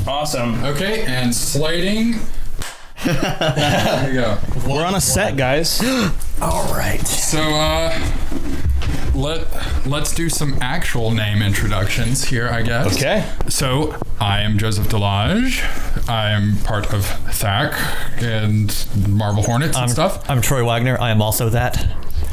Awesome. Okay, and slating. There you go. We're on a set, guys. All right. So, let's do some actual name introductions here, I guess. Okay. So, I am Joseph Delage. I am part of THAC and Marble Hornets and stuff. I'm Troy Wagner. I am also that.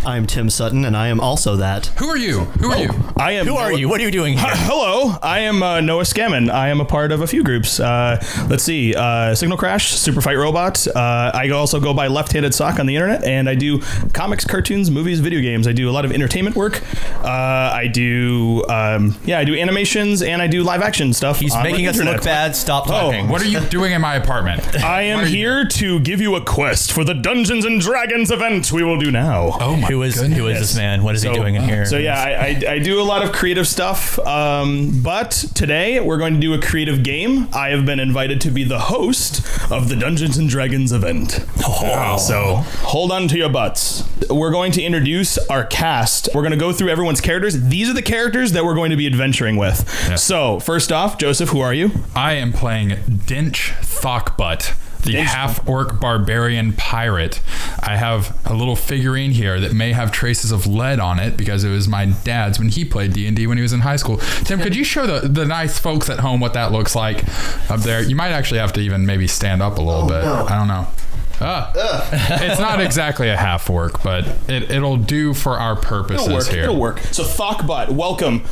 I'm Tim Sutton, and I am also that. Who are you? Who are you? I am. Who are you? What are you doing here? Hello, I am Noah Scammon. I am a part of a few groups. Let's see, Signal Crash, Super Fight Robot. I also go by Left-Handed Sock on the internet, and I do comics, cartoons, movies, video games. I do a lot of entertainment work. I do animations, and I do live action stuff. He's making us look bad. Stop talking. What are you doing in my apartment? I am here to give you a quest for the Dungeons and Dragons event we will do now. Oh my Who is this man? What is he doing in here? So yeah, I do a lot of creative stuff, but today we're going to do a creative game. I have been invited to be the host of the Dungeons and Dragons event. So hold on to your butts. We're going to introduce our cast. We're going to go through everyone's characters. These are the characters that we're going to be adventuring with. Yeah. So first off, Joseph, who are you? I am playing Dinch Thockbutt, the half-orc barbarian pirate. I have a little figurine here that may have traces of lead on it because it was my dad's when he played D&D when he was in high school. Tim, could you show the nice folks at home what that looks like up there? You might actually have to even maybe stand up a little bit. No. I don't know. It's not exactly a half orc, but it'll do for our purposes here. It'll work. So Thockbutt, welcome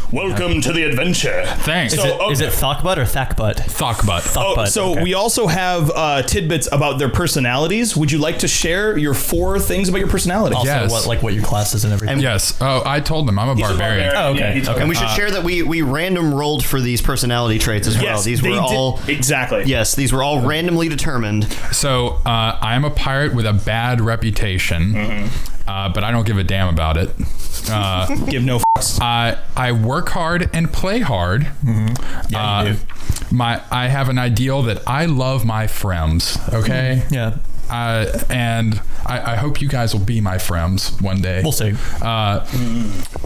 to the adventure. Thanks. Is it Thockbutt or Thackbutt? Thockbutt. So we also have tidbits about their personalities. Would you like to share your 4 things about your personality? Also, yes. what your class is and everything. Yes. Oh, I told them I'm a barbarian. Oh, okay. Yeah, and we should share that we random rolled for these personality traits as well. Yes, these were all exactly. Yes, these were all randomly determined. So I'm a pirate with a bad reputation, but I don't give a damn about it. Give no fucks. I work hard and play hard. Yeah, you do. I have an ideal that I love my friends. Okay. Yeah. And I hope you guys will be my friends one day. We'll see.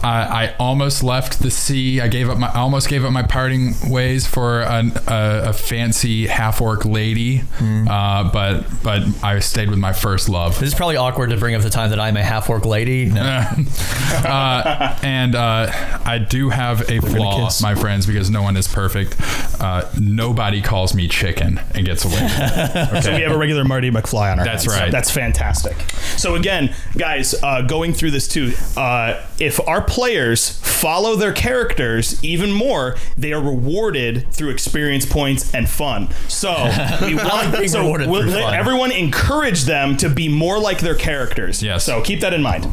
I almost left the sea. I almost gave up my parting ways for a fancy half-orc lady, but I stayed with my first love. This is probably awkward to bring up the time that I'm a half-orc lady. No. And I do have a flaw, my friends, because no one is perfect. Nobody calls me chicken and gets away with it. Okay? So we have a regular Marty McFly on our That's hands. right. That's fantastic. So again, guys, going through this too, if our players follow their characters even more, they are rewarded through experience points and fun. So we'll let everyone encourage them to be more like their characters. Yes. So keep that in mind.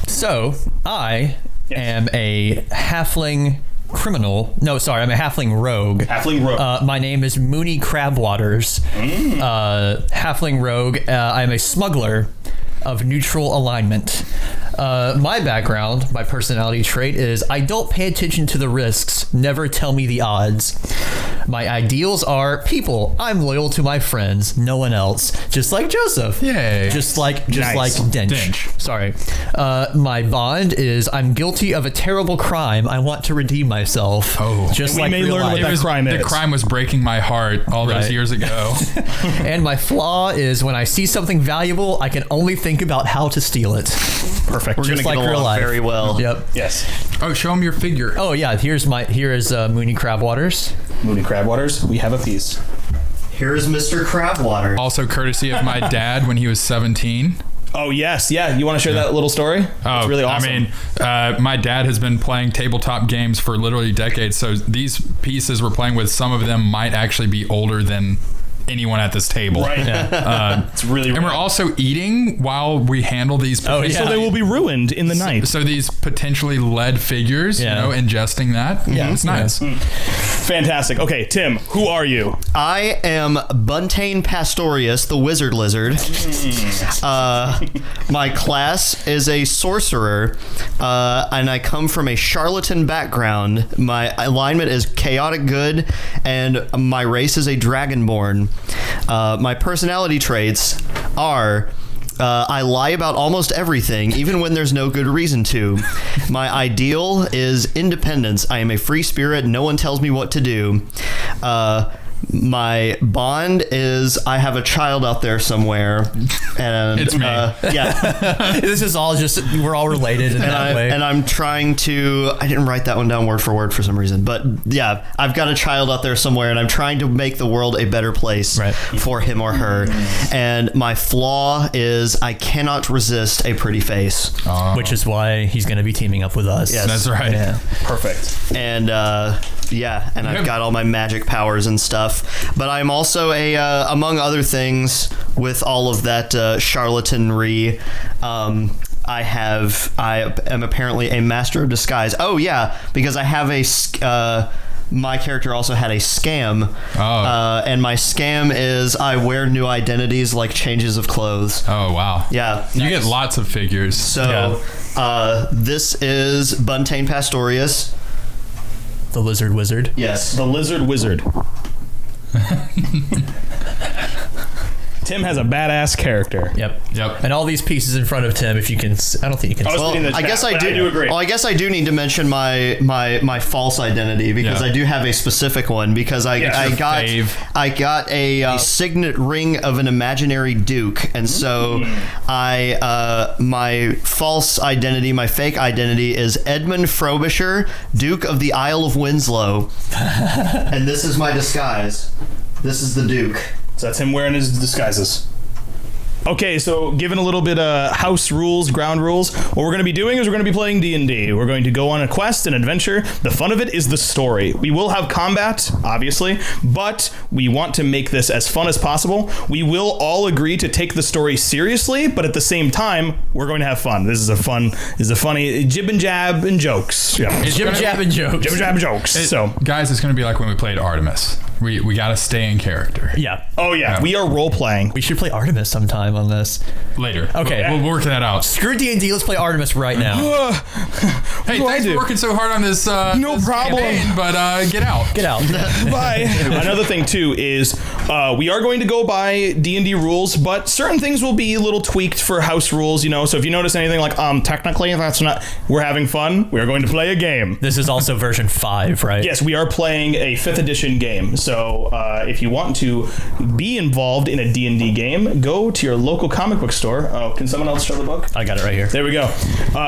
So I am a halfling criminal. No, sorry, I'm a halfling rogue. Halfling rogue. My name is Mooney Crabwaters. Halfling rogue. I'm a smuggler of neutral alignment. My background, my personality trait is I don't pay attention to the risks, never tell me the odds. My ideals are people. I'm loyal to my friends, no one else. Just like Joseph. Yay. Just like Nice. Dinch. Sorry. My bond is I'm guilty of a terrible crime. I want to redeem myself. Oh. Just We like may real learn life. what that crime is. The crime was breaking my heart all those Right. years ago. And my flaw is when I see something valuable, I can only think about how to steal it. Perfect. We're going to like get real along life. very well. Yep. Yes. Oh, show them your figure. Oh yeah, here is Mooney Crabwaters. Mooney Crabwaters, we have a piece. Here's Mr. Crabwater. Also courtesy of my dad when he was 17. Oh yes, yeah. You want to share that little story? It's really awesome. I mean, my dad has been playing tabletop games for literally decades, so these pieces we're playing with, some of them might actually be older than anyone at this table. Right. It's really. And we're also eating while we handle these. Oh, yeah. So they will be ruined in the night. So these potentially lead figures, ingesting that. Yeah. It's nice. Fantastic. Okay, Tim, who are you? I am Buntain Pastorius, the wizard lizard. My class is a sorcerer, and I come from a charlatan background. My alignment is chaotic good, and my race is a dragonborn. My personality traits are I lie about almost everything, even when there's no good reason to. My ideal is independence. I am a free spirit. No one tells me what to do. My bond is I have a child out there somewhere, and It's me. yeah, This is all just, we're all related in that way. and I'm trying to. I didn't write that one down word for word for some reason, but yeah, I've got a child out there somewhere, and I'm trying to make the world a better place for him or her. And my flaw is I cannot resist a pretty face. Which is why he's going to be teaming up with us. Yes. That's right. Yeah. Perfect. And and I've got all my magic powers and stuff. But I'm also among other things, with all of that charlatanry, I am apparently a master of disguise. Oh yeah, because I have my character also had a scam. And my scam is I wear new identities like changes of clothes. Oh, wow. Yeah. You get lots of figures. So this is Buntain Pastorius. The lizard wizard. Yes. The lizard wizard. Tim has a badass character. Yep. And all these pieces in front of Tim, if you can, I don't think you can. I was reading the chat, I guess but I do agree. Well, I guess I do need to mention my false identity, because I do have a specific one, because I got a signet ring of an imaginary duke, and so my false identity, my fake identity, is Edmund Frobisher, Duke of the Isle of Winslow, and this is my disguise. This is the Duke. So that's him wearing his disguises. Okay, so given a little bit of house rules, ground rules, what we're going to be doing is we're going to be playing D&D. We're going to go on a quest, an adventure. The fun of it is the story. We will have combat, obviously, but we want to make this as fun as possible. We will all agree to take the story seriously, but at the same time, we're going to have fun. This is a funny jib and jab and jokes. Yeah. Jib jab and jokes. Jib and jab and jokes. Guys, it's going to be like when we played Artemis. We got to stay in character. Yeah. Oh, yeah. We are role-playing. We should play Artemis sometime on this. Later. Okay. We'll work that out. Screw D&D, let's play Artemis right now. Hey, thanks for working so hard on this. No this problem. campaign, but get out. Get out. Bye. Another thing too is we are going to go by D&D rules, but certain things will be a little tweaked for house rules, you know. So if you notice anything like technically that's not, we're having fun, we're going to play a game. This is also version 5, right? Yes, we are playing a 5th edition game. So if you want to be involved in a D&D game, go to your local comic book store. Oh, can someone else show the book? I got it right here. There we go.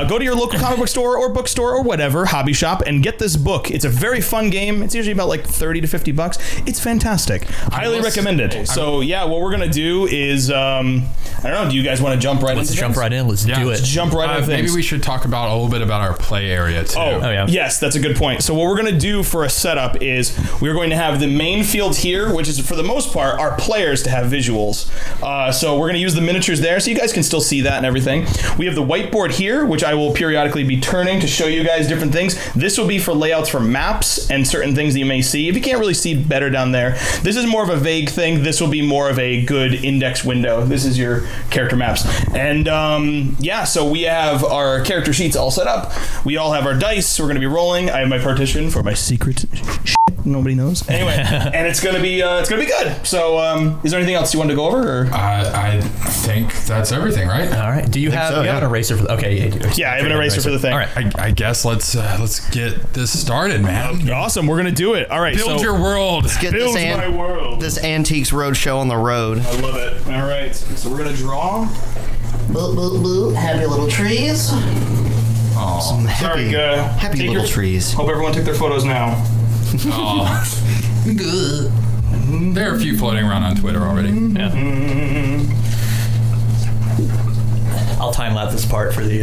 Go to your local comic book store or bookstore or whatever, hobby shop, and get this book. It's a very fun game. It's usually about like $30 to $50. It's fantastic. Highly recommended. So yeah, what we're gonna do is I don't know. Do you guys want to jump right? Let's into jump things? right in. Let's do it. Let's jump right into things. Maybe we should talk about a little bit about our play area too. Oh yeah. Yes, that's a good point. So what we're going to do for a setup is we're going to have the main field here, which is for the most part our players to have visuals. So we're going to use the miniatures there so you guys can still see that and everything. We have the whiteboard here, which I will periodically be turning to show you guys different things. This will be for layouts for maps and certain things that you may see. If you can't really see better down there, this is more of a vague thing. This will be more of a good index window. This is your character maps. And so we have our character sheets all set up. We all have our dice. We're going to be rolling. I have my partition for my secret shit nobody knows. Anyway, and it's gonna be good. So, is there anything else you want to go over? Or? I think that's everything, right? All right. Do you have an eraser for the? Okay, yeah, you do. Yeah, I have an eraser for the thing. All right. I guess let's get this started, man. Awesome. We're gonna do it. All right. Build your world. Let's get Build my world. This Antiques Roadshow on the road. I love it. All right. So we're gonna draw. Happy little trees. Oh, Sorry, happy little trees. Hope everyone took their photos now. there are a few floating around on Twitter already. Yeah. I'll time lapse this part for the.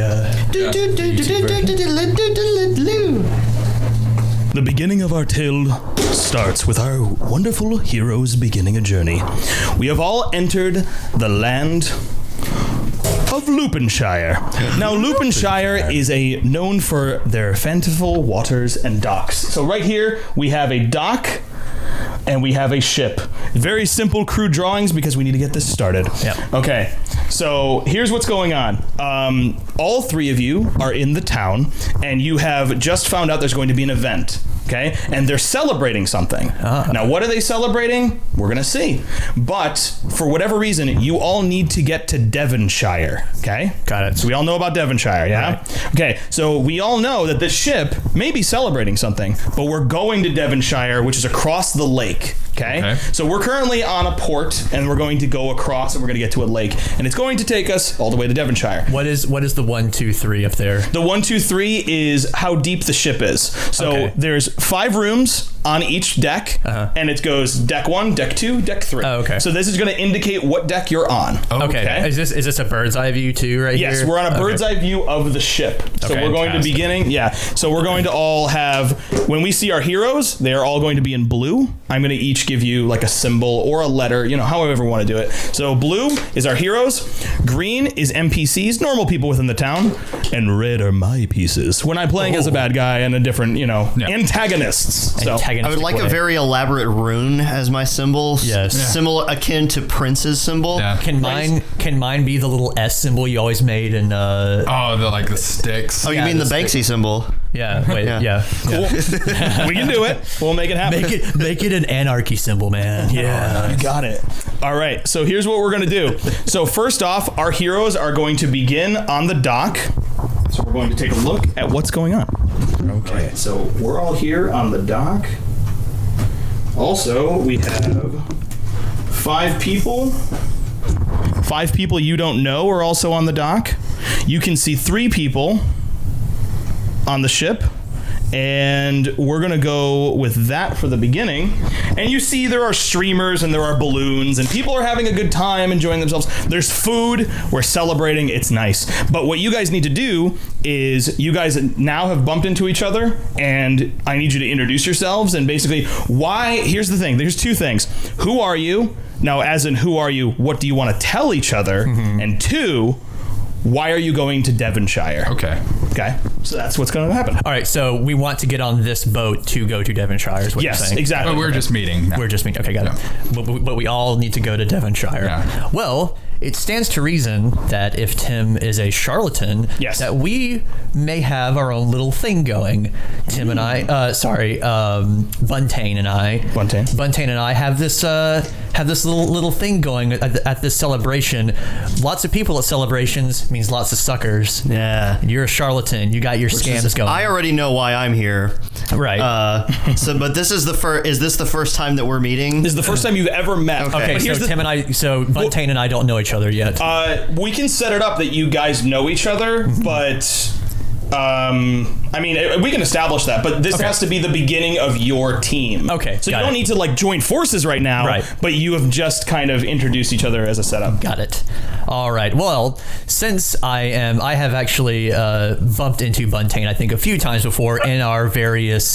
The beginning of our tale starts with our wonderful heroes beginning a journey. We have all entered the land of Lupinshire. Now, Lupinshire is known for their fanciful waters and docks. So right here, we have a dock and we have a ship. Very simple crude drawings because we need to get this started. Yeah. Okay. So here's what's going on. All three of you are in the town, and you have just found out there's going to be an event. Okay, and they're celebrating something. Now, what are they celebrating? We're gonna see. But for whatever reason, you all need to get to Devonshire. Okay, got it. So we all know about Devonshire, yeah? Right. Okay, so we all know that this ship may be celebrating something, but we're going to Devonshire, which is across the lake. Okay? So we're currently on a port, and we're going to go across, and we're going to get to a lake, and it's going to take us all the way to Devonshire. What is the 1, 2, 3 up there? The 1, 2, 3 is how deep the ship is. So there's 5 rooms on each deck, and it goes deck 1, deck 2, deck 3. Oh, okay. So this is going to indicate what deck you're on. Okay. Is this a bird's eye view too, right here? Yes, we're on a bird's eye view of the ship. So we're going to beginning. Yeah. So we're going to all have, when we see our heroes, they are all going to be in blue. I'm going to each give you like a symbol or a letter, however we want to do it. So blue is our heroes, green is NPCs, normal people within the town, and red are my pieces when I'm playing as a bad guy and a different, antagonists. So I would like a very elaborate rune as my symbol. Yes. Similar, akin to Prince's symbol. Yeah. Can mine be the little S symbol you always made in the sticks. Oh, you mean the Banksy symbol? Yeah. Wait. Yeah. Cool. We can do it. We'll make it happen. Make it an anarchy symbol, man. Yeah. You got it. All right. So here's what we're going to do. So first off, our heroes are going to begin on the dock. So we're going to take a look at what's going on. Okay. Right, so we're all here on the dock. Also, we have 5 people. 5 people you don't know are also on the dock. You can see 3 people on the ship, and we're gonna go with that for the beginning. And you see there are streamers and there are balloons and people are having a good time, enjoying themselves. There's food, we're celebrating, it's nice. But what you guys need to do is, you guys now have bumped into each other, and I need you to introduce yourselves. And basically, here's the thing, there's 2 things. Who are you? Now, as in who are you, what do you want to tell each other? And 2, why are you going to Devonshire? Okay. So that's what's going to happen. All right. So we want to get on this boat to go to Devonshire, is what you're saying? Yes, exactly. But we're just meeting. We're just meeting. Okay, got it. But we all need to go to Devonshire. Yeah. Well, it stands to reason that if Tim is a charlatan, that we may have our own little thing going. Tim and I, Buntain and I have this little thing going at this celebration. Lots of people at celebrations means lots of suckers. Yeah. You're a charlatan. You got your scams going. I already know why I'm here. Right. But this is is this the first time that we're meeting? This is the first time you've ever met. Okay, so Buntain and I don't know each other yet. We can set it up that you guys know each other, but we can establish that, but this has to be the beginning of your team. Okay. So you don't need to join forces right now, but you have just kind of introduced each other as a setup. Got it. All right. Well, since I have actually bumped into Buntain, I think, a few times before in our various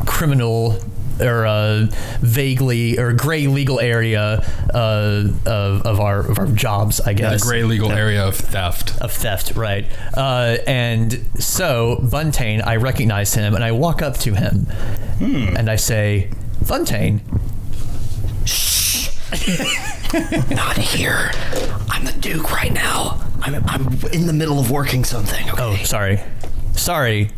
criminal or vaguely or gray legal area of our jobs, I guess. The gray legal area of theft. Right. And so Buntain, I recognize him and I walk up to him and I say, Buntain. Shh. Not here. I'm the Duke right now. I'm in the middle of working something. Okay? Oh, sorry,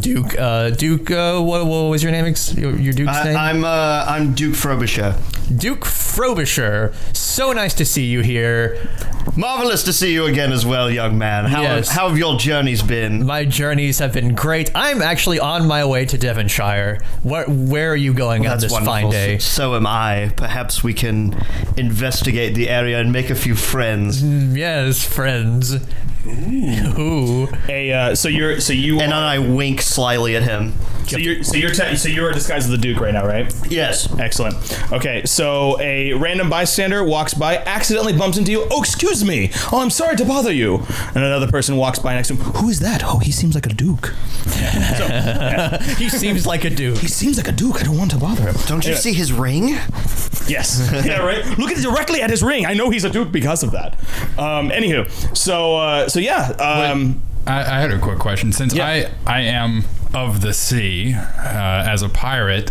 Duke. What was your name? Your Duke's name? I'm Duke Frobisher. Duke Frobisher. So nice to see you here. Marvelous to see you again as well, young man. How have your journeys been? My journeys have been great. I'm actually on my way to Devonshire. Where are you going on this fine day? So am I. Perhaps we can investigate the area and make a few friends. Yes, friends. Ooh. And I wink slyly at him. So you're disguised as the Duke right now, right? Yes. Excellent. Okay, so a random bystander walks by, accidentally bumps into you. Oh, excuse me. Oh, I'm sorry to bother you. And another person walks by next to him. Who is that? Oh, he seems like a Duke. He seems like a Duke. He seems like a Duke. I don't want to bother him. Don't you see his ring? Yes. Yeah, right? Look directly at his ring. I know he's a Duke because of that. Anywho, I had a quick question. Since I am of the sea as a pirate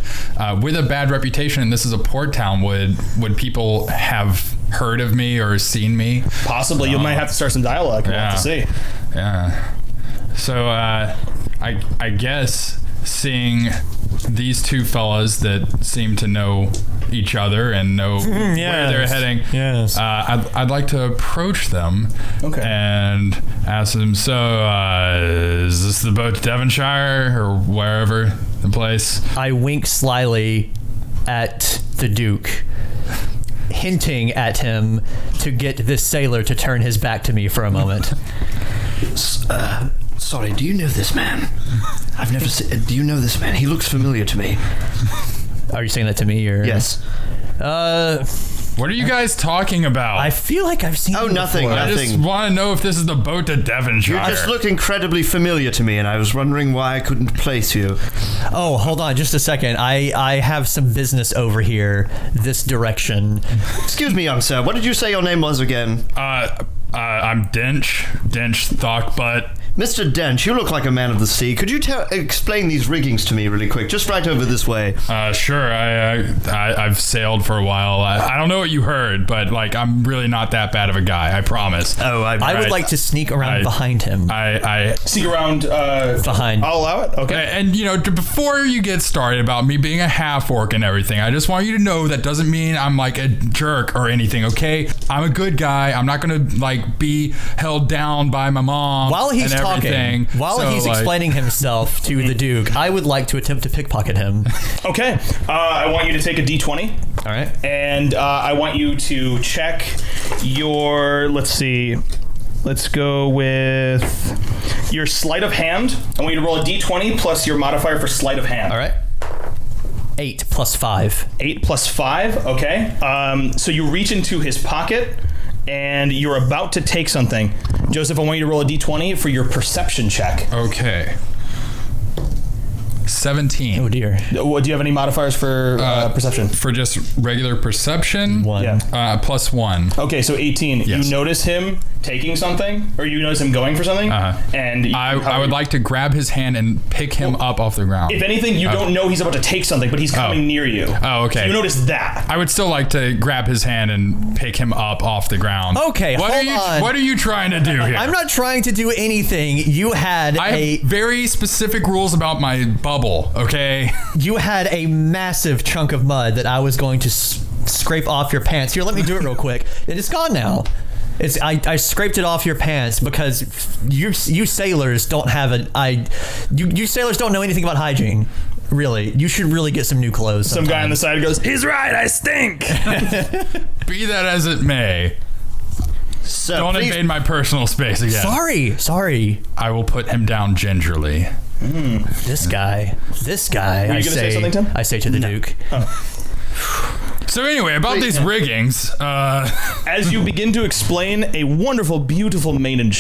with a bad reputation, and this is a port town, would people have heard of me or seen me. Possibly. You might have to start some dialogue. We'll have to see. Yeah. So I guess seeing these two fellas that seem to know each other and know where they're heading, I'd like to approach them and ask them, so is this the boat to Devonshire or wherever the place? I wink slyly at the Duke, hinting at him to get this sailor to turn his back to me for a moment. Sorry, do you know this man? I've never seen... Do you know this man? He looks familiar to me. Are you saying that to me, or... Yes. What are you guys talking about? I feel like I've seen him nothing. before. I just want to know if this is the boat to Devonshire. You just look incredibly familiar to me, and I was wondering why I couldn't place you. Oh, hold on just a second. I have some business over here, this direction. Excuse me, young sir. What did you say your name was again? I'm Dench Thockbutt. Mr. Dench, you look like a man of the sea. Could you explain these riggings to me really quick? Just right over this way. Sure. I've sailed for a while. I don't know what you heard, but like I'm really not that bad of a guy. I promise. Oh, I would like to sneak around behind him. I Sneak around behind. I'll allow it. Okay. And you know, before you get started about me being a half orc and everything, I just want you to know that doesn't mean I'm like a jerk or anything. Okay, I'm a good guy. I'm not gonna like be held down by my mom While he's talking, he's explaining himself to the Duke, I would like to attempt to pickpocket him. Okay. I want you to take a D20. All right. And I want you to check your, let's see, let's go with your sleight of hand. I want you to roll a D20 plus your modifier for sleight of hand. All right. 8 plus 5. 8 plus 5, okay. So you reach into his pocket and you're about to take something. Joseph, I want you to roll a D20 for your perception check. Okay. 17. Oh dear. Do you have any modifiers for perception? For just regular perception? 1. Yeah. Plus 1. Okay, so 18. Yes. You notice him taking something, or you notice him going for something, and I would like to grab his hand and pick him up off the ground. If anything, you don't know he's about to take something, but he's coming near you. Oh, okay. So you notice that. I would still like to grab his hand and pick him up off the ground. Okay, hold on. What are you trying to do here? I'm not trying to do anything. You had I have very specific rules about my bubble, okay? You had a massive chunk of mud that I was going to scrape off your pants. Here, let me do it real quick. It's gone now. I scraped it off your pants because you sailors don't have you sailors don't know anything about hygiene. Really, you should really get some new clothes. Some guy on the side goes, "He's right, I stink." Be that as it may, So don't invade my personal space again. Sorry. I will put him down gingerly. This guy. Were you gonna say something, Tim? I say to the Duke. So anyway, about these riggings, As you begin to explain, a wonderful, beautiful maiden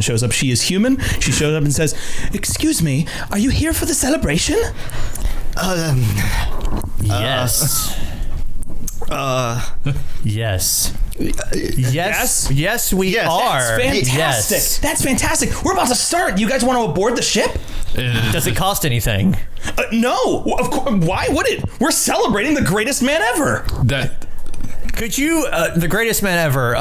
shows up. She is human. She shows up and says, "Excuse me, are you here for the celebration?" Yes. Yes. Yes, we are. That's fantastic. Yes. That's fantastic. We're about to start. You guys want to aboard the ship? Does it cost anything? No. Of course. Why would it? We're celebrating the greatest man ever. Could you, the greatest man ever,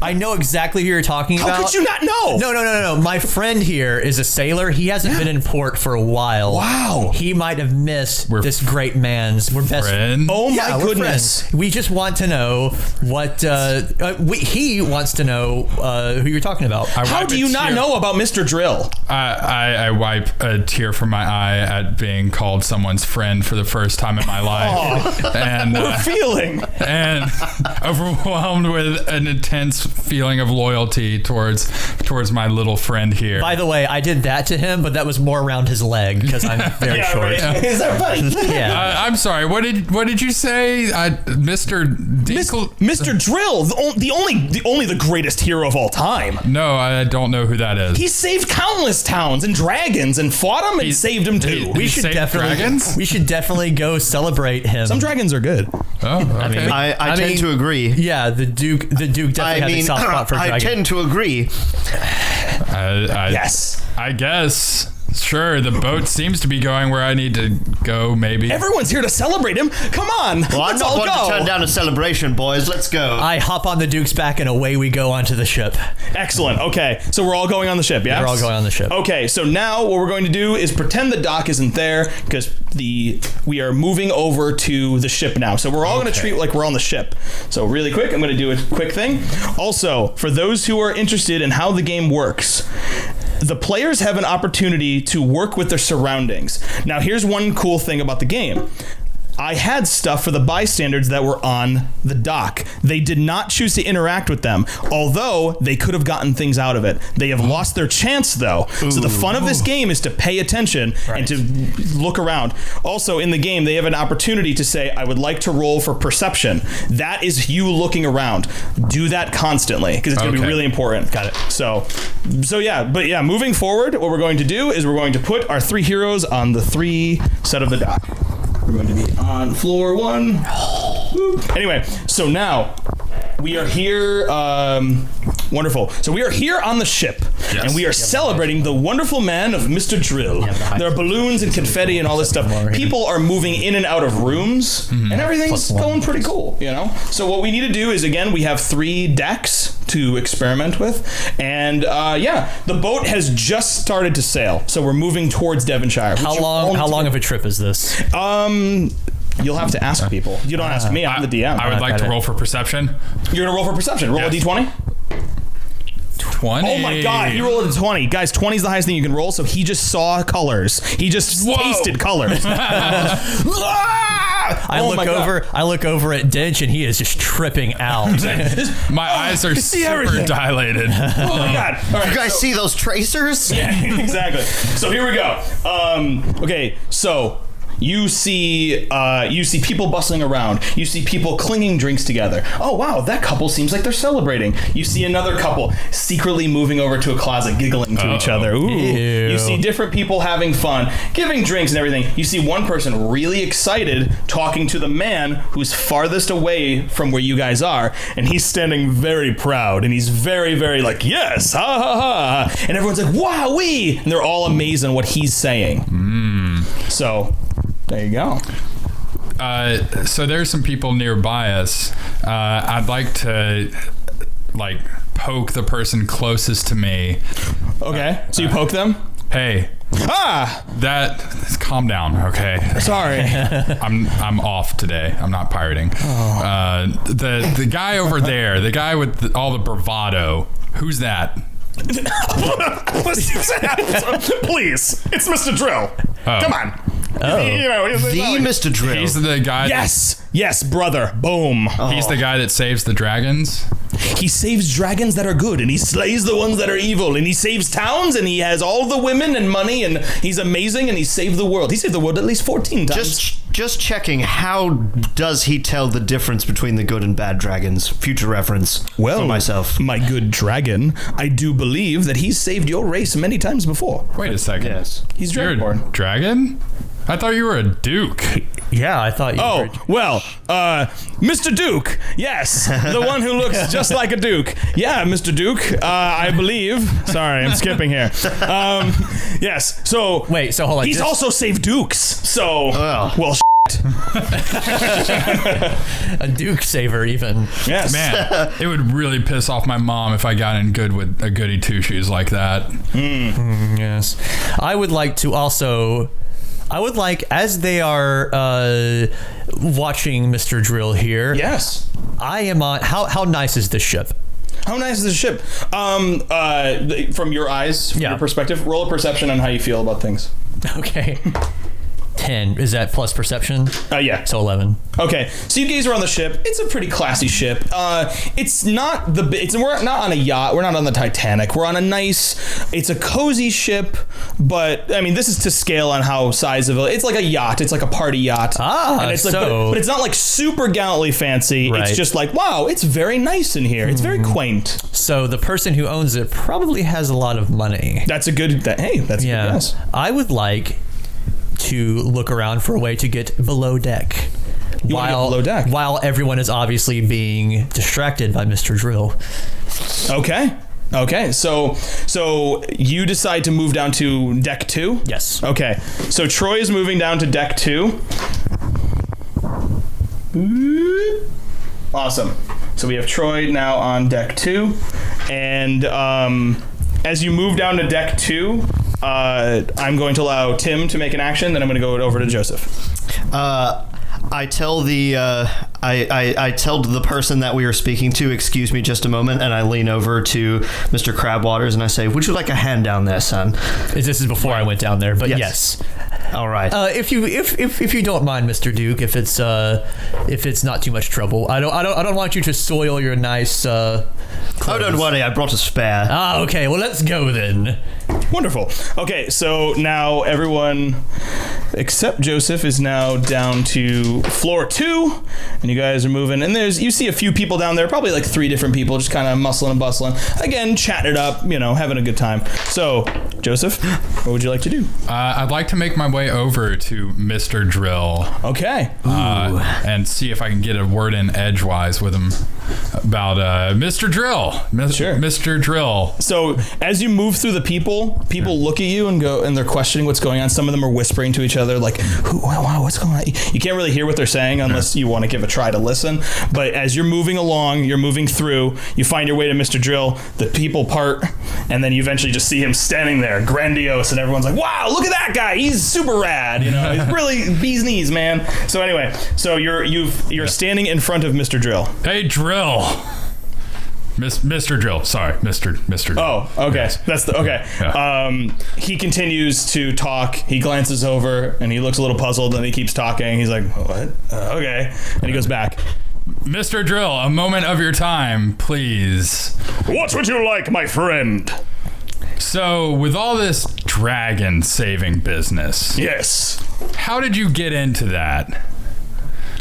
I know exactly who you're talking about. How could you not know? No. My friend here is a sailor. He hasn't been in port for a while. Wow. He might have missed this great man's. We're best friends. Oh my we're goodness. friends. We just want to know what he wants to know who you're talking about. How do you not know about Mr. Drill? I wipe a tear from my eye at being called someone's friend for the first time in my life. And feeling. And overwhelmed with an intense feeling of loyalty towards my little friend here. By the way, I did that to him, but that was more around his leg because I'm very short. Right. Is that funny? Yeah. I'm sorry. What did you say, Mr. Dinkle? Mr. Drill, the greatest hero of all time. No, I don't know who that is. He saved countless towns and dragons and fought them and saved them too. We should definitely go celebrate him. Some dragons are good. Oh, okay. I tend to agree. Yeah, the Duke definitely has a soft spot for dragons. I tend to agree. Yes. I guess Sure, the boat seems to be going where I need to go, maybe. Everyone's here to celebrate him. Come on. Well, I'm let's not all going go. to turn down a celebration, boys. Let's go. I hop on the Duke's back and away we go onto the ship. Excellent. Okay, so we're all going on the ship, yes? We're all going on the ship. Okay, so now what we're going to do is pretend the dock isn't there because we are moving over to the ship now. So we're all going to treat like we're on the ship. So really quick, I'm going to do a quick thing. Also, for those who are interested in how the game works, the players have an opportunity to work with their surroundings. Now, here's one cool thing about the game. I had stuff for the bystanders that were on the dock. They did not choose to interact with them, although they could have gotten things out of it. They have lost their chance, though. So the fun of this game is to pay attention and to look around. Also, in the game, they have an opportunity to say, I would like to roll for perception. That is you looking around. Do that constantly, because it's going to be really important. Got it. So yeah, moving forward, what we're going to do is we're going to put our 3 heroes on the 3 set of the dock. We're going to be on floor 1. Anyway, so now we are here. Wonderful. So we are here on the ship, and we are celebrating the wonderful man of Mr. Drill. There are balloons and confetti and all this stuff. People are moving in and out of rooms, and everything's going pretty cool, you know? So what we need to do is, again, we have 3 decks to experiment with, and the boat has just started to sail, so we're moving towards Devonshire. How long of a trip is this? You'll have to ask people. You don't ask me. I'm the DM. I would like to roll for perception. You're gonna roll for perception. Roll a d20. 20. Oh my god, he rolled a 20. Guys, 20 is the highest thing you can roll, so he just saw colors. He just tasted colors. I look over at Dench and he is just tripping out. My eyes are super dilated. Oh my god. All right, you guys see those tracers? Yeah, exactly. So here we go. Okay, so you see people bustling around. You see people clinging drinks together. Oh wow, that couple seems like they're celebrating. You see another couple secretly moving over to a closet, giggling to each other. Ooh. Ew. You see different people having fun, giving drinks and everything. You see one person really excited talking to the man who's farthest away from where you guys are, and he's standing very proud, and he's very, very like, yes, ha ha ha. And everyone's like, wow-wee, and they're all amazed on what he's saying. So there you go. So there's some people nearby us. I'd like to poke the person closest to me. Okay, so you poke them? Hey. Calm down, okay? Sorry. I'm off today. I'm not pirating. The guy over there, the guy with all the bravado, who's that? Please, it's Mr. Drill. Come on. Mr. Drill. He's the guy. Yes, brother. Boom. He's the guy that saves the dragons. He saves dragons that are good, and he slays the ones that are evil, and he saves towns, and he has all the women and money, and he's amazing, and he saved the world. He saved the world at least 14 times. Just checking, how does he tell the difference between the good and bad dragons? Future reference for myself. My good dragon, I do believe that he's saved your race many times before. Wait a second. Yes. He's You're dragonborn. a dragon? I thought you were a duke. Yeah, I thought you were. Well, Mr. Duke, yes, the one who looks just like a duke. Yeah, Mr. Duke, I believe. Sorry, I'm skipping here. Yes, so... Wait, so hold on. He's also saved dukes, so... Well, a Duke saver, even. yes. Man, it would really piss off my mom if I got in good with a goody two-shoes like that. Yes. I would like, as they are watching Mr. Drill here. Yes. I am on. How nice is this ship? How nice is the ship? From your eyes, from your perspective, roll a perception on how you feel about things. Okay. 10. Is that plus perception? Yeah. So 11. Okay, so you guys are on the ship. It's a pretty classy ship. It's not we're not on a yacht. We're not on the Titanic. We're on a nice. It's a cozy ship, but I mean, this is to scale on how sizable. It's like a yacht. It's like a party yacht. And it's but it's not like super gallantly fancy. Right. It's just like, wow, it's very nice in here. It's very quaint. So the person who owns it probably has a lot of money. That's a good. That's a good guess. I would like to look around for a way to get below deck. While everyone is obviously being distracted by Mr. Drill. Okay. Okay, so you decide to move down to deck 2? Yes. Okay, so Troy is moving down to deck 2. Awesome. So we have Troy now on deck 2, and as you move down to deck 2, I'm going to allow Tim to make an action, then I'm going to go over to Joseph. I tell I tell the person that we are speaking to, excuse me just a moment, and I lean over to Mr. Crabwaters and I say, would you like a hand down there, son? This is before I went down there, but yes. All right. If you don't mind, Mr. Duke, if it's not too much trouble, I don't want you to soil your nice. Clothes. Oh, don't worry, I brought a spare. Ah, okay. Well, let's go then. Wonderful. Okay, so now everyone except Joseph is now down to floor 2, and you guys are moving. And you see a few people down there, probably like 3 different people, just kind of muscling and bustling. Again, chatting it up, having a good time. So, Joseph, what would you like to do? I'd like to make my way over to Mr. Drill. Okay. And see if I can get a word in edgewise with him about Mr. Drill. Sure. Mr. Drill. So as you move through the people look at you and go, and they're questioning what's going on. Some of them are whispering to each other, like, what's going on? You can't really hear what they're saying unless you want to give a try to listen. But as you're moving along, you're moving through, you find your way to Mr. Drill, the people part, and then you eventually just see him standing there, grandiose, and everyone's like, wow, look at that guy. He's super rad. He's really bee's knees, man. So anyway, so you're standing in front of Mr. Drill. Hey, Drill. Mr. Drill. Sorry, Mr. Drill. Oh, okay. Yes. That's the okay. Yeah. He continues to talk. He glances over and he looks a little puzzled, and he keeps talking. He's like, "What? Okay," and he goes back. Mr. Drill, a moment of your time, please. What would you like, my friend? So, with all this dragon saving business, yes. How did you get into that?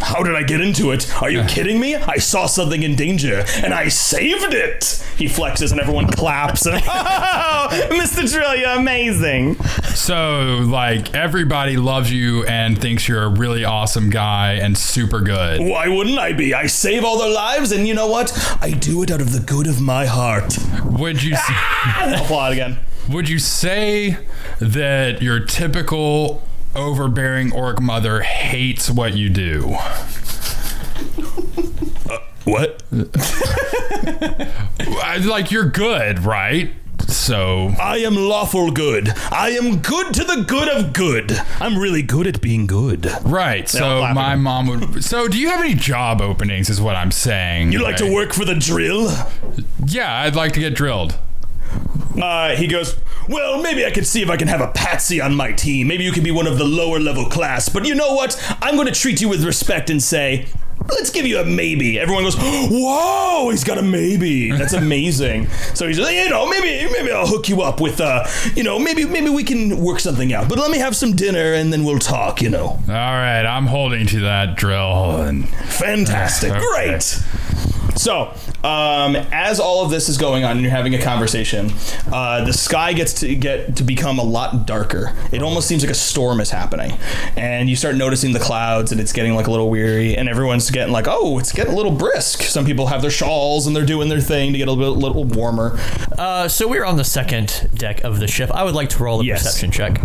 How did I get into it? Are you kidding me? I saw something in danger, and I saved it! He flexes, and everyone claps. And, oh, Mr. Drill, you're amazing. So, everybody loves you and thinks you're a really awesome guy and super good. Why wouldn't I be? I save all their lives, and you know what? I do it out of the good of my heart. Would you... Applaud again. Would you say that your typical... overbearing orc mother hates what you do? What? You're good, right? So I am lawful good. I am good to the good of good. I'm really good at being good. Right. So my mom would. So do you have any job openings? Is what I'm saying. You like to work for the drill? Yeah, I'd like to get drilled. He goes, well, maybe I could see if I can have a patsy on my team. Maybe you can be one of the lower level class. But you know what? I'm going to treat you with respect and say, let's give you a maybe. Everyone goes, whoa, he's got a maybe. That's amazing. So he's like, maybe I'll hook you up with, maybe we can work something out. But let me have some dinner and then we'll talk, All right, I'm holding to that, Drill. Fantastic. Okay. Great. So, as all of this is going on and you're having a conversation, the sky gets to become a lot darker. It almost seems like a storm is happening. And you start noticing the clouds and it's getting a little weary, and everyone's getting it's getting a little brisk. Some people have their shawls and they're doing their thing to get a little warmer. So we're on the second deck of the ship. I would like to roll a perception check.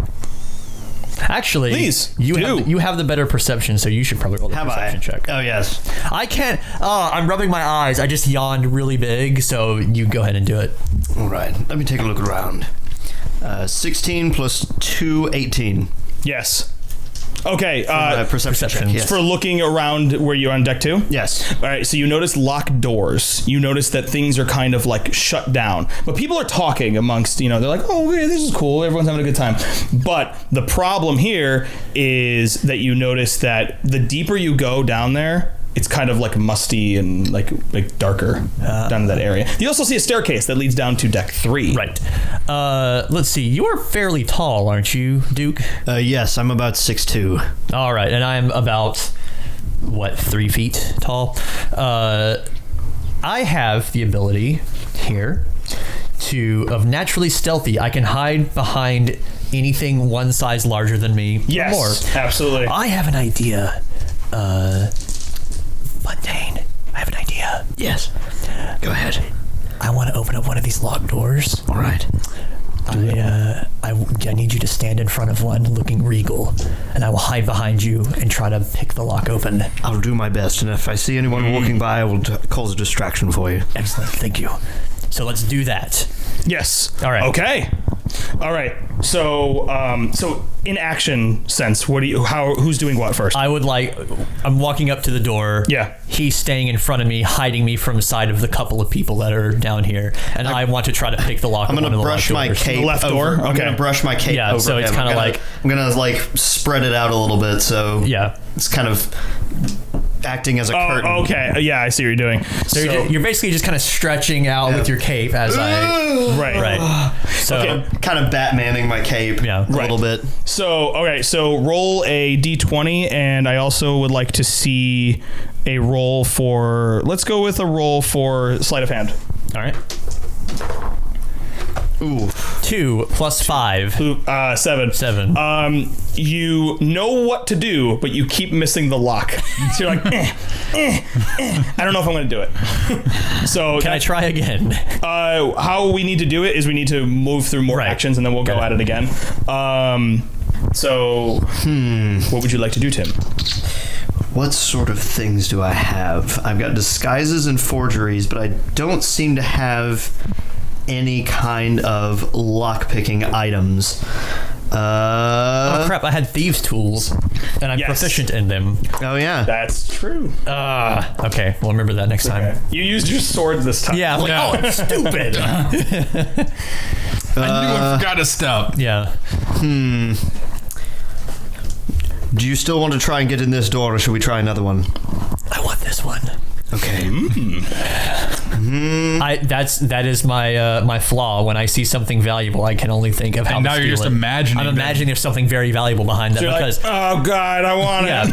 Actually, please, you have the better perception, so you should probably roll the perception check. Oh, yes. I can't. I'm rubbing my eyes. I just yawned really big, so you go ahead and do it. All right. Let me take a look around. 16 plus 2, 18. Yes. Okay, perception check, yes. For looking around where you're on deck 2? Yes. All right, so you notice locked doors. You notice that things are kind of shut down. But people are talking amongst, they're like, oh, okay, this is cool. Everyone's having a good time. But the problem here is that you notice that the deeper you go down there, it's kind of musty and like darker down in that area. You also see a staircase that leads down to deck 3. Right. Let's see. You are fairly tall, aren't you, Duke? Yes, I'm about 6'2". All right, and I'm about 3 feet tall. I have the ability here of naturally stealthy. I can hide behind anything one size larger than me. Yes, or more. Absolutely. I have an idea. Mundane. I have an idea. Yes. Go ahead. I want to open up one of these locked doors. All right. I need you to stand in front of one looking regal, and I will hide behind you and try to pick the lock open. I'll do my best, and if I see anyone walking by, I will cause a distraction for you. Excellent, thank you. So let's do that. Yes. All right. Okay. All right. So, in action sense, who's doing what first? I'm walking up to the door. Yeah. He's staying in front of me, hiding me from the side of the couple of people that are down here, and I want to try to pick the lock. I'm gonna brush my cape. The left door. I'm gonna brush my cape. Yeah. Over So it's him. kind of like I'm gonna like spread it out a little bit. So yeah. it's kind of acting as a curtain. Okay. Yeah, I see what you're doing. So you're basically just kind of stretching out with your cape as right. So kind of Batmaning my cape a little bit. So so roll a d20, and I also would like to see a roll for. Let's go with a roll for sleight of hand. All right. Ooh. 2 + 5. 7. You know what to do, but you keep missing the lock. So you're like, I don't know if I'm going to do it. So can I try again? How we need to do it is we need to move through more actions, and then we'll go at it again. What would you like to do, Tim? What sort of things do I have? I've got disguises and forgeries, but I don't seem to have any kind of lockpicking items. Oh crap, I had thieves' tools, and I'm proficient in them. Oh yeah. That's true. Okay, we'll remember that next time. You used your sword this time. Yeah, I'm like, oh, it's stupid. I knew I forgot a step. Yeah. Do you still want to try and get in this door, or should we try another one? I want this one. Okay. That is my flaw. When I see something valuable, I can only think of how. And to now steal you're just it. imagining. I'm imagining there's something very valuable behind that So because. oh God, I want it. Yeah,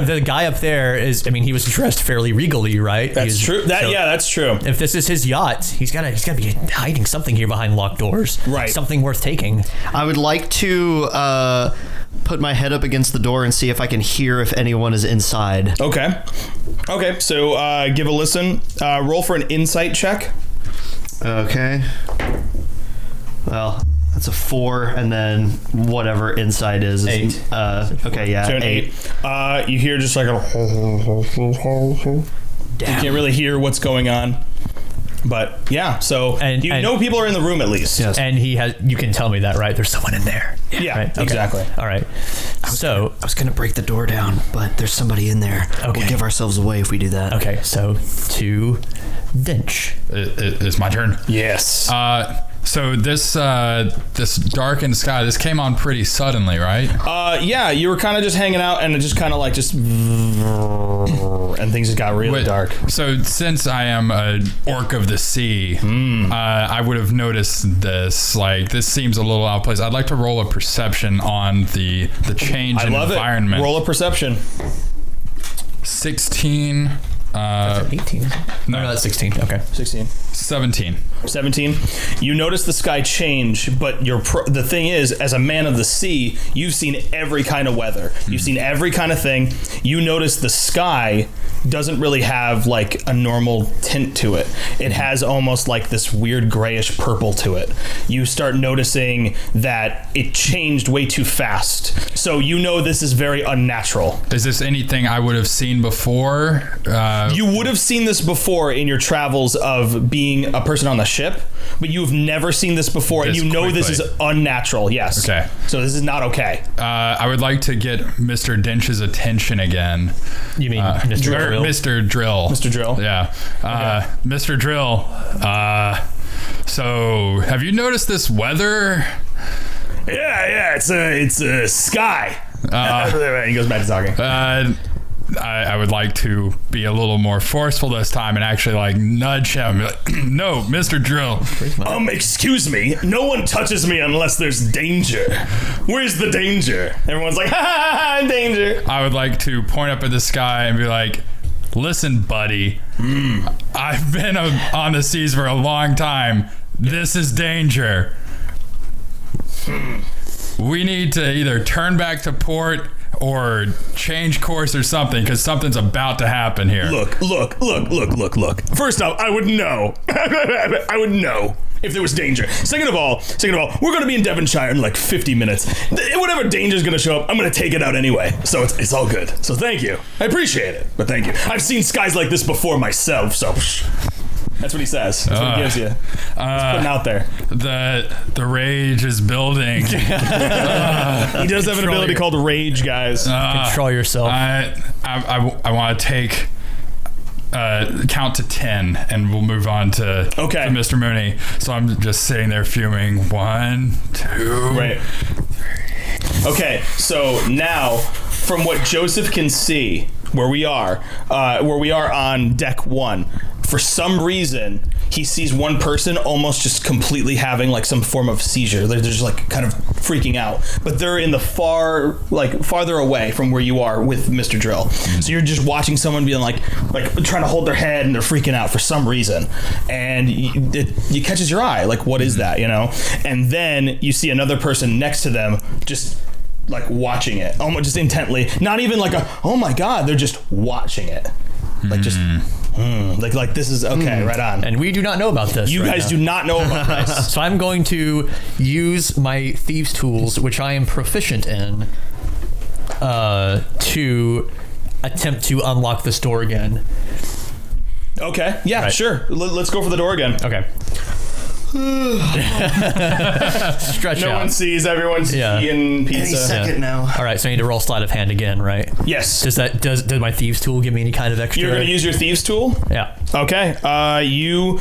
the guy up there is. I mean, he was dressed fairly regally, right? That's true. That's true. If this is his yacht, he's gotta be hiding something here behind locked doors. Right. Something worth taking. I would like to put my head up against the door and see if I can hear if anyone is inside. Okay. So give a listen. Roll for an insight check. Okay. Well, that's a 4, and then whatever inside is 8. Okay, yeah, So an 8. You hear just like a. Damn. You can't really hear what's going on. But yeah, so And people are in the room at least. Yes. And he has. You can tell me that, right? There's someone in there. Yeah, right? Okay. exactly. All right. So I was gonna break the door down, but there's somebody in there. Okay. We'll give ourselves away if we do that. okay. So to Dinch. It's my turn. Yes. So this darkened sky, this came on pretty suddenly, right? Yeah, you were kind of just hanging out, and it just kind of like and things just got really dark. So since I am an orc of the sea, I would have noticed this. Like, this seems a little out of place. I'd like to roll a perception on the change in environment. Roll a perception. 16. 18. No, that's 16. Okay. 16. 17. 17. You notice the sky change, but the thing is, as a man of the sea, you've seen every kind of weather. You've seen every kind of thing. You notice the sky doesn't really have like a normal tint to it. It has almost like this weird grayish purple to it. You start noticing that it changed way too fast. So you know this is very unnatural. Is this anything I would have seen before? You would have seen this before in your travels of being a person on the ship, but you've never seen this before, and you know this is unnatural. Yes. Okay. So this is not okay. I would like to get Mr. Dinch's attention again. You mean Mr. Drill? Mr. Drill. Mr. Drill. Yeah. Mr. Drill. So have you noticed this weather? Yeah. It's a sky. He goes back to talking. I would like to be a little more forceful this time and actually like nudge him. Like, no, Mr. Drill. Excuse me. No one touches me unless there's danger. Where's the danger? Everyone's like, ha, danger. I would like to point up at the sky and be like, listen, buddy, I've been on the seas for a long time. This is danger. We need to either turn back to port or change course or something, because something's about to happen here. Look. First off, I would know. I would know if there was danger. Second of all, we're going to be in Devonshire in like 50 minutes. Whatever danger is going to show up, I'm going to take it out anyway. So it's all good. So thank you. I appreciate it, but thank you. I've seen skies like this before myself, so that's what he says. That's what he gives you. He's putting out there. The rage is building. He does have an ability called Rage, guys. Control yourself. I want to take count to 10, and we'll move on to Mr. Mooney. So I'm just sitting there fuming. 1, 2, right. 3. Okay, so now from what Joseph can see, where we are on deck 1. For some reason, he sees one person almost just completely having like some form of seizure. They're just like kind of freaking out, but they're in the farther away from where you are with Mr. Drill. So you're just watching someone being like trying to hold their head, and they're freaking out for some reason. And it catches your eye. Like, what is that? And then you see another person next to them just like watching it, almost just intently. Not even like oh my God, they're just watching it. Like just like this is okay, right on. And we do not know about this. You guys do not know about this. So I'm going to use my thieves' tools, which I am proficient in, to attempt to unlock this door again. Okay, yeah, sure. Let's go for the door again. Okay. Stretch out. No one sees, everyone's eating pizza. Any second now. All right, so I need to roll sleight of hand again, right? Yes. Does my thieves tool give me any kind of extra? You're going to use your thieves tool? Yeah. Okay. You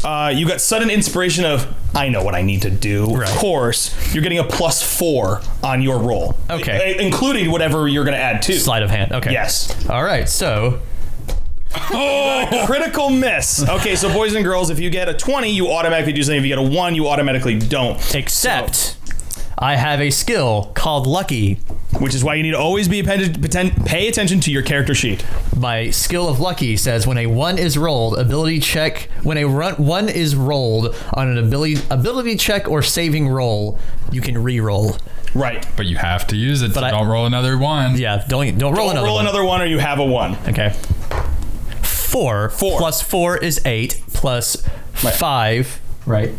got sudden inspiration of, I know what I need to do. Right. Of course, you're getting a +4 on your roll. Okay. Including whatever you're going to add to. Sleight of hand. Okay. Yes. All right, so critical miss. Okay, so boys and girls, if you get a 20, you automatically do something. If you get a 1, you automatically don't. Except I have a skill called Lucky, which is why you need to always pay attention to your character sheet. My skill of Lucky says when a 1 is rolled, ability check. When a 1 is rolled on an ability check or saving roll, you can re-roll. Right, but you have to use it. So don't roll another 1. Yeah, don't roll another. Roll another 1, or you have a 1. Okay. 4 plus 4 is 8 plus 5, right?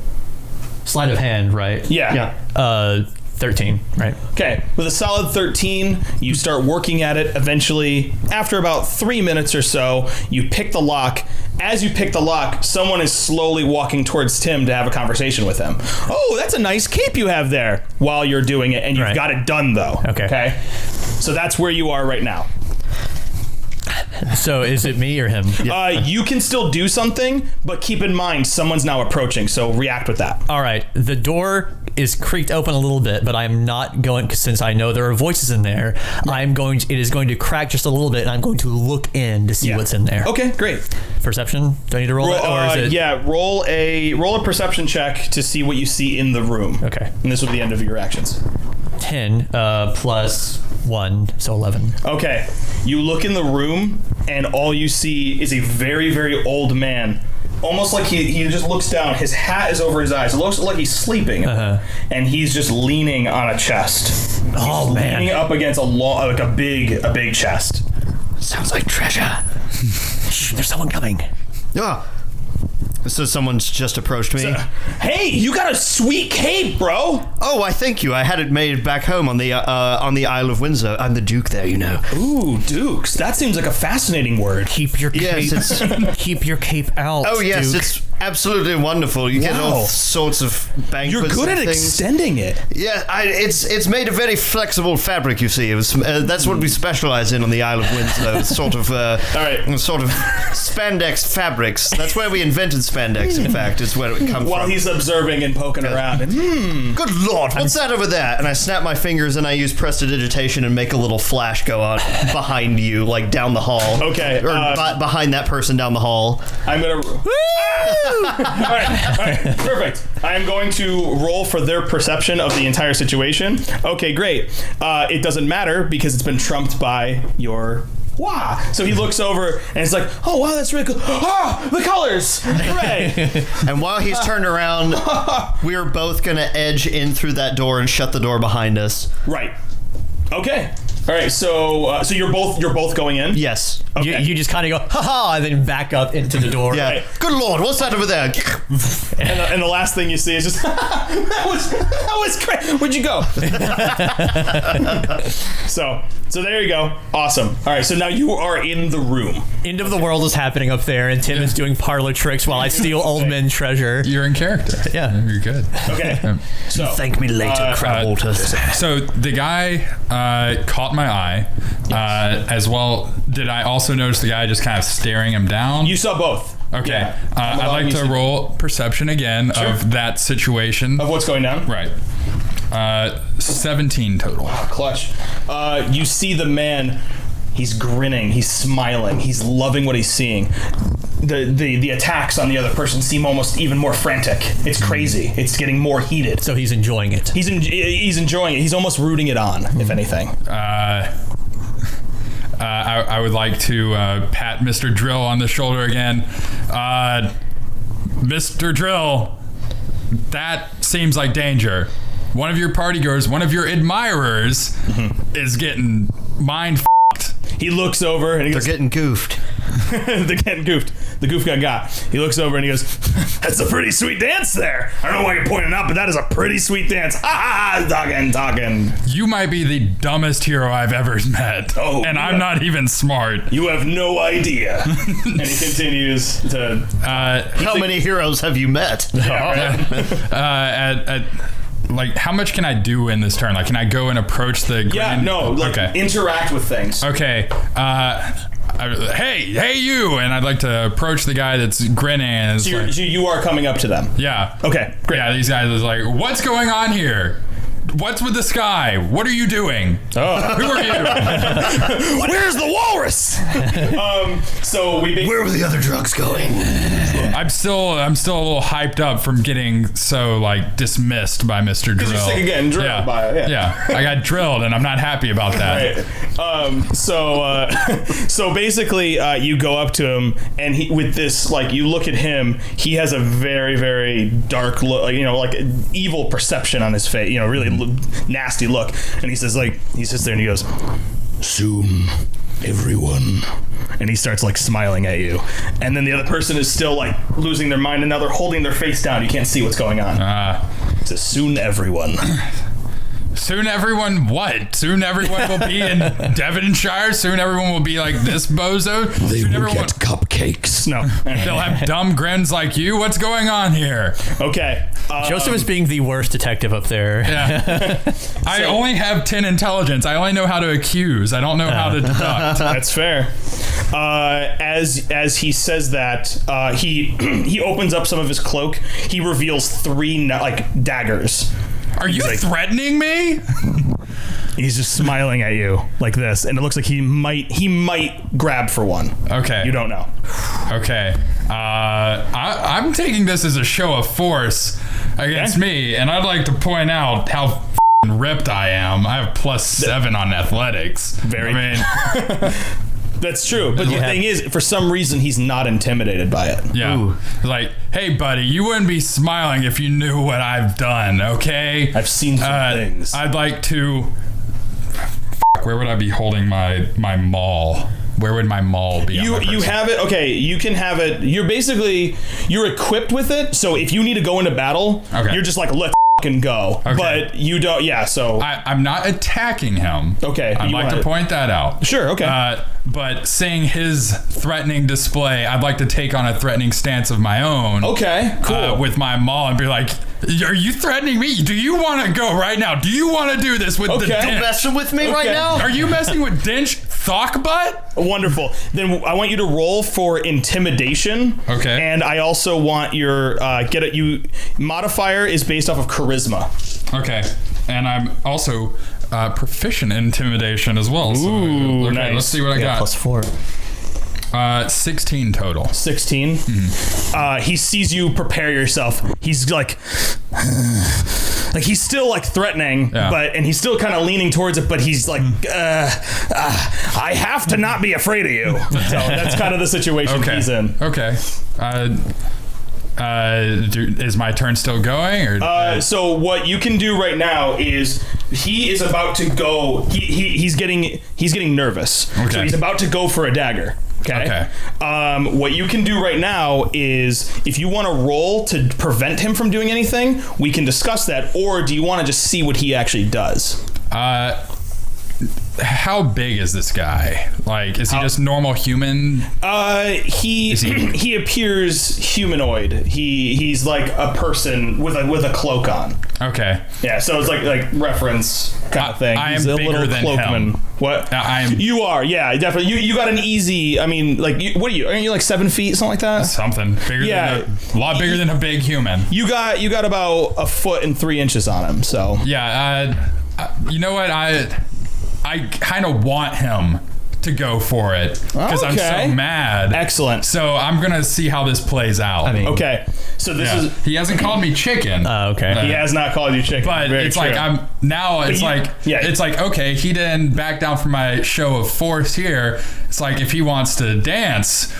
Sleight of hand, right? Yeah. 13, right? Okay, with a solid 13, you start working at it. Eventually, after about 3 minutes or so, you pick the lock. As you pick the lock, someone is slowly walking towards Tim to have a conversation with him. Oh, that's a nice cape you have there while you're doing it, and you've got it done, though. Okay? So that's where you are right now. So is it me or him? You can still do something, but keep in mind someone's now approaching, so react with that. All right. The door is creaked open a little bit, but I'm not going, since I know there are voices in there, it is going to crack just a little bit, and I'm going to look in to see what's in there. Okay, great. Perception? Do I need to roll it, or is it? Yeah, roll a perception check to see what you see in the room. Okay. And this will be the end of your actions. 10 plus 1, so 11. Okay. You look in the room, and all you see is a very, very old man. Almost like he just looks down. His hat is over his eyes. It looks like he's sleeping. And he's just leaning on a chest. Oh, he's man. Leaning up against a big chest. Sounds like treasure. Shh, there's someone coming. Yeah. So someone's just approached me. Hey, you got a sweet cape, bro. Oh, I thank you. I had it made back home on the Isle of Windsor. I'm the Duke there, you know. Ooh, Dukes. That seems like a fascinating word. Keep your cape. Keep your cape out. Oh yes, Duke. It's absolutely wonderful. You get all sorts of banquets. You're good at things. Extending it. Yeah, it's made of very flexible fabric. You see, it was that's what we specialize in on the Isle of Windsor. Sort of spandex fabrics. That's where we invented spandex. In fact, it's where it comes from. While he's observing and poking around. Good Lord, what's that over there? And I snap my fingers and I use prestidigitation and make a little flash go on behind you, like down the hall. Okay, or behind that person down the hall. I'm gonna. All right, perfect. I am going to roll for their perception of the entire situation. Okay, great. It doesn't matter because it's been trumped by your. Wow. So he looks over and it's like, oh, wow, that's really cool. Oh, the colors. Hooray. And while he's turned around, we're both going to edge in through that door and shut the door behind us. Right. Okay. All right, so you're both going in. Yes. Okay. You just kind of go, ha, and then back up into the door. Yeah. Right. Good Lord, what's that over there? And the last thing you see is just that was great. Where'd you go? So there you go. Awesome. All right, so now you are in the room. End of the world is happening up there, and Tim is doing parlor tricks while I steal old men treasure. You're in character. Yeah. You're good. Okay. So Thank me later, Crabwater. So the guy caught my eye as well. Did I also notice the guy just kind of staring him down? you saw both. Okay. Yeah. I'd like to roll perception again of that situation. Of what's going down. Right. 17 total. Clutch. You see the man. He's grinning. He's smiling. He's loving what he's seeing. The attacks on the other person seem almost even more frantic. It's crazy. It's getting more heated. So he's enjoying it. He's enjoying it. He's almost rooting it on, if anything. I would like to pat Mr. Drill on the shoulder again. Mr. Drill, that seems like danger. One of your partygoers, one of your admirers, is getting mind f***ed. He looks over and he goes, They're getting goofed. they're getting goofed. The goof got. He looks over and he goes, that's a pretty sweet dance there. I don't know why you're pointing out, but that is a pretty sweet dance. Ha ha, talking. You might be the dumbest hero I've ever met. And I'm not even smart. You have no idea. And he continues to... How many heroes have you met? Like, how much can I do in this turn? Like, can I go and approach the... interact with things. Okay. Hey, you! And I'd like to approach the guy that's grinning. And So you are coming up to them. yeah. Okay, great. Yeah, these guys are like, what's going on here? What's with the sky? What are you doing? Oh. Who are you? Where's the walrus? So we... Where were the other drugs going? I'm still a little hyped up from getting so like dismissed by Mr. Drill. You're sick of getting drilled by it. Yeah, I got drilled and I'm not happy about that. Right. So basically, you go up to him, and he, with this, like, you look at him. He has a very, very dark look, like an evil perception on his face. Really nasty look. And he says, he sits there and he goes, "Soon, everyone." And he starts like smiling at you. And then the other person is still like losing their mind, and now they're holding their face down. You can't see what's going on. It says, "Soon, everyone." Soon everyone what? Soon everyone will be in Devonshire? Soon everyone will be like this bozo? They Soon will get cupcakes. No. They'll have dumb grins like you? What's going on here? Okay. Joseph is being the worst detective up there. Yeah. I only have 10 intelligence. I only know how to accuse. I don't know how to deduct. That's fair. As he says that, he opens up some of his cloak. He reveals 3 daggers. Are you threatening me? He's just smiling at you like this, and it looks like he might grab for one. Okay. You don't know. Okay. I'm taking this as a show of force against me, and I'd like to point out how ripped I am. I have +7 on athletics. That's true, but the thing is, for some reason, he's not intimidated by it. Yeah. Ooh. Like, hey, buddy, you wouldn't be smiling if you knew what I've done, okay? I've seen some things. I'd like to... Where would I be holding my maul? Where would my maul be? You have it. Okay, you can have it. You're equipped with it. So if you need to go into battle, you're just like, let's fucking go. Okay. But you don't. Yeah. So I'm not attacking him. Okay. I'd like to point that out. Sure. Okay. But seeing his threatening display, I'd like to take on a threatening stance of my own. Okay. Cool. With my maul and be like, are you threatening me? Do you want to go right now? Do you want to do this with the Dinch? You messing with me right now? Are you messing with Dinch Thockbutt? Wonderful. Then I want you to roll for intimidation. Okay. And I also want your modifier is based off of charisma. Okay. And I'm also proficient in intimidation as well. So, Ooh, okay, nice. Let's see what I got. +4. 16 total. 16. Mm-hmm. He sees you prepare yourself. He's like he's still like threatening, and he's still kind of leaning towards it. But he's like, I have to not be afraid of you. So that's kind of the situation he's in. Okay. Is my turn still going? Or so what you can do right now is he is about to go. He's getting nervous. Okay. So he's about to go for a dagger. Okay. What you can do right now is, if you want to roll to prevent him from doing anything, we can discuss that. Or do you want to just see what he actually does? How big is this guy? Like, is he just normal human? He appears humanoid. He's like a person with a cloak on. Okay. Yeah, so it's like reference kind of thing. I He's am a bigger little than cloakman. him. What? You are, yeah, definitely. You got an easy. I mean, like, what are you? Aren't you like 7 feet, something like that? Something bigger. Yeah, a lot bigger than a big human. You got about 1 foot and 3 inches on him. So yeah, you know what? I kind of want him to go for it because I'm so mad. Excellent. So I'm gonna see how this plays out. Okay. So this is. He hasn't called me chicken. Okay. He has not called you chicken. But Very it's true. like it's like okay, he didn't back down from my show of force here. It's like if he wants to dance,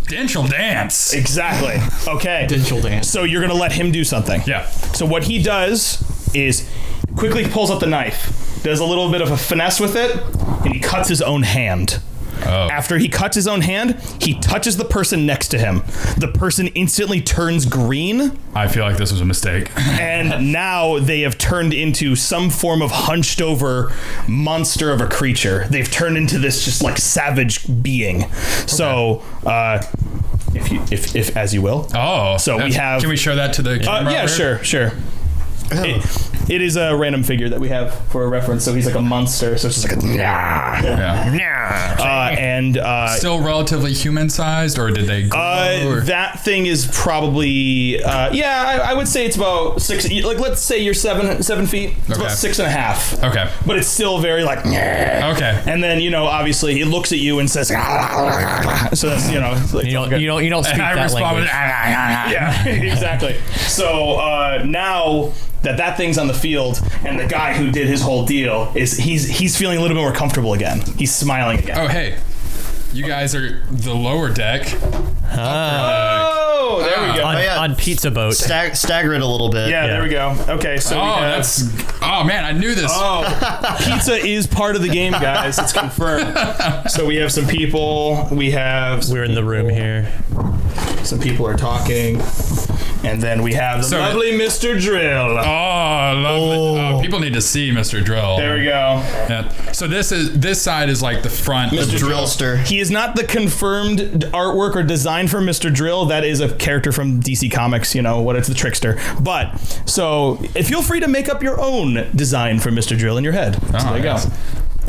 Dinch will dance. Exactly. Okay. Dinch will dance. So you're gonna let him do something. Yeah. So what he does is quickly pulls up the knife, does a little bit of a finesse with it, and he cuts his own hand. Oh. After he cuts his own hand, he touches the person next to him. The person instantly turns green. I feel like this was a mistake. And now they have turned into some form of hunched over monster of a creature. They've turned into this just like savage being. Okay. So, if as you will. Oh. So we have. Can we show that to the camera? Yeah, sure. It is a random figure that we have for a reference. So he's like a monster. So it's just like still relatively human sized, or did they grow? That thing is probably I would say it's about 6. Like, let's say you're 7 feet. It's about 6.5. Okay, but it's still very like okay. And then he he looks at you and says so that's like, you don't speak that language. Yeah, exactly. So now that thing's on the field, and the guy who did his whole deal he's feeling a little bit more comfortable again. He's smiling again. Oh, hey, you guys are the lower deck. Oh, there we go. On pizza boat. Stagger it a little bit. Yeah, there we go. Okay, so oh man, I knew this. Oh, pizza is part of the game, guys. It's confirmed. So we have some people. We're in the room here. Some people are talking. And then we have the lovely Mr. Drill. Oh, lovely. Oh, people need to see Mr. Drill. There we go. Yeah. So this side is like the front. Mr. Drillster. He is not the confirmed artwork or design for Mr. Drill. That is a character from DC Comics, it's the Trickster. But, so, feel free to make up your own design for Mr. Drill in your head. So there you go.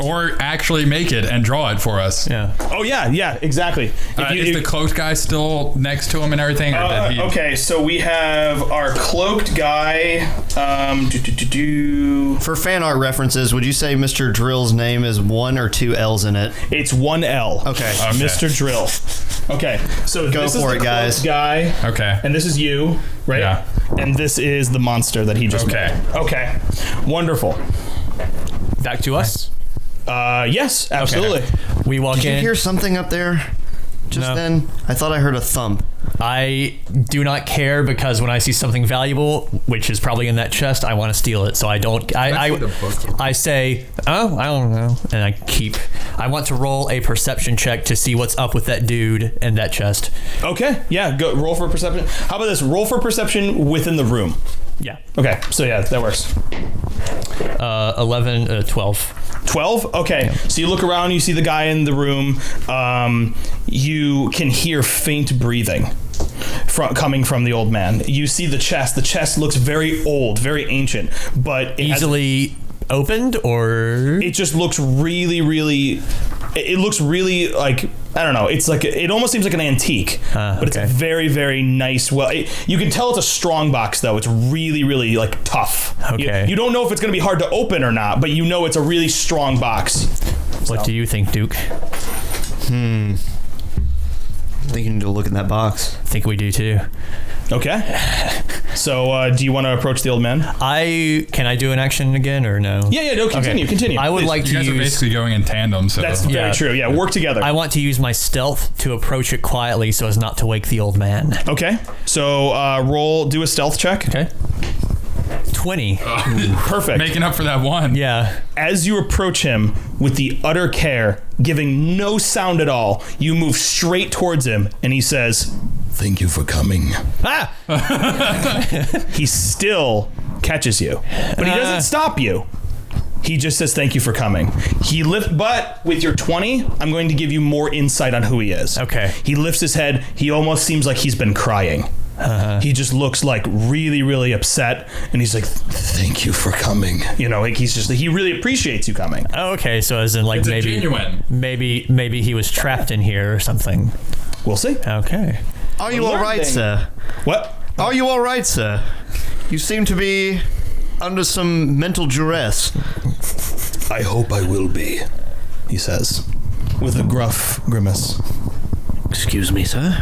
Or actually make it and draw it for us. Yeah. Oh, yeah, exactly. Is the cloaked guy still next to him and everything? Or did he... Okay, so we have our cloaked guy. For fan art references, would you say Mr. Drill's name is 1 or 2 L's in it? It's 1 L. Okay. Mr. Drill. Okay, so Go this for is it, the guys. Guy. Okay. And this is you, right? Yeah. And this is the monster that he just made. Okay. Wonderful. Back to us? Yes, absolutely. Okay. We walk in. Did you hear something up there just then? I thought I heard a thump. I do not care, because when I see something valuable, which is probably in that chest, I want to steal it. So I don't. I say, oh, I don't know, and I want to roll a perception check to see what's up with that dude and that chest. Okay. Yeah. Go roll for perception. How about this? Roll for perception within the room. Yeah. Okay. So yeah, that works. 11, 12. 12? Okay. Yeah. So you look around, you see the guy in the room. You can hear faint breathing coming from the old man. You see the chest. The chest looks very old, very ancient, but easily opened, or it just looks really. It looks really like, I don't know. It's like, it almost seems like an antique, but it's a very, very nice. Well, you can tell it's a strong box though. It's really like tough. Okay. You don't know if it's going to be hard to open or not, but you know it's a really strong box. What do you think, Duke? I think you need to look in that box. I think we do too. Okay. So do you want to approach the old man? Can I do an action again or no? Yeah, no, continue. I would like to use... You guys are basically going in tandem, so... That's very true. Yeah, work together. I want to use my stealth to approach it quietly so as not to wake the old man. Okay. So do a stealth check. Okay. 20. Perfect. Making up for that one. Yeah. As you approach him with the utter care, giving no sound at all, you move straight towards him, and he says, "Thank you for coming." Ah! He still catches you, but he doesn't stop you. He just says, "Thank you for coming." But with your 20, I'm going to give you more insight on who he is. Okay. He lifts his head. He almost seems like he's been crying. He just looks like really, really upset, and he's like, "Thank you for coming." You know, like he really appreciates you coming. Okay, so as in like It's genuine. maybe he was trapped in here or something. We'll see. Okay. Are you all right, sir? What? Are you all right, sir? You seem to be under some mental duress. I hope I will be, he says, with a gruff grimace. Excuse me, sir.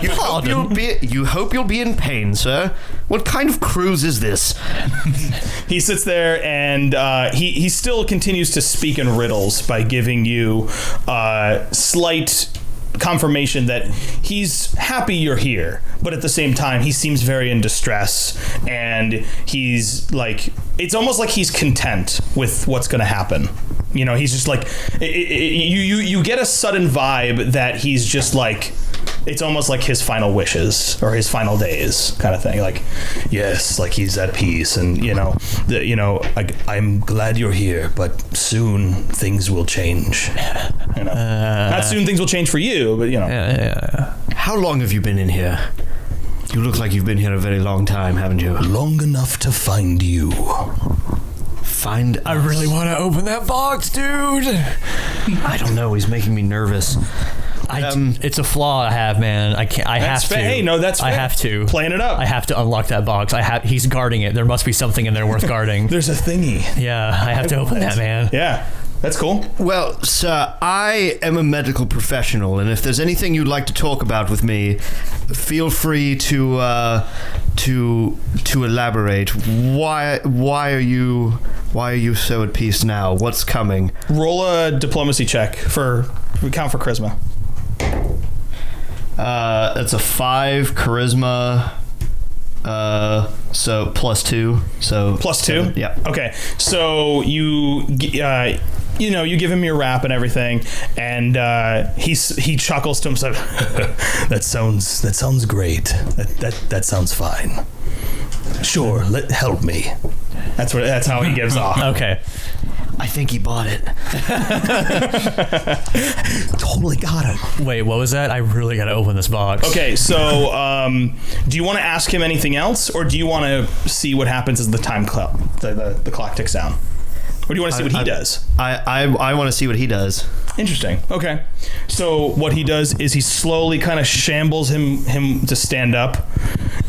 You hope you'll be in pain, sir. What kind of cruise is this? He sits there and he still continues to speak in riddles by giving you slight confirmation that he's happy you're here, but at the same time he seems very in distress, and he's like, it's almost like he's content with what's going to happen. You know, he's just like, you get a sudden vibe that he's just like, it's almost like his final wishes or his final days kind of thing. Like, yes, like he's at peace, and I'm glad you're here, but soon things will change. You know, not soon things will change for you, but Yeah. How long have you been in here? You look like you've been here a very long time, haven't you? Long enough to find you. Find us. I really want to open that box, dude. I don't know. He's making me nervous. It's a flaw I have, man. I can't. I have to. Hey, no, that's fair. I have to. Playing it up. I have to unlock that box. He's guarding it. There must be something in there worth guarding. There's a thingy. Yeah, I have to open that, man. Yeah, that's cool. Well, sir, I am a medical professional, and if there's anything you'd like to talk about with me, feel free to elaborate. Why are you so at peace now? What's coming? Roll a diplomacy check count for charisma. That's a 5 charisma. So +2. So +2. Yeah. Okay. So you give him your rap and everything, and he chuckles to himself. That sounds great. That sounds fine. Sure, help me. That's how he gives off. Okay. I think he bought it. Totally got it. Wait, what was that? I really got to open this box. Okay, so do you want to ask him anything else, or do you want to see what happens as the time clock the clock ticks down? Or do you want to see what he does? I want to see what he does. Interesting. Okay. So what he does is he slowly kind of shambles him to stand up,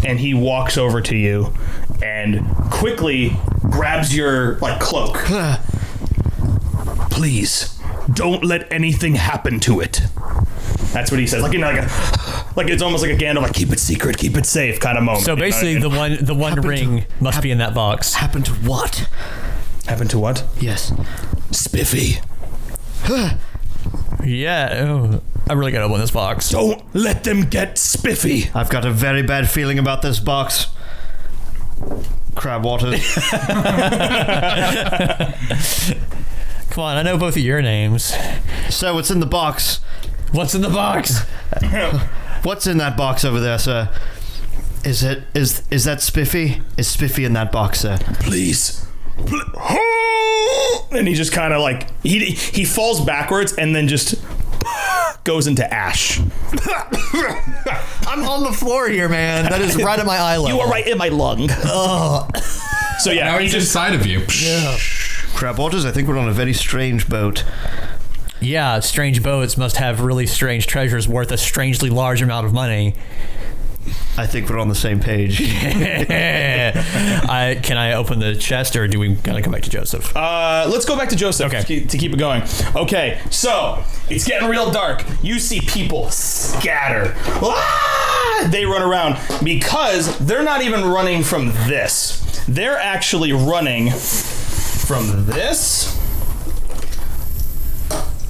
and he walks over to you and quickly grabs your cloak. Please, don't let anything happen to it. That's what he says. Like it's almost like a Gandalf, like keep it secret, keep it safe kind of moment. So basically, the one ring must be in that box. Happened to what? Happened to what? Yes. Spiffy. Yeah. I really got to open this box. Don't let them get Spiffy. I've got a very bad feeling about this box. Crab water. Come on, I know both of your names. So what's in the box? What's in the box? What's in that box over there, sir? Is that Spiffy? Is Spiffy in that box, sir? Please. And he just kind of he falls backwards and then just goes into ash. I'm on the floor here, man. That is right at my eye level. You are right in my lung. Oh. So yeah, now he's inside of you. Yeah. Crab Waters, I think we're on a very strange boat. Yeah, strange boats must have really strange treasures worth a strangely large amount of money. I think we're on the same page. Can I open the chest, or do we gotta come back to Joseph? Let's go back to Joseph to keep it going. Okay, so it's getting real dark. You see people scatter. Ah! they run around because they're not even running from this. They're actually running from this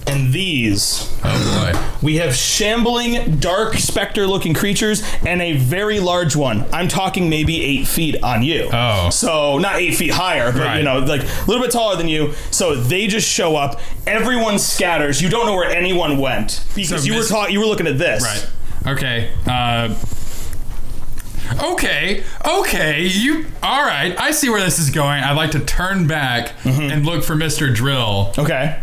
and these. Oh boy. We have shambling, dark, specter-looking creatures and a very large one. I'm talking maybe 8 feet on you. Oh. So not 8 feet higher, but Right. like a little bit taller than you. So they just show up. Everyone scatters. You don't know where anyone went because So you were looking at this. Right. Okay. Okay. You. All right. I see where this is going. I'd like to turn back and look for Mr. Drill. Okay.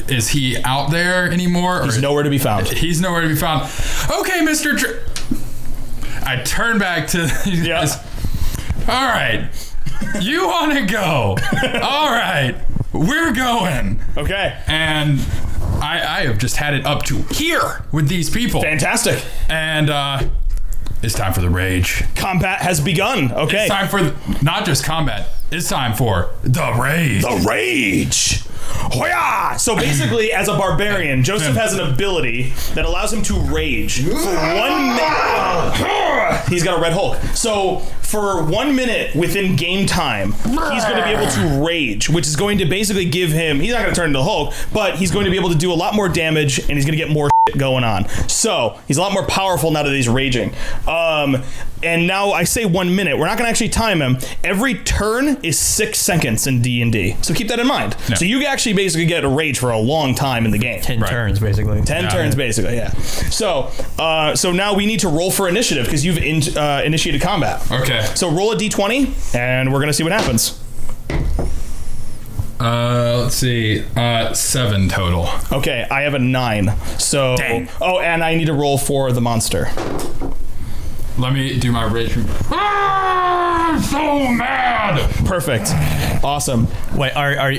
Is he out there anymore? He's nowhere to be found. He's nowhere to be found. Okay, Mr. Drill. I turn back to these guys. All right. You want to go? All right. We're going. Okay. And I have just had it up to here with these people. Fantastic. And it's time for the rage. Combat has begun. Okay. It's time for not just combat. It's time for the rage. The rage. Hoya! So basically, as a barbarian, Joseph has an ability that allows him to rage for 1 minute. He's got a red Hulk. So for 1 minute within game time, he's going to be able to rage, which is going to basically give him, he's not going to turn into Hulk, but he's going to be able to do a lot more damage and he's going to get more shit going on. So he's a lot more powerful now that he's raging. And now I say 1 minute. We're not going to actually time him. Every turn is 6 seconds in D&D. So keep that in mind. Yeah. So you actually basically get a rage for a long time in the game. 10 turns, basically. 10 turns, basically, yeah. So now we need to roll for initiative because you've initiated combat. Okay. So roll a d20, and we're going to see what happens. Let's see. 7 total. Okay, I have a 9. So, Dang. oh, and I need to roll for the monster. Let me do my rage. I'm so mad. Perfect. Awesome. Wait,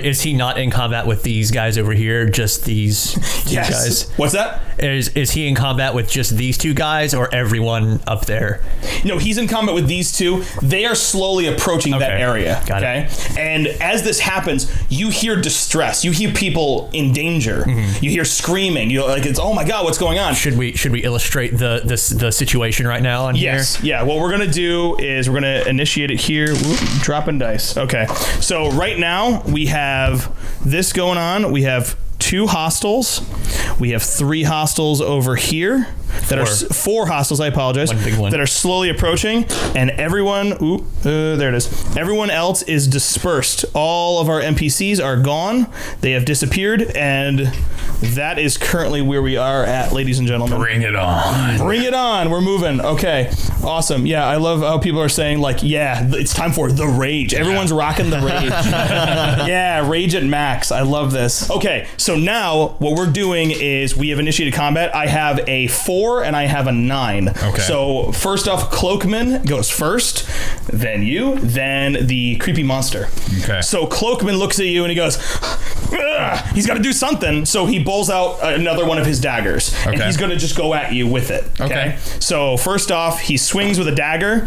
is he not in combat with these guys over here? Just these two guys? What's that? Is he in combat with just these two guys or everyone up there? No, he's in combat with these two. They are slowly approaching that area. Got it. And as this happens, you hear distress. You hear people in danger. You hear screaming. You're like, it's, oh my God, what's going on? Should we illustrate the situation right now on Yes. here? Yeah. What we're going to do is we're going to initiate it here. Whoop, dropping dice. Okay. So right now we have this going on. We have 2 hostiles. We have 3 hostiles over here. That are 4 hostiles, I apologize. One big one. That are slowly approaching, and everyone, there it is. Everyone else is dispersed. All of our NPCs are gone. They have disappeared, and that is currently where we are at, ladies and gentlemen. Bring it on. Bring it on. We're moving. Okay. Awesome. Yeah, I love how people are saying, like, yeah, it's time for the rage. Everyone's rocking the rage. Yeah, rage at max. I love this. Okay, so now what we're doing is we have initiated combat. I have a 4 and I have a 9. Okay. So first off, Cloakman goes first, then you, then the creepy monster. Okay. So Cloakman looks at you and he goes, ugh! He's got to do something. So he pulls out another one of his daggers, and he's going to just go at you with it. Okay. So first off, he swings with a dagger.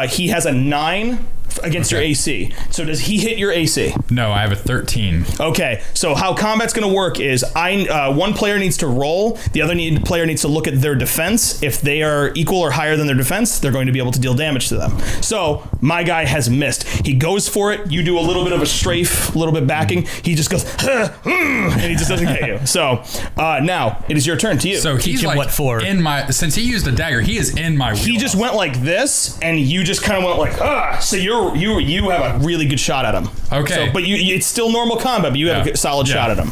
He has a 9 against your AC. So does he hit your AC? No, I have a 13. Okay, so how combat's going to work is one player needs to roll, the other player needs to look at their defense. If they are equal or higher than their defense, they're going to be able to deal damage to them. So my guy has missed. He goes for it. You do a little bit of a strafe, a little bit backing. He just goes, and he just doesn't get you. So now it is your turn to you. So he's him like what for. in my, since he used a dagger, he is in my wheelhouse. He just went like this, and you just kind of went like, so you have a really good shot at him. Okay. So, but it's still normal combat, but you have a solid shot at him.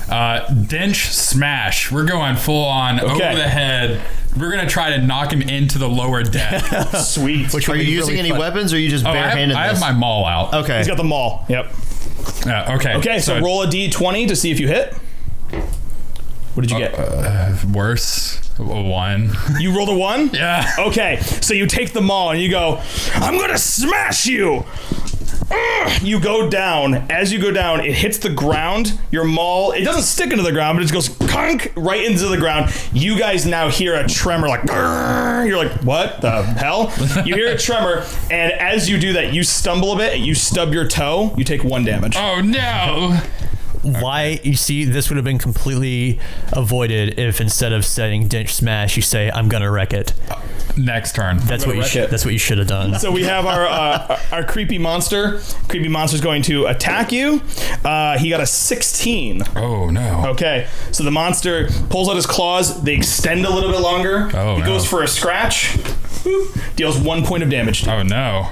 Dench smash. We're going full on over the head. We're going to try to knock him into the lower deck. Sweet. Are you using any weapons or are you just barehanded? I have my maul out. Okay. He's got the maul. Yep. Okay. Okay, so roll a d20 to see if you hit. What did you get? Worse. A 1. You rolled a 1? Yeah. Okay, so you take the maul and you go, I'm going to smash you. You go down. As you go down, it hits the ground. Your maul, it doesn't stick into the ground, but it just goes conk right into the ground. You guys now hear a tremor like, you're like, what the hell? You hear a tremor, and as you do that, you stumble a bit, you stub your toe, you take 1 damage. Oh no. Why? You see, this would have been completely avoided if instead of saying Dench Smash, you say I'm gonna wreck it. Next turn. That's what you should. That's what you should have done. So we have our creepy monster. Creepy monster's going to attack you. He got a 16. Oh no. Okay, so the monster pulls out his claws. They extend a little bit longer. Oh, he no. goes for a scratch. Boop, deals 1 point of damage. Oh no.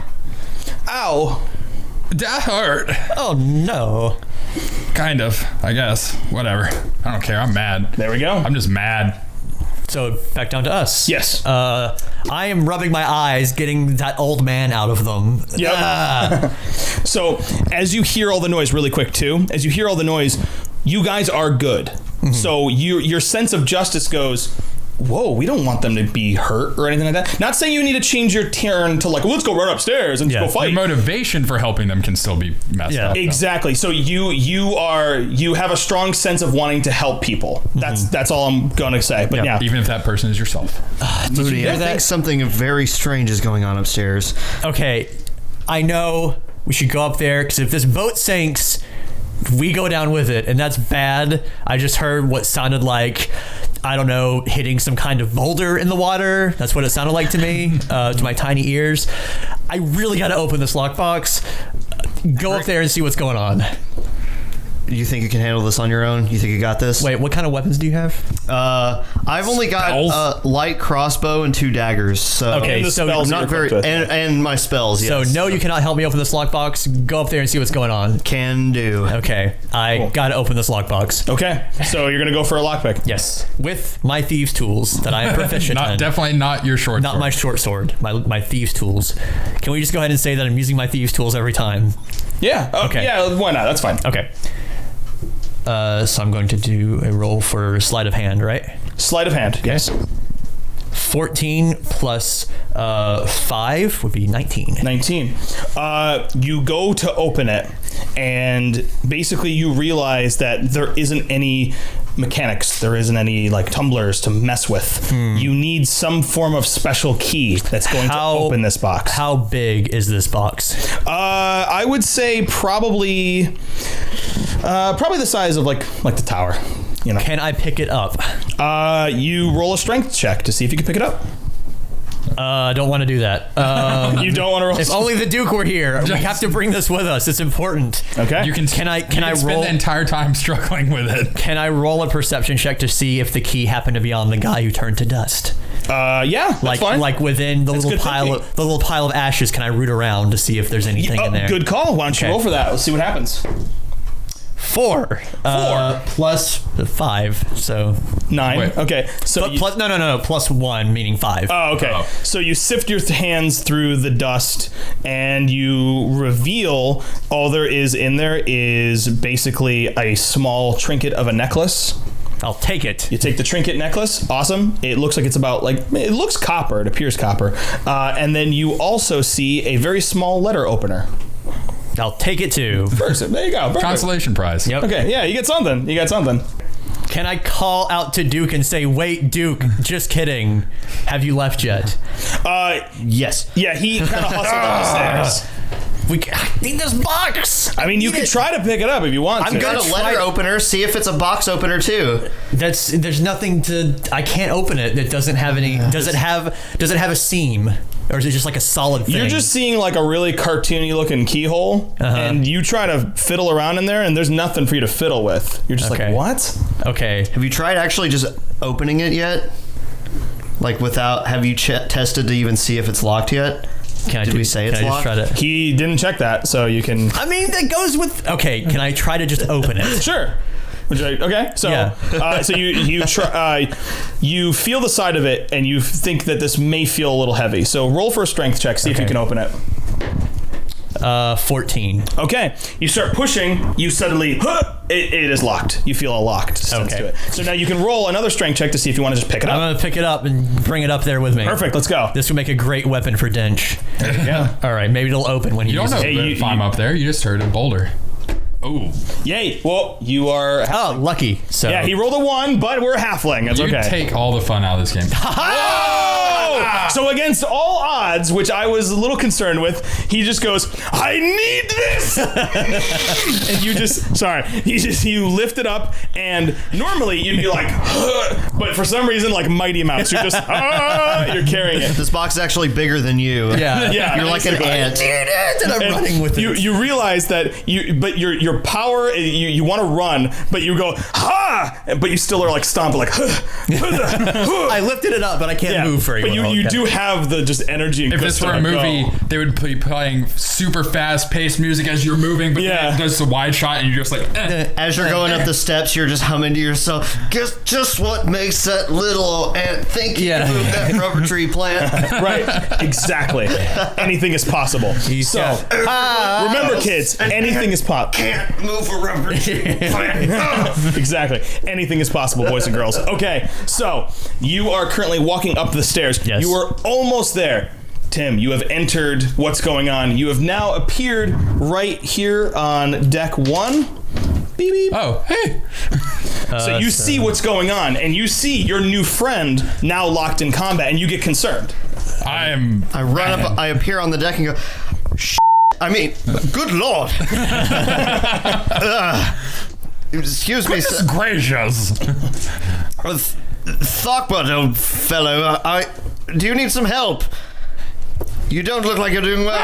Ow. That hurt. Oh no. Kind of, I guess. Whatever. I don't care. I'm mad. There we go. I'm just mad. So back down to us. Yes. I am rubbing my eyes, getting that old man out of them. Yep. Ah. So as you hear all the noise, really quick too, as you hear all the noise, you guys are good. Mm-hmm. So your sense of justice goes, whoa, we don't want them to be hurt or anything like that. Not saying you need to change your turn to like, well, let's go run upstairs and go fight. Your motivation for helping them can still be messed up. Exactly. So you have a strong sense of wanting to help people. That's all I'm gonna say. But yeah, even if that person is yourself. Moody, I think something very strange is going on upstairs. Okay, I know we should go up there because if this boat sinks, we go down with it, and that's bad. I just heard what sounded like, I don't know, hitting some kind of boulder in the water. That's what it sounded like to me, to my tiny ears. I really got to open this lockbox. Go up there and see what's going on. You think you can handle this on your own? You think you got this? Wait, what kind of weapons do you have? I've only got a light crossbow and 2 daggers. So Okay, the so spells not very, and my spells. So Yes. no, you cannot help me open this lockbox. Go up there and see what's going on. Can do. Okay, I gotta open this lockbox. Okay, so you're gonna go for a lockpick. Yes, with my thieves' tools that I am proficient in. Definitely not your short Not sword. my short sword. My thieves' tools. Can we just go ahead and say that I'm using my thieves' tools every time? Yeah. Okay. Yeah. Why not? That's fine. Okay. So I'm going to do a roll for sleight of hand, right? Sleight of hand. Yes. 14 plus 5 would be 19. 19. You go to open it, and basically you realize that there isn't any mechanics. There isn't any like tumblers to mess with. You need some form of special key that's going to open this box. How big is this box? I would say probably the size of like the tower. You know. Can I pick it up? You roll a strength check to see if you can pick it up. I don't want to do that. You don't want to roll. If only the Duke were here. We have to bring this with us. It's important. Okay. Can I spend roll the entire time struggling with it? Can I roll a perception check to see if the key happened to be on the guy who turned to dust? Yeah, that's fine. Like within the little pile of ashes. Can I root around to see if there's anything in there? Good call. Why don't you roll for that? Let's see what happens. 4 plus 5, so 9. Wait. Okay, so plus 1, meaning 5. Oh, okay. Oh. So you sift your hands through the dust, and you reveal all there is in there is basically a small trinket of a necklace. I'll take it. You take the trinket necklace. Awesome. It looks like it's about it looks copper. It appears copper. And then you also see a very small letter opener. I'll take it too. First, there you go. Perfect. Consolation prize. Yep. Okay, yeah, you get something. Can I call out to Duke and say, "Wait, Duke, just kidding. Have you left yet?" Yes. Yeah, he kind of hustled up the stairs. I need this box. I mean, you can try to pick it up if you want to. I've got a letter opener. See if it's a box opener too. There's nothing to. I can't open it. That doesn't have any. Does it have a seam, or is it just like a solid thing? You're just seeing like a really cartoony looking keyhole, and you try to fiddle around in there, and there's nothing for you to fiddle with. You're just like, what? Okay. Have you tried actually just opening it yet? Like without? Have you tested to even see if it's locked yet? Did we say it's locked? He didn't check that, so you can. I mean, that goes with. Okay, can I try to just open it? Sure. Okay, so Yeah. so you try, you feel the side of it, and you think that this may feel a little heavy. So roll for a strength check, see if you can open it. 14. Okay, you start pushing. You suddenly, it is locked. You feel a locked sense to it. So now you can roll another strength check to see if you want to just pick it up. I'm gonna pick it up and bring it up there with me. Perfect. Let's go. This would make a great weapon for Dench. Yeah. All right, maybe it'll open when he You don't uses know it. if I'm up there. You just heard a boulder. Oh. Yay. Well, you are. Oh, lucky. So Yeah, he rolled a 1, but we're a halfling. That's You okay. take all the fun out of this game. Oh! Oh, so against all odds, which I was a little concerned with, he just goes, I need this. And you lift it up, and normally you'd be like, but for some reason, like Mighty Mouse, you're just, you're carrying it. This box is actually bigger than you. Yeah. You're like an ant. And I'm running with it. You realize that your power, you want to run, but you go, ha! But you still are like stomping, like, I lifted it up, but I can't move very well. But you do have the just energy. And if this were a movie, they would be playing super fast-paced music as you're moving, but then there's a wide shot, and you're just like, As you're going up the steps, you're just humming to yourself, just what makes that little ant think you can move that rubber tree plant. Right, exactly. Anything is possible. Remember, kids, anything is possible. Can't move a rubber tree plant. Exactly. Anything is possible, boys and girls. Okay, so you are currently walking up the stairs. Yes. You are almost there. Tim, you have entered what's going on. You have now appeared right here on deck 1. Beep, beep. oh, hey. So you see what's going on, and you see your new friend now locked in combat, and you get concerned. I run up, I appear on the deck and go, good lord. Excuse me, sir. Gracious. Thockbot, old fellow, do you need some help? You don't look like you're doing well.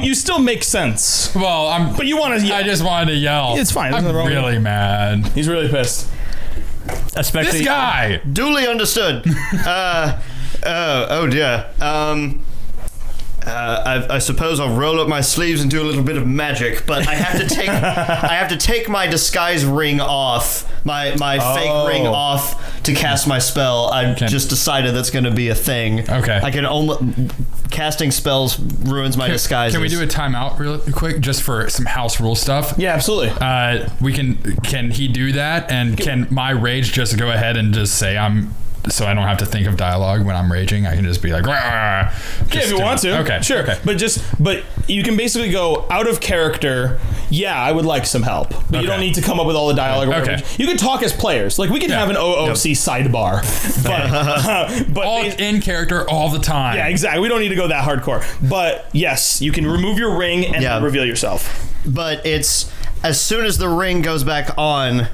You still make sense. Well, but you want to. I just wanted to yell. It's fine. I'm really mad. He's really pissed. Especially This guy. Duly understood. Oh dear. I suppose I'll roll up my sleeves and do a little bit of magic, but I have to take my disguise ring off, my fake ring off to cast my spell. I've just decided that's going to be a thing. Okay. I can only casting spells ruins my disguises. Can we do a timeout real quick just for some house rule stuff? Yeah, absolutely. Can he do that? And can my rage just go ahead and just say so I don't have to think of dialogue when I'm raging? I can just be like, yeah, if you want to. Okay, sure. Okay. But you can basically go out of character. Yeah, I would like some help, but you don't need to come up with all the dialogue. Or whatever. You can talk as players. Like we can have an OOC sidebar, but all in character all the time. Yeah, exactly. We don't need to go that hardcore. But yes, you can remove your ring and reveal yourself. But it's as soon as the ring goes back on,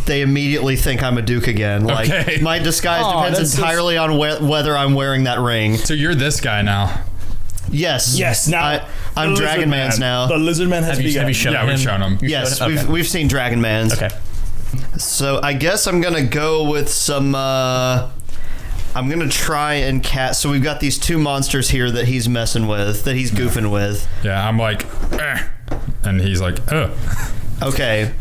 they immediately think I'm a Duke again. Like my disguise depends entirely on whether I'm wearing that ring. So you're this guy now. Yes. Now I'm Dragon Man's now. The Lizard Man has begun. Have you shown him? We've shown him. Yes, we've seen Dragon Man's. Okay. So I guess I'm gonna go with some. I'm gonna try and cast. So we've got these two monsters here that he's messing with, that he's goofing with. Yeah, I'm like, and he's like, Okay,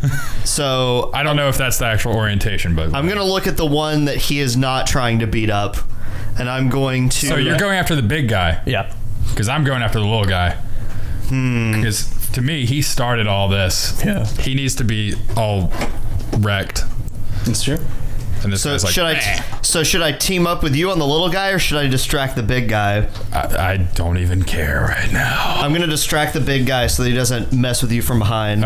so I don't know if that's the actual orientation, but I'm gonna look at the one that he is not trying to beat up, and I'm going to. So you're going after the big guy? Yeah. Because I'm going after the little guy. Because to me, he started all this. Yeah. He needs to be all wrecked. That's true. And this guy's like, should I team up with you on the little guy, or should I distract the big guy? I don't even care right now. I'm gonna distract the big guy so that he doesn't mess with you from behind.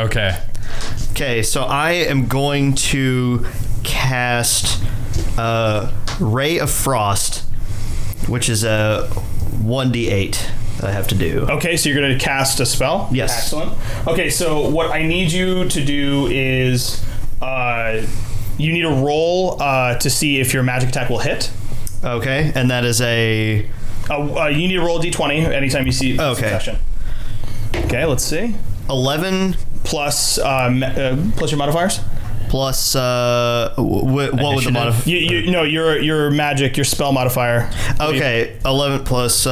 Okay, so I am going to cast Ray of Frost, which is a 1d8 that I have to do. Okay, so you're going to cast a spell? Yes. Excellent. Okay, so what I need you to do is you need a roll to see if your magic attack will hit. Okay, and that is a... you need to roll a d20 anytime you see succession. Okay, let's see. 11 plus your modifiers. Plus what would the modifier? No, your magic, your spell modifier. Okay, 11 plus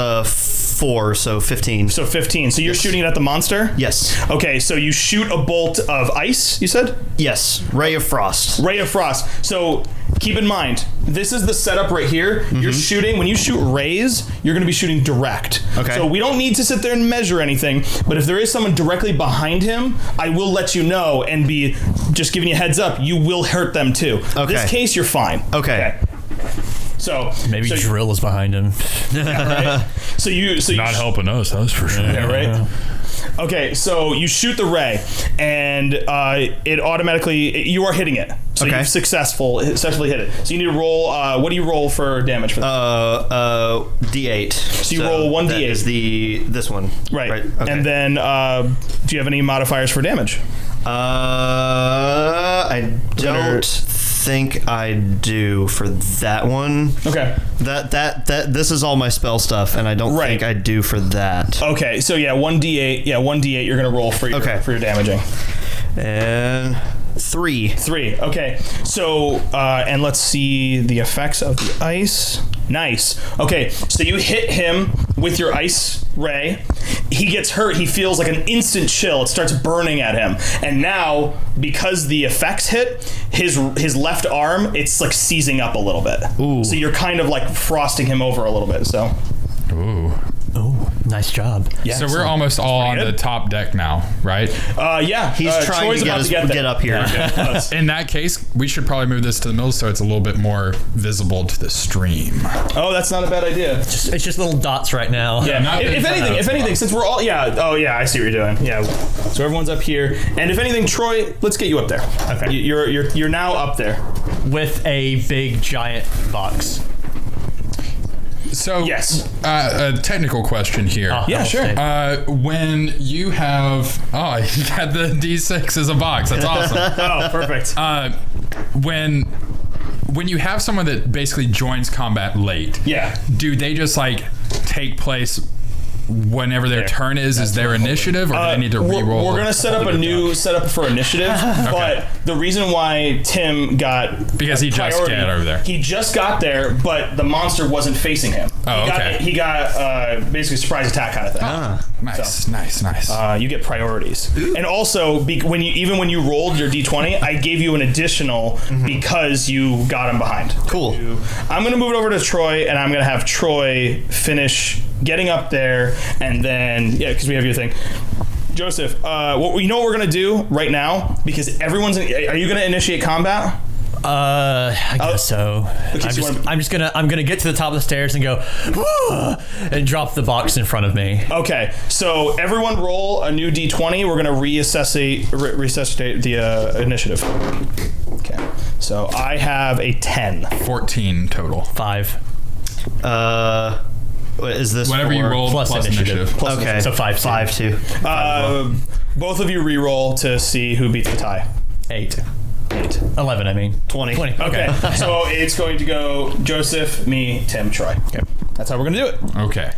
4, so 15. So 15. So you're shooting it at the monster? Yes. Okay, so you shoot a bolt of ice, you said? Yes, Ray of Frost. Ray of Frost. So keep in mind, this is the setup right here. You're shooting, when you shoot rays, you're going to be shooting direct. Okay. So we don't need to sit there and measure anything, but if there is someone directly behind him, I will let you know and be just giving you a heads up, you will hurt them too. Okay. This case, you're fine. Okay. So maybe Drill is behind him. Yeah, right? So not helping us, that's for sure. Yeah, right. Okay, so you shoot the ray, and it automatically you are hitting it. So you've successfully hit it. So you need to roll. What do you roll for damage for that? D8. So you roll 1d8. That is this one. Right. Okay. And then, do you have any modifiers for damage? I don't think I do for that one. Okay. This is all my spell stuff, and I don't think I do for that. Okay, so 1d8. Yeah, 1d8 you're going to roll for your damaging. And 3. 3. Okay. So, and let's see the effects of the ice. Nice. Okay, so you hit him with your ice ray. He gets hurt. He feels like an instant chill. It starts burning at him. And now, because the effects hit, his left arm, it's like seizing up a little bit. Ooh. So you're kind of like frosting him over a little bit. So. Ooh. Oh, nice job. Yeah, so we're almost all on the top deck now, right? Yeah. He's trying to get up here. Yeah. In that case, we should probably move this to the middle so it's a little bit more visible to the stream. Oh, that's not a bad idea. It's just little dots right now. Yeah. If anything, since we're all, I see what you're doing. Yeah. So everyone's up here, and if anything, Troy, let's get you up there. Okay. You're now up there with a big giant box. So, yes. A technical question here. Yeah, sure. When you have... Oh, you got the D6 as a box. That's awesome. Oh, perfect. When you have someone that basically joins combat late, do they just like take place whenever their turn is their initiative, or do they need to re-roll? We're going to set up a new setup for initiative, but the reason why Tim got because he just got over there. He just got there, but the monster wasn't facing him. He got basically surprise attack kind of thing. Nice, nice. You get priorities. Ooh. And also, when you rolled your D20, I gave you an additional because you got him behind. Cool. I'm going to move it over to Troy, and I'm going to have Troy finish getting up there, and then, because we have your thing. Joseph, you know what we're going to do right now? Because everyone's... Are you going to initiate combat? I guess so. Okay, I'm gonna get to the top of the stairs and go and drop the box in front of me. Okay, so everyone roll a new D20. We're gonna resuscitate the initiative. Okay, so I have a 10. 14 total. 5. Is this whatever you roll plus initiative? Okay, so 5. 5 too. Both of you re-roll to see who beats the tie. 8. 11, I mean. 20. Okay. So it's going to go Joseph, me, Tim, Troy. Okay. That's how we're going to do it. Okay.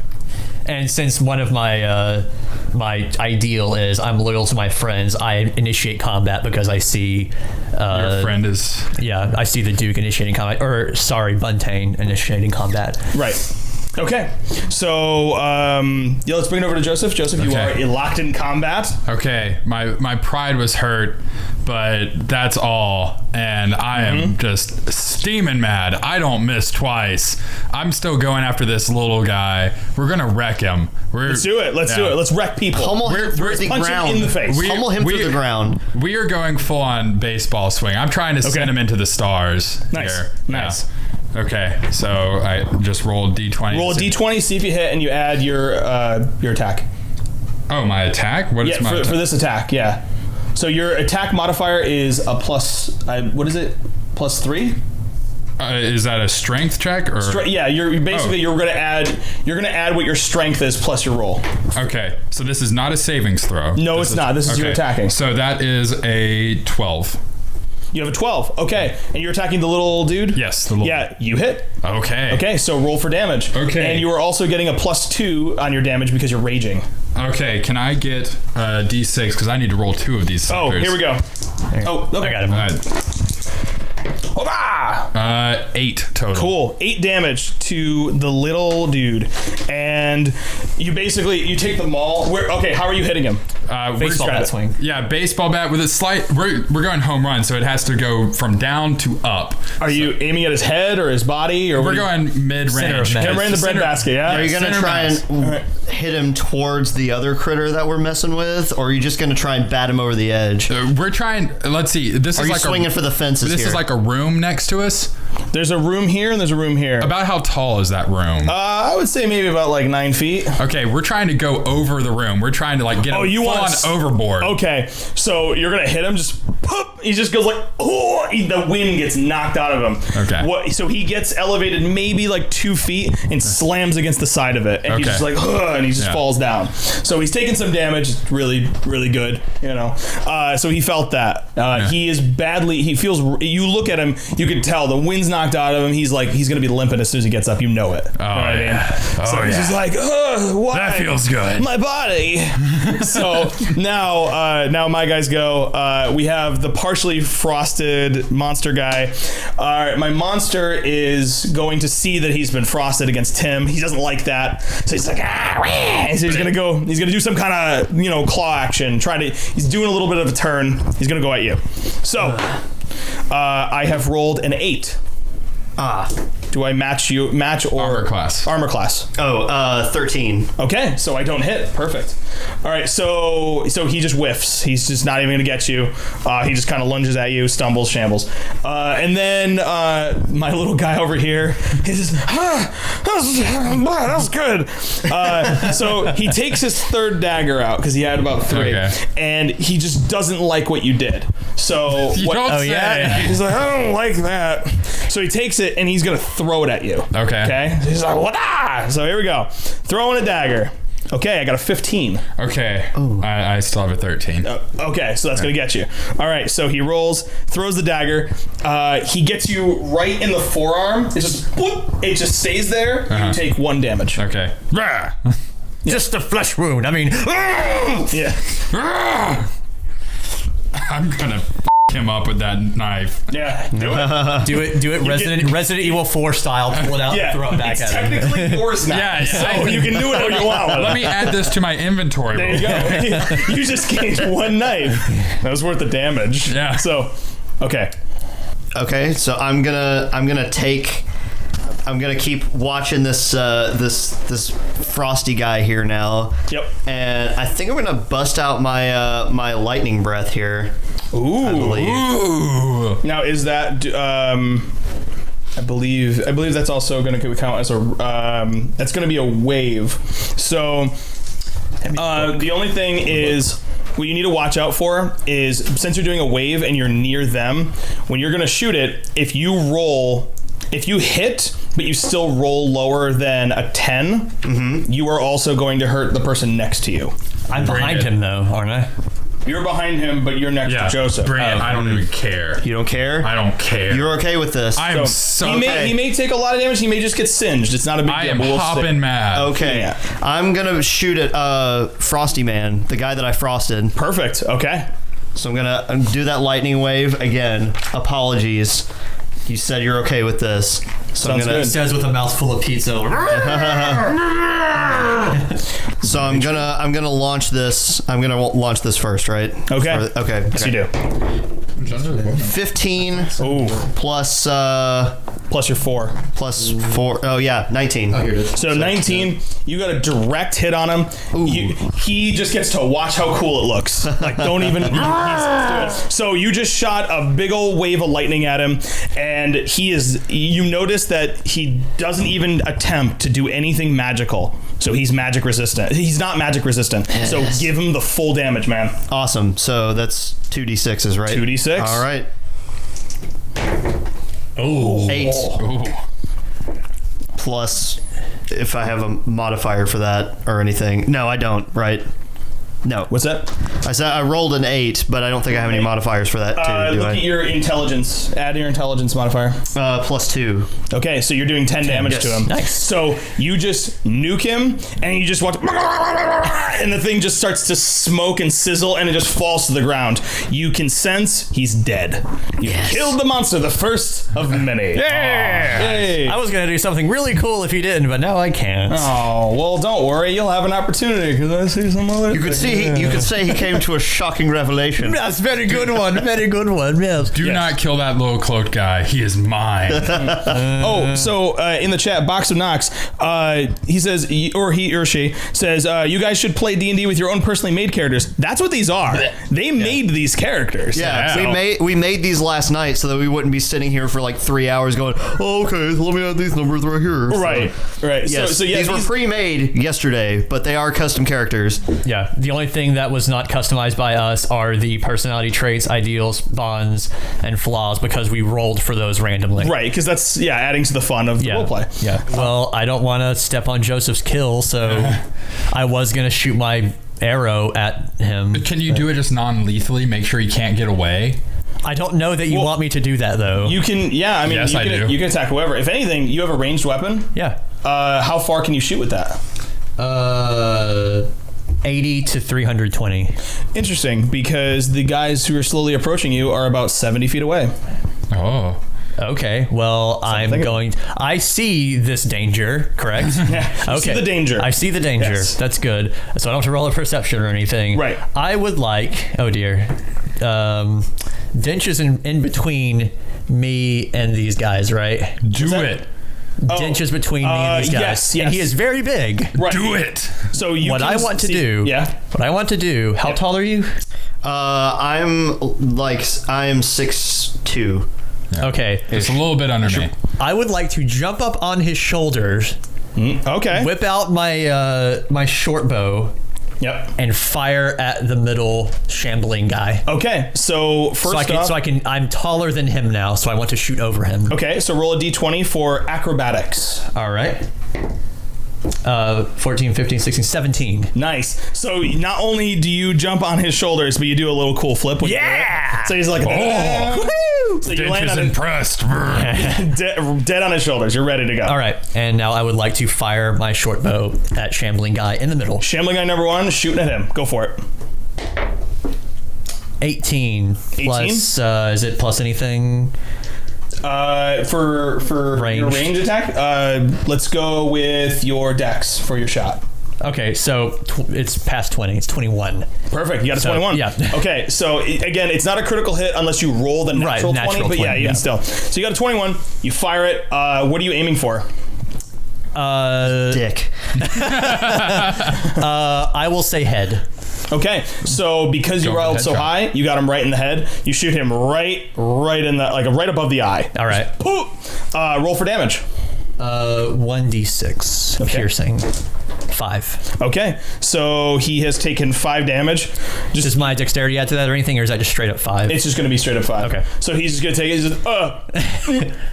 And since one of my my ideal is I'm loyal to my friends, I initiate combat because I see... your friend is... Yeah, I see the Duke initiating combat. Or, sorry, Buntain initiating combat. Right. Okay, so let's bring it over to Joseph. Joseph, you are locked in combat. Okay, my pride was hurt, but that's all, and I am just steaming mad. I don't miss twice. I'm still going after this little guy. We're gonna wreck him. Let's do it. Let's do it. Let's wreck people. Pummel him through the ground. Him in the face. Pummel him through the ground. We are going full on baseball swing. I'm trying to send him into the stars. Nice. Here. Nice. Yeah. Okay, so I just rolled D20. Roll a D20, see if you hit, and you add your attack. Oh, my attack? What is my attack? For this attack, yeah. So your attack modifier is a plus, what is it? Plus 3? Is that a strength check or? You're basically you're gonna add what your strength is plus your roll. Okay, so this is not a savings throw. No, it's not. This is your attacking. So that is a 12. You have a 12. Okay. And you're attacking the little dude? Yes, the little Yeah, you hit. Okay. Okay, so roll for damage. Okay. And you are also getting a +2 on your damage because you're raging. Okay, can I get a D6? Because I need to roll 2 of these suckers. Oh, here we go. Okay. I got him. 8 total. Cool. 8 damage to the little dude. And you take the maul. How are you hitting him? Baseball bat swing. Yeah, baseball bat with a slight... We're going home run, so it has to go from down to up. Are you aiming at his head or his body? Or we're going mid-range. Hit him right in the breadbasket, yeah? Are you going to try and hit him towards the other critter that we're messing with? Or are you just going to try and bat him over the edge? We're trying... Let's see. This are is you like swinging for the fences This here? is like a room next to us. There's a room here and there's a room here. About how tall is that room? I would say maybe about like 9 feet. Okay, we're trying to go over the room. We're trying to like get him full on overboard. Okay, so you're gonna hit him, just pop. He just goes like, oh, the wind gets knocked out of him. Okay. So he gets elevated maybe like 2 feet and slams against the side of it, and he's just like, ugh, and he just falls down. So he's taking some damage. It's really, really good, you know. So he felt that. He is badly. He feels. You look at him, you can tell the wind's knocked out of him. He's gonna be limping as soon as he gets up. You know it. Oh, you know what I mean? So he's just like, ugh, why? That feels good. My body. So now my guys go. We have the partially frosted monster guy. My monster is going to see that he's been frosted against Tim. He doesn't like that, so he's like, so he's gonna go. He's gonna do some kind of claw action. He's doing a little bit of a turn. He's gonna go at you. So I have rolled an 8. Do I match or armor class? Armor class. 13. Okay, so I don't hit. Perfect. All right, so he just whiffs. He's just not even gonna get you. He just kind of lunges at you, stumbles, shambles, and then my little guy over here, he says, "That's good." So he takes his third dagger out because he had about 3, and he just doesn't like what you did. So he's like, I don't like that. So he takes it and he's gonna throw it at you. Okay. He's like, what? So here we go. Throwing a dagger. Okay, I got a 15. Okay. I still have a 13. Okay, so that's going to get you. All right, so he rolls, throws the dagger. He gets you right in the forearm. It just stays there. You take 1 damage. Okay. Just a flesh wound. I mean, yeah. I'm going to him up with that knife. Yeah. Do it. Resident Evil 4 style. Pull it out and throw it back at him. It's technically yours now. Yeah. So you can do whatever you want with it. Let me add this to my inventory. There you go. You just gained 1 knife. That was worth the damage. Yeah. So, okay. Okay, so I'm gonna keep watching this frosty guy here now. Yep. And I think I'm gonna bust out my my lightning breath here. Ooh. I believe. Ooh. Now is that I believe that's also going to count as that's going to be a wave. So the only thing is what you need to watch out for is since you're doing a wave and you're near them, when you're going to shoot it, if you hit but you still roll lower than a 10, you are also going to hurt the person next to you. I'm behind him though, aren't I? You're behind him, but you're next to Joseph. Bring it. I don't even care. You don't care? I don't care. You're okay with this? I'm so he may take a lot of damage. He may just get singed. It's not a big deal. I am hopping mad. Okay. Yeah. I'm going to shoot at Frosty Man, the guy that I frosted. Perfect. Okay. So I'm going to do that lightning wave again. Apologies. You said you're okay with this. So Sounds good. He says with a mouthful of pizza. So I'm gonna launch this. I'm gonna launch this first, right? Okay. Okay. Yes, you do. 15 plus your 4. plus 4. Oh yeah, 19. Oh, here it is. So 19, you got a direct hit on him. He just gets to watch how cool it looks. Like, don't even. So you just shot a big old wave of lightning at him, and you notice that he doesn't even attempt to do anything magical. So he's magic resistant. He's not magic resistant. Yes. So give him the full damage, man. Awesome. So that's 2d6s, right? 2d6. All right. Oh. 8. Ooh. Plus, if I have a modifier for that or anything. No, I don't, right? No. What's that? I said I rolled an 8, but I don't think I have any modifiers for that too. Look at your intelligence. Add your intelligence modifier. Plus 2. Okay, so you're doing 10 damage to him. Nice. So you just nuke him, and you just watch, and the thing just starts to smoke and sizzle, and it just falls to the ground. You can sense he's dead. You killed the monster, the first of many. Yeah! I was going to do something really cool if he didn't, but now I can't. Oh, well, don't worry. You'll have an opportunity, because I see some other You could see say he came to a shocking revelation. That's very good one. Very good one. Yes. Do not kill that little cloaked guy. He is mine. So in the chat, Box of Knox, he says, or he or she says, you guys should play D&D with your own personally made characters. That's what these are. They made these characters. Yeah, we made these last night so that we wouldn't be sitting here for like 3 hours going, oh, okay, let me add these numbers right here. Right. Yes, So these were pre-made yesterday, but they are custom characters. Yeah, the only thing that was not customized by us are the personality traits, ideals, bonds, and flaws because we rolled for those randomly. Right, because that's, adding to the fun of the roleplay. Yeah. Well, I don't want to step on Joseph's kill, so I was going to shoot my arrow at him. Can you do it just non-lethally? Make sure he can't get away? I don't know that you want me to do that, though. You can, Yes, I do. You can attack whoever. If anything, you have a ranged weapon. Yeah. How far can you shoot with that? 80 to 320. Interesting, because the guys who are slowly approaching you are about 70 feet away. Oh. Okay, well, I see this danger, correct? You see the danger. I see the danger. Yes. That's good. So I don't have to roll a perception or anything. Right. I would like, oh dear, Dinch is in between me and these guys, right? Do it. Dinch is between me and these guys. Yes. And he is very big. Right. Do it. So you What I want to do, how tall are you? I'm 6'2". Yeah. Okay. It's a little bit under me. I would like to jump up on his shoulders, Okay. whip out my short bow, Yep. and fire at the middle shambling guy. Okay. So first off, I'm taller than him now, so I want to shoot over him. okay. So roll a d20 for acrobatics. All right. 14, 15, 16, 17. Nice. So not only do you jump on his shoulders, but you do a little cool flip. When you do it. So he's like, woohoo! So you land Dinch is on impressed. dead on his shoulders. You're ready to go. All right, and now I would like to fire my short bow at shambling guy in the middle. Shambling guy number 1, shooting at him. Go for it. 18 plus. Is it plus anything? For Range. your range attack, let's go with your dex for your shot. Okay, so it's past 20. It's 21. Perfect. You got a 21. Yeah. Okay, so again, it's not a critical hit unless you roll the natural 20, but 20, even still. So you got a 21. You fire it. What are you aiming for? Dick. I will say head. Okay, so because you rolled so high, you got him right in the head. You shoot him right in the right above the eye. All right. Roll for damage. 1d6 piercing. 5. Okay, so he has taken 5 damage. Does my dexterity add to that or anything, or is that just straight up 5? It's just going to be straight up 5. Okay. So he's just going to take it. He's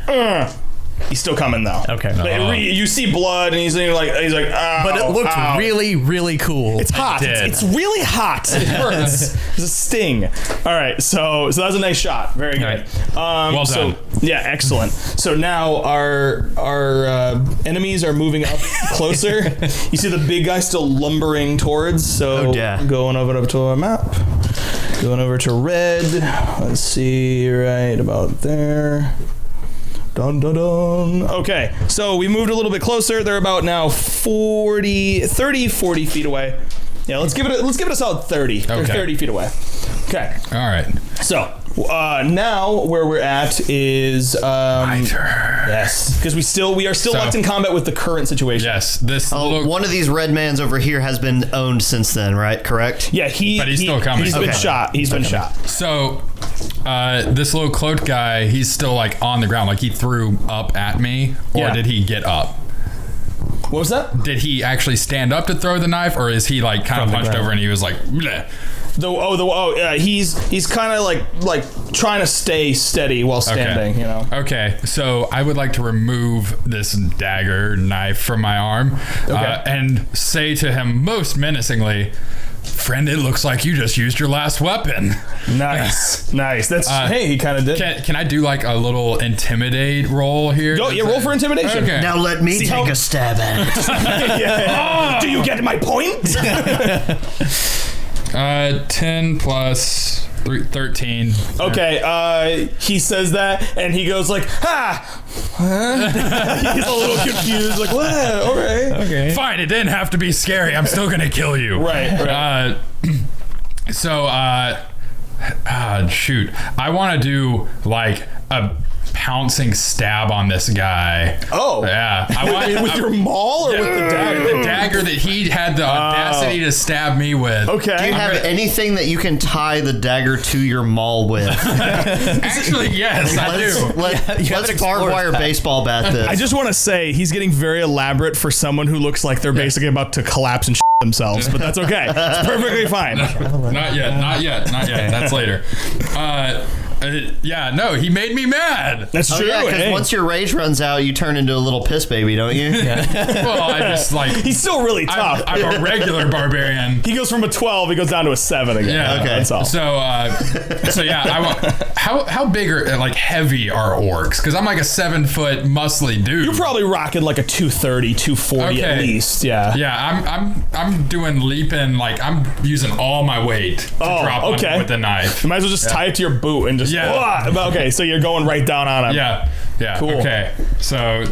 just, He's still coming though. Okay. You see blood, and he's like, ow, but it looked really, really cool. It's hot. It's really hot. It hurts. It's a sting. All right. So that was a nice shot. Very good. Right. Well done. Yeah, excellent. So now our enemies are moving up closer. You see the big guy still lumbering towards. So going over to our map. Going over to red. Let's see, right about there. Dun, dun, dun. Okay, so we moved a little bit closer. They're about now 40 feet away. Yeah, let's give it a solid 30. They're 30 feet away. Okay. All right. So now where we're at is My turn. yes, because we are still locked in combat with the current situation. Yes. One of these red mans over here has been owned since then, right? Correct? Yeah, but he's still coming. He's been shot. He's been shot. So this little cloaked guy, he's still like on the ground, like he threw up at me, or did he get up? What was that? Did he actually stand up to throw the knife, or is he like kind of hunched over and he was like, bleh? He's kind of like trying to stay steady while standing. Okay. You know. Okay, so I would like to remove this dagger knife from my arm, and say to him most menacingly, "Friend, it looks like you just used your last weapon." Nice. That's hey, he kind of did. Can I do like a little intimidate roll here? Roll for intimidation. Okay. Now let me take a stab at it. Do you get my point? 10 plus 13. Okay, he says that, and he goes like, "Ha! He's a little confused, like, what? Okay. Fine, it didn't have to be scary. I'm still gonna kill you. Right. Shoot. I want to do like a pouncing stab on this guy. Oh. Yeah. I want with your maul or with the dagger? The dagger that he had the audacity to stab me with. Okay. Do you have anything that you can tie the dagger to your maul with? Actually, yes, I do. Let's barbed wire baseball bat this. I just want to say he's getting very elaborate for someone who looks like they're basically about to collapse and themselves, but that's okay. It's perfectly fine. Not yet. That's later. He made me mad. That's true. Yeah, because once your rage runs out, you turn into a little piss baby, don't you? Well, I just like... He's still really tough. I'm a regular barbarian. He goes from a 12, he goes down to a 7 again. Yeah. Okay. That's all. So I want... How big are, like, heavy are orcs? Because I'm like a 7-foot muscly dude. You're probably rocking like a 230, 240 at least. Yeah. Yeah, I'm doing leaping, like, I'm using all my weight to drop on him with a knife. You might as well just tie it to your boot and just... Okay, so you're going right down on him. Yeah. Cool. Okay. So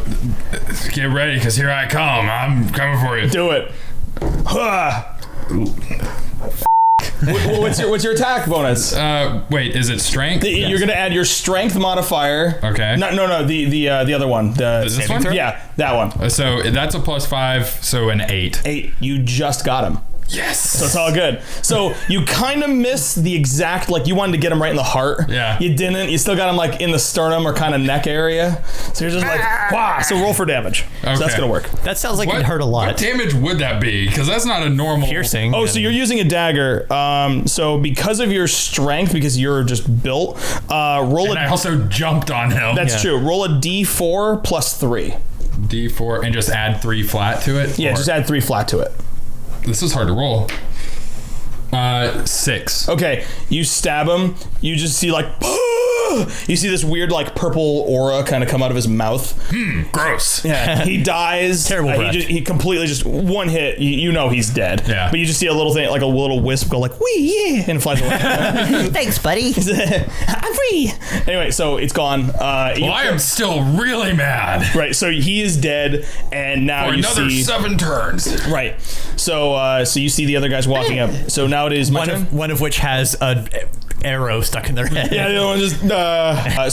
get ready, because here I come. I'm coming for you. Do it. What's your attack bonus? Wait, is it strength? You're gonna add your strength modifier. Okay. No. The other one. This one? Yeah, that one. So that's a +5. So an 8. 8. You just got him. Yes. So it's all good. So you kind of miss the exact, like you wanted to get him right in the heart. Yeah. You didn't. You still got him like in the sternum or kind of neck area. So you're just like, wow. So roll for damage. Okay. So that's going to work. That sounds like it hurt a lot. What damage would that be? Because that's not a normal... Piercing. Oh, so you're using a dagger. So because of your strength, because you're just built, roll and I also jumped on him. That's true. Roll a D4 plus 3. D4 and just add 3 flat to it? Yeah, just add 3 flat to it. This is hard to roll. 6. Okay, you stab him. You just see like, you see this weird like purple aura kind of come out of his mouth. Gross. Yeah, he dies. Terrible breath. He completely just one hit. You know he's dead. Yeah. But you just see a little thing like a little wisp go like wee yeah and flies away. Thanks, buddy. I'm free. Anyway, so it's gone. Well, I am still really mad. Right, so he is dead, and now For you another see 7 turns. Right. So you see the other guys walking up. So now it is my turn. One of which has an arrow stuck in their head. Yeah, the other one just.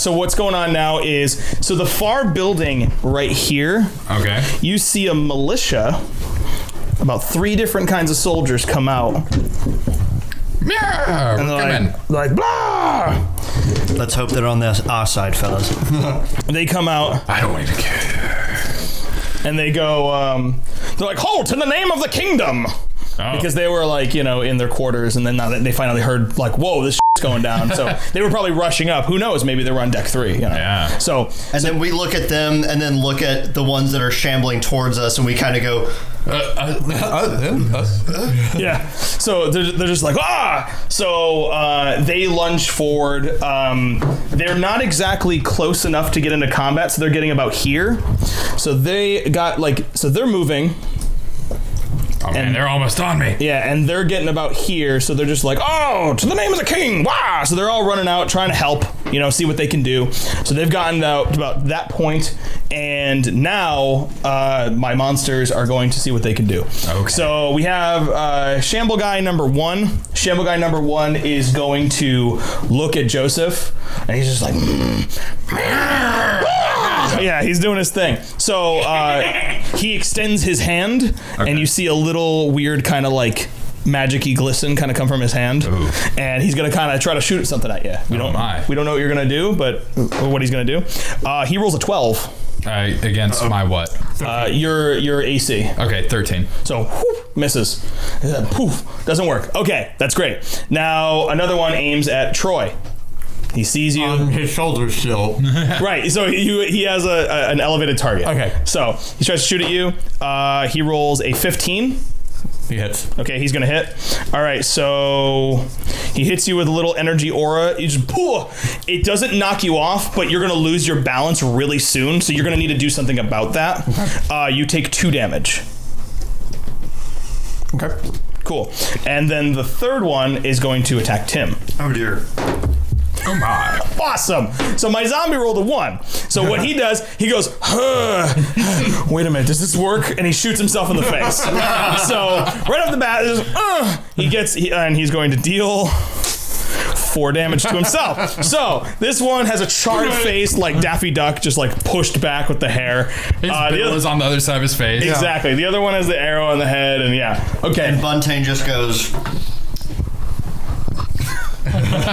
So what's going on now is the far building right here. Okay. You see a militia. About 3 different kinds of soldiers come out. Yeah, And we're they're coming. like blah. Let's hope they're on our side, fellas. They come out I don't even care. and they go. They're like, halt in the name of the kingdom. Oh. Because they were like, in their quarters, and then now that they finally heard like, whoa, this shit's going down. So they were probably rushing up. Who knows? Maybe they were on deck 3. Yeah. So Then we look at them and then look at the ones that are shambling towards us, and we kind of go, yeah. So they're just like, ah! So they lunge forward. They're not exactly close enough to get into combat, so they're getting about here. So they got so they're moving. Oh man, they're almost on me. Yeah, and they're getting about here, so they're just like, oh, to the name of the king, wow! So they're all running out, trying to help, see what they can do. So they've gotten out to about that point, and now my monsters are going to see what they can do. Okay. So we have Shamble Guy number 1. Shamble Guy number 1 is going to look at Joseph, and he's just like, yeah, he's doing his thing. So he extends his hand, and you see a little weird kind of like magic-y glisten kind of come from his hand. Ooh. And he's going to kind of try to shoot something at you. We don't know what you're going to do, but what he's going to do. He rolls a 12. Against my what? Your AC. Okay, 13. So, whoop, misses. Poof, doesn't work. Okay, that's great. Now, another one aims at Troy. He sees you. On his shoulders still. Right, so he has an elevated target. Okay. So he tries to shoot at you. He rolls a 15. He hits. Okay, he's gonna hit. All right, so he hits you with a little energy aura. You just it doesn't knock you off, but you're gonna lose your balance really soon. So you're gonna need to do something about that. Okay. You take 2 damage. Okay. Cool. And then the third one is going to attack Tim. oh dear. Oh my. Awesome. So my zombie rolled a 1. So what he does, he goes, wait a minute, does this work? And he shoots himself in the face. So right off the bat, and he's going to deal 4 damage to himself. So this one has a charred face like Daffy Duck, just like pushed back with the hair. His bill is on the other side of his face. Exactly. The other one has the arrow on the head, and okay. And Buntain just goes.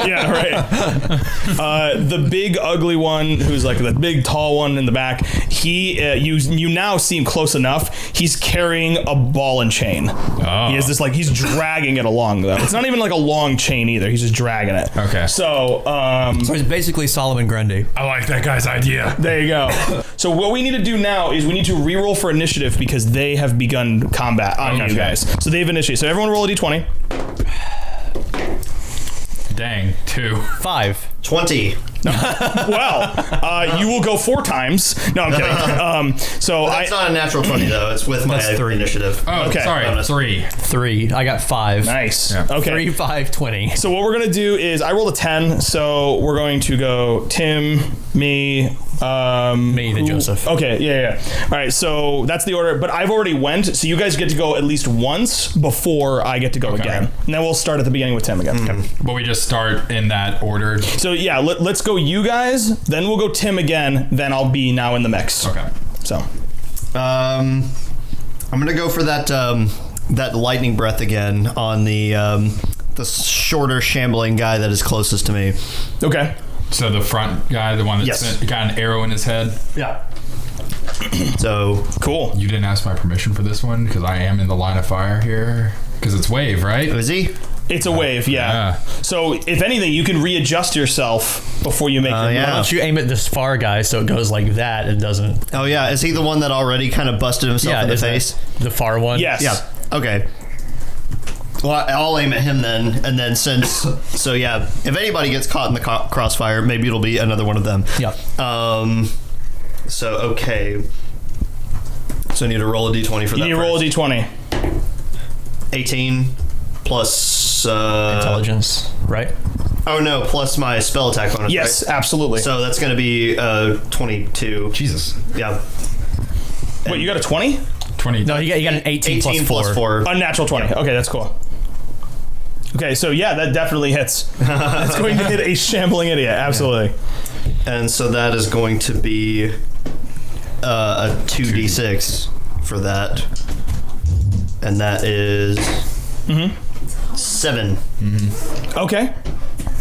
Yeah, right. The big ugly one, who's like the big tall one in the back, you now see him close enough. He's carrying a ball and chain. Oh. He has this he's dragging it along though. It's not even like a long chain either. He's just dragging it. Okay. So he's basically Solomon Grundy. I like that guy's idea. There you go. So what we need to do now is we need to reroll for initiative because they have begun combat on you guys. So they've initiated. So everyone roll a d20. Dang, 2. 5. 20. Well, you will go 4 times. No, I'm kidding. That's not a natural 20 though. It's with my 3 initiative. Oh, okay. Sorry, 3. 3. I got 5. Nice. Yeah. Okay. 3, 5, 20. So what we're gonna do is I rolled a 10. So we're going to go Tim, me, then Joseph. Okay, yeah. All right, so that's the order. But I've already went, so you guys get to go at least once before I get to go again, and then we'll start at the beginning with Tim again. Okay. But we just start in that order. So yeah, let's go you guys, then we'll go Tim again, then I'll be now in the mix. Okay. So, I'm gonna go for that that lightning breath again on the shorter shambling guy that is closest to me. Okay. So the front guy, the one that's got an arrow in his head. Yeah. So cool. You didn't ask my permission for this one because I am in the line of fire here. Because it's wave, right? is he? It's a wave, yeah. So if anything, you can readjust yourself before you make your Why don't you aim at this far guy so it goes like that and doesn't... Oh yeah, is he the one that already kind of busted himself in the face? The far one? Yes. Yeah. Okay. Well, I'll aim at him then, and then so yeah, if anybody gets caught in the crossfire, maybe it'll be another one of them. Yeah. So okay. So I need to roll a d20 for that. You need to roll a d20. 18 plus intelligence, right? Oh no, plus my spell attack bonus. Yes, right? absolutely. So that's going to be 22. Jesus. Yeah. Wait, you got a 20? 20. No, you got an 18 plus 4. Unnatural 20. Yeah. Okay, that's cool. Okay, so yeah, that definitely hits. That's going to hit a shambling idiot. Absolutely. And so that is going to be a 2d6 for that. And that is 7. Okay.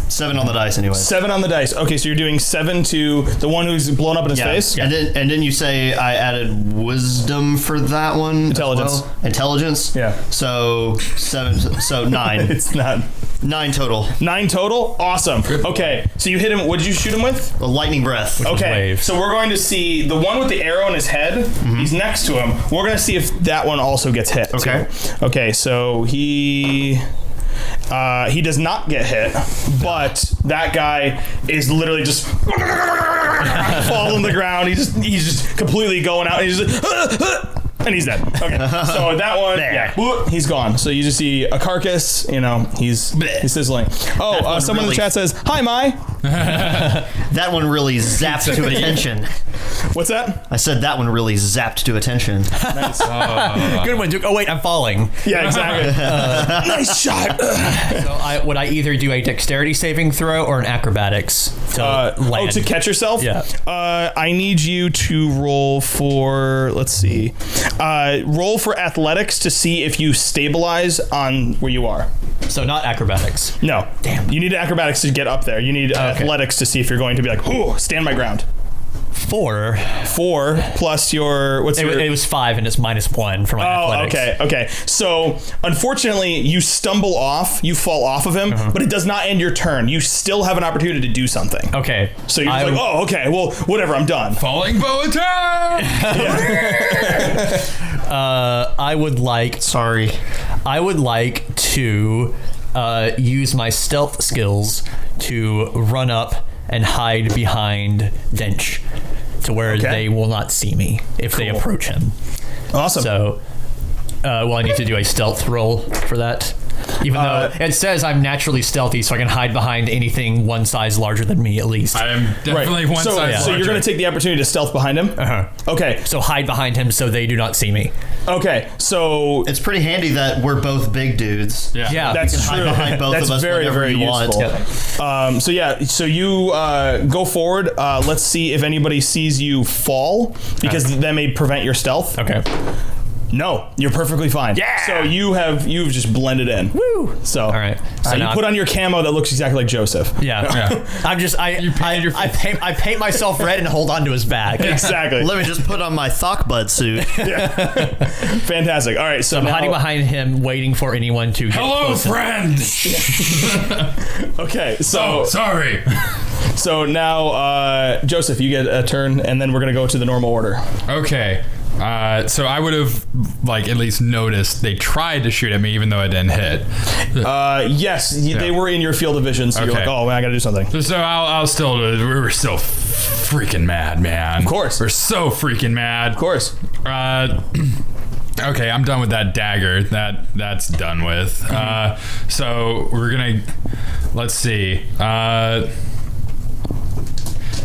7 on the dice anyway. 7 on the dice. Okay, so you're doing 7 to the one who's blown up in his face? Yeah. And then you say I added wisdom for that one? Intelligence. As well? Intelligence? Yeah. So 7, so 9. It's not. 9 total. 9 total? Awesome. Okay, so you hit him. What did you shoot him with? A lightning breath. Okay, so we're going to see the one with the arrow in his head. He's next to him. We're going to see if that one also gets hit. Okay. Too. Okay, so he does not get hit, but that guy is literally just fall on the ground. He's just completely going out. He's just and he's dead. Okay, so that one, he's gone. So you just see a carcass. He's sizzling. Oh, someone in the chat says, "Hi, Mai." That one really zapped to attention. What's that? I said that one really zapped to attention. Nice. Good one, Duke. Oh wait, I'm falling. Yeah, exactly. Nice shot. So would I either do a dexterity saving throw or an acrobatics to land? To catch yourself? Yeah. I need you to roll for, let's see. Roll for athletics to see if you stabilize on where you are. So not acrobatics. No. Damn. You need acrobatics to get up there. You need athletics to see if you're going to be like, ooh, stand my ground. 4 plus your it was 5 and it's -1 for my athletics. Okay. So unfortunately, you stumble off, you fall off of him, but it does not end your turn. You still have an opportunity to do something. Okay. So you're like, oh, okay, well, whatever, I'm done. Falling bow attack. I would like to use my stealth skills to run up and hide behind Dench to where they will not see me if they approach him. Awesome. So, I need to do a stealth roll for that. Even though it says I'm naturally stealthy, so I can hide behind anything one size larger than me, at least. I am definitely one size larger. So you're going to take the opportunity to stealth behind him? Uh-huh. Okay. So hide behind him so they do not see me. Okay, so... It's pretty handy that we're both big dudes. Yeah. That's Hide true. behind both That's of us very, whenever very you want. useful. So you go forward. Let's see if anybody sees you fall, because that may prevent your stealth. Okay. No, you're perfectly fine. Yeah. So you've just blended in. Woo. So All right. So you now put on your camo that looks exactly like Joseph. Yeah. I paint myself red and hold on to his back. Exactly. Let me just put on my THAC bud suit. Fantastic. All right. So I'm now, hiding behind him, waiting for anyone to get Hello, close. friend. Okay. So Sorry. So now, Joseph, you get a turn, and then we're gonna go to the normal order. Okay. So I would have at least noticed they tried to shoot at me, even though I didn't hit. Yes, they were in your field of vision, so you're Okay. like, oh man, I gotta do something. So we were still freaking mad, man. Of course. We're so freaking mad. Of course. Okay, I'm done with that dagger. That's done with. So we're gonna, let's see.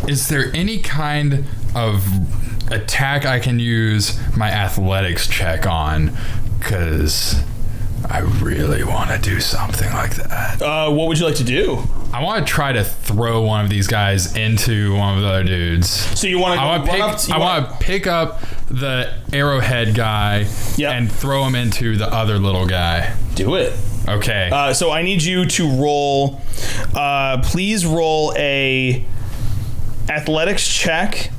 Is there any kind of attack I can use my athletics check on? Because I really want to do something like that. What would you like to do? I want to try to throw one of these guys into one of the other dudes. So you want to? I want to pick up the arrowhead guy and throw him into the other little guy. Do it. Okay. So I need you to roll. Please roll a athletics check,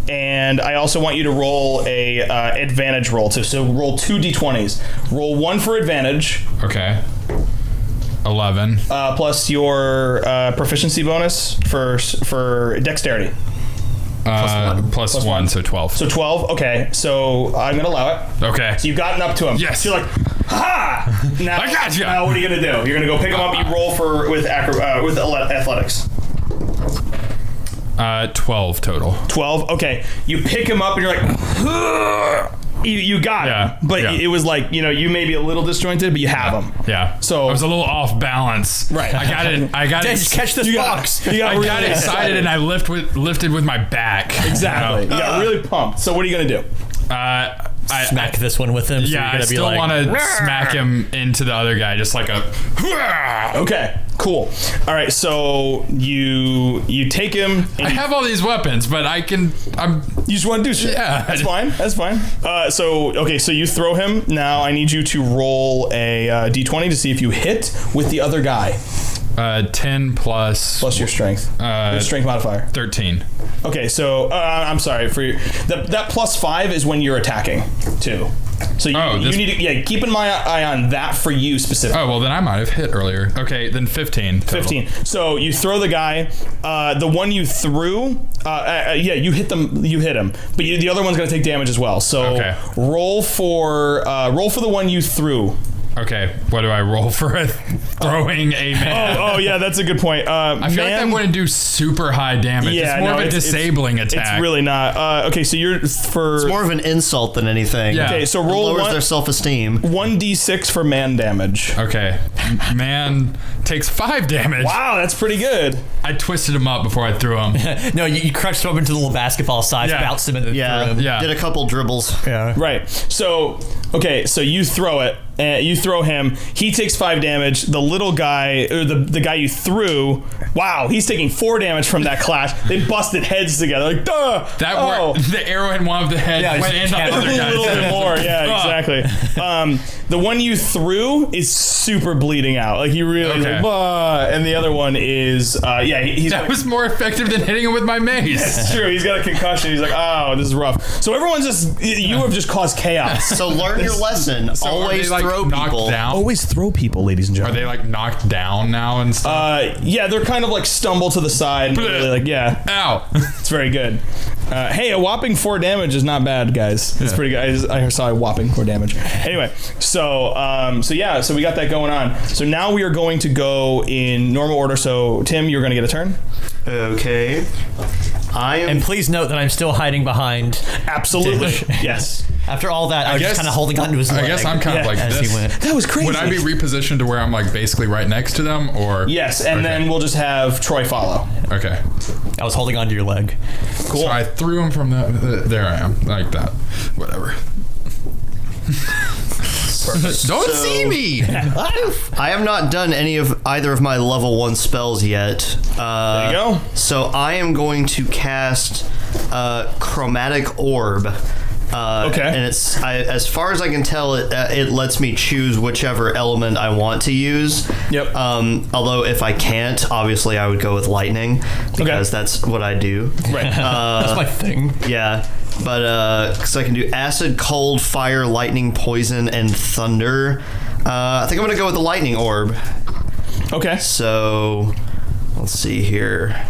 and I also want you to roll a advantage roll too. So roll 2 d20s. Roll 1 for advantage. Okay. 11. Plus your proficiency bonus for dexterity. Plus one, so 12. So 12. Okay. So I'm gonna allow it. Okay. So you've gotten up to him. Yes. So you're like, ha! Now, I got you. Now what are you gonna do? You're gonna go pick him up. You roll with athletics. 12 total. 12. Okay. You pick him up and you're like, you got him. But it was like, you may be a little disjointed, but you have him. Yeah. So I was a little off balance. Right. I got it. Catch this box. I got excited and I lifted with my back. Exactly. You got really pumped. So what are you gonna do? I Smack this one with him. So Yeah, you're I gonna still want to smack him into the other guy, just like a. Okay, cool. All right, so you take him. And I have all these weapons, but you just want to do shit. Yeah, that's fine. That's fine. So you throw him. Now I need you to roll a d20 to see if you hit with the other guy. 10 plus your strength. Your strength modifier. 13. Okay, so I'm sorry for that plus 5 is when you're attacking too. So you need to keep an eye on that for you specifically. Oh well, then I might have hit earlier. Okay, then 15. Total. 15. So you throw the guy. The one you threw, you hit them. You hit him, but the other one's gonna take damage as well. So roll for the one you threw. Okay, what do I roll for throwing a man? Oh yeah, that's a good point. I feel like I'm going to do super high damage. Yeah, it's more of a disabling attack. It's really not. Okay, so it's more of an insult than anything. Yeah. Okay, so roll lowers their self-esteem. 1d6 for man damage. Okay, man takes 5 damage. Wow, that's pretty good. I twisted him up before I threw him. No, you crushed him up into the little basketball size, bounced him, and then threw him. Yeah. Did a couple dribbles. Yeah. Right. So you throw it. You throw him. He takes 5 damage. The little guy, or the guy you threw, wow, he's taking 4 damage from that clash. They busted heads together. Like, duh. The arrow in one of the heads went in the other a guy's little bit head. more. Yeah, exactly. The one you threw is super bleeding out. Like he really, like, and the other one is, that was more effective than hitting him with my mace. That's true. He's got a concussion. He's like, oh, this is rough. So everyone's you have just caused chaos. So learn your lesson. So always throw people. Down? Always throw people, ladies and Are gentlemen. they like knocked down now and stuff? Yeah, they're kind of like stumble to the side. Really, Ow. It's very good. Hey, a whopping 4 damage is not bad, guys. It's pretty good. I saw a whopping 4 damage. Anyway, so we got that going on. So now we are going to go in normal order. So Tim, you're going to get a turn. Okay. And please note that I'm still hiding behind. Absolutely. Yes. After all that, I was just kind of holding onto his leg. I guess I'm kind of like as this. he went. That was crazy. Would I be repositioned to where I'm like basically right next to them, or? Yes, and then we'll just have Troy follow. Okay. I was holding onto your leg. Cool. So I threw him from there I am, like that. Whatever. Don't see me. I have not done either of my level 1 spells yet. There you go. So I am going to cast Chromatic Orb. Okay. And as far as I can tell, it lets me choose whichever element I want to use. Yep. Although if I can't, obviously I would go with lightning because that's what I do. Right. That's my thing. Yeah. But because I can do acid, cold, fire, lightning, poison, and thunder. I think I'm gonna go with the lightning orb. Okay. So let's see here.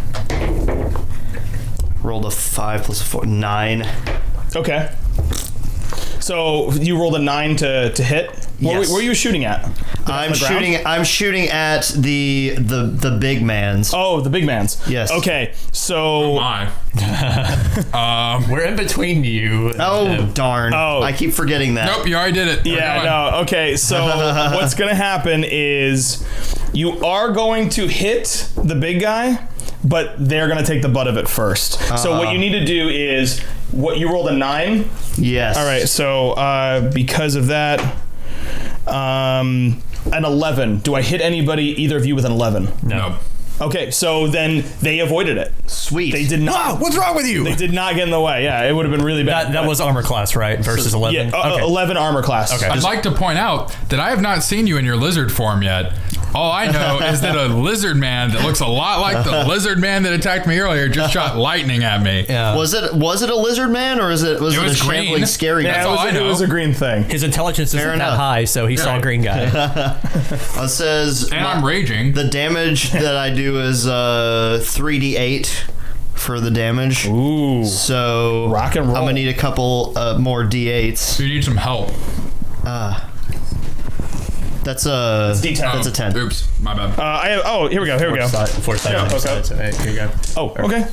Rolled a 5 plus a 4, 9. Okay. So you rolled a 9 to hit. Yes. What were you shooting at? I'm shooting at the big man's. Oh, the big man's. Yes. Okay. So We're in between you. Oh darn! Oh. I keep forgetting that. Nope, you already did it. yeah, no. Okay. So what's gonna happen is you are going to hit the big guy, but they're gonna take the butt of it first. So what you need to do is you rolled a 9. Yes. All right. So because of that, an 11. Do I hit either of you with an 11? No. Okay, so then they avoided it. Sweet. They did not. Ah, what's wrong with you? They did not get in the way. Yeah, it would have been really bad. That was armor class, right? Versus 11? Yeah, Okay. 11 armor class. Okay. I'd like to point out that I have not seen you in your lizard form yet. All I know is that a lizard man that looks a lot like the lizard man that attacked me earlier just shot lightning at me. Yeah. Was it a lizard man or was it a green. shambling scary Yeah, That's guy? all I know. It was a green thing. His intelligence isn't that enough. high, so he saw a green guy. It says And I'm raging. the damage that I do is 3d8 for the damage. Ooh. So Rock and roll. I'm gonna need a couple more d8s. You need some help. That's a D10. That's a 10. Oops, my bad. Here we go. Here we go. Four side Yeah, on each okay. side, so hey, here you go. Oh, okay.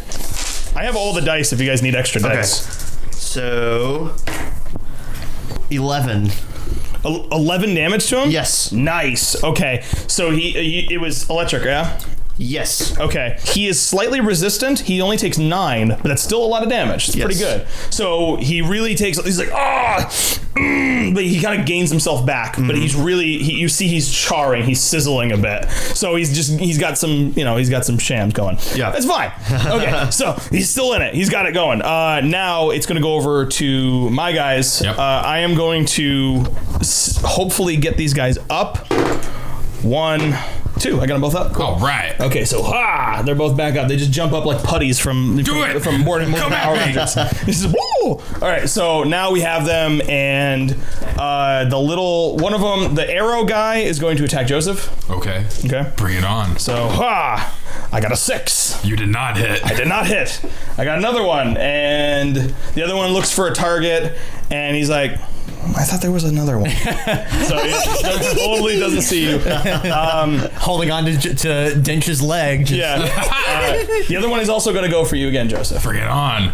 I have all the dice if you guys need extra dice. So 11. 11 damage to him? Yes. Nice. Okay. So it was electric, yeah? Yes. Okay. He is slightly resistant. He only takes 9, but that's still a lot of damage. It's pretty good. So he really he's like, but he kind of gains himself back. But he's really, you see he's charring. He's sizzling a bit. So he's got some shams going. Yeah. That's fine. Okay. So he's still in it. He's got it going. Now it's going to go over to my guys. Yep. I am going to hopefully get these guys up. 1, 2. I got them both up. Cool. All right. Okay, so they're both back up. They just jump up like putties from more than Power Rangers. This is woo! All right, so now we have them, and the little one of them, the arrow guy, is going to attack Joseph. Okay. Okay. Bring it on. So I got a 6. You did not hit. I did not hit. I got another one, and the other one looks for a target, and he's like, I thought there was another one. So he totally doesn't see you. Holding on to Dench's leg. Yeah. The other one is also going to go for you again, Joseph. Bring it on.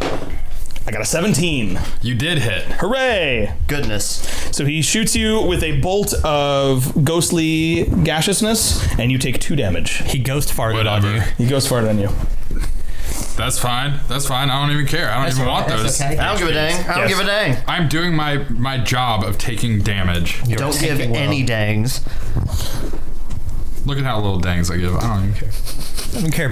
I got a 17. You did hit. Hooray! Goodness. So he shoots you with a bolt of ghostly gaseousness, and you take 2 damage. He ghost farted on you. He ghost farted on you. That's fine. That's fine. I don't even care. I don't even want those. Okay. I don't give a dang. I don't give a dang. I'm doing my job of taking damage. Don't give any dangs. Look at how little dangs I give. I don't even care.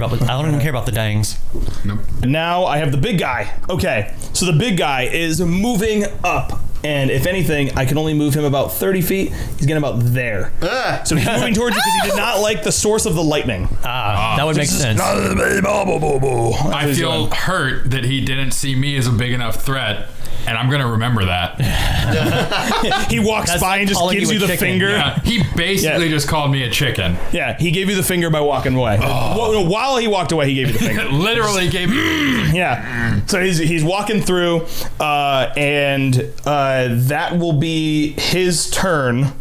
I don't even care about the dangs. Nope. Now I have the big guy. Okay, so the big guy is moving up. And if anything, I can only move him about 30 feet. He's getting about there. So he's moving towards you because he did not like the source of the lightning. That would make sense. I feel hurt that he didn't see me as a big enough threat, and I'm going to remember that. He walks by and just gives you the finger. Yeah, he basically just called me a chicken. Yeah, he gave you the finger by walking away. While he walked away, he gave you the finger. Literally gave me... Yeah. So he's walking through, and that will be his turn.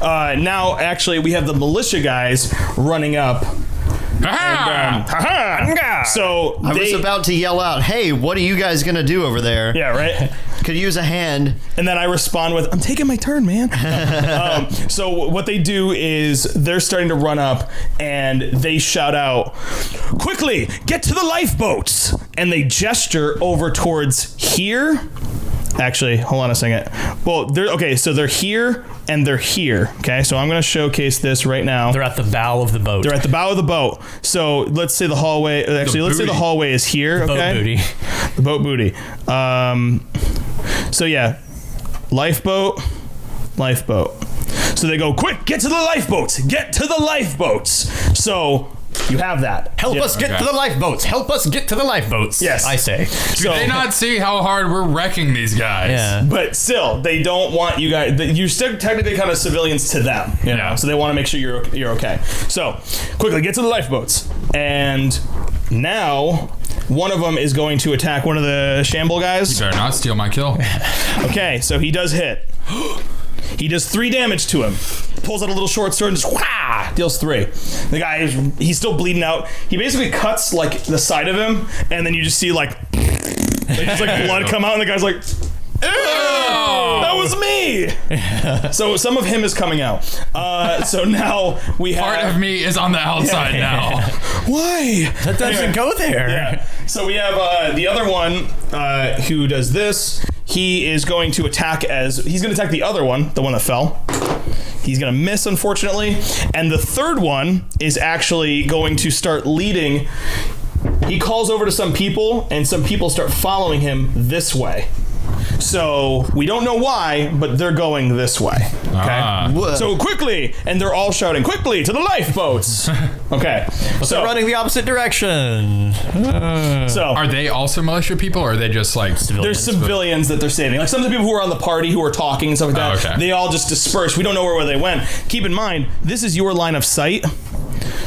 Now, actually, we have the militia guys running up. So I was about to yell out, "Hey, what are you guys gonna do over there?" Yeah, right. Could use a hand. And then I respond with, "I'm taking my turn, man." So what they do is they're starting to run up and they shout out, "Quickly, get to the lifeboats!" And they gesture over towards here. Actually, hold on a second. Well, so they're here and they're here. Okay, so I'm going to showcase this right now. They're at the bow of the boat. They're at the bow of the boat. So let's say the hallway. Actually, let's say the hallway is here. The okay. boat booty. The boat booty. So yeah, lifeboat. So they go, "Quick, get to the lifeboats! Get to the lifeboats!" So you have that. Help us get to the lifeboats. Help us get to the lifeboats. Yes. I say. Do they not see how hard we're wrecking these guys? Yeah. But still, they don't want you guys. You're still technically kind of civilians to them, you know. So they want to make sure you're okay. So quickly get to the lifeboats, and now one of them is going to attack one of the shamble guys. You better not steal my kill. Okay, so he does hit. He does 3 damage to him. Pulls out a little short sword and just deals 3. The guy he's still bleeding out. He basically cuts like the side of him, and then you just see like blood come out, and the guy's like, "Ew, that was me." So some of him is coming out. So now we have Part of me is on the outside now. Why? That doesn't go there. Yeah. So we have the other one who does this. He is going to attack he's going to attack the other one, the one that fell. He's going to miss, unfortunately. And the third one is actually going to start leading. He calls over to some people, and some people start following him this way. So we don't know why, but they're going this way. Okay. So quickly, and they're all shouting, "Quickly to the lifeboats!" Okay. But they're running the opposite direction. So Are they also militia people, or are they just like there's civilians that they're saving? Like some of the people who are on the party who are talking and stuff like that. Okay. They all just dispersed. We don't know where they went. Keep in mind, this is your line of sight.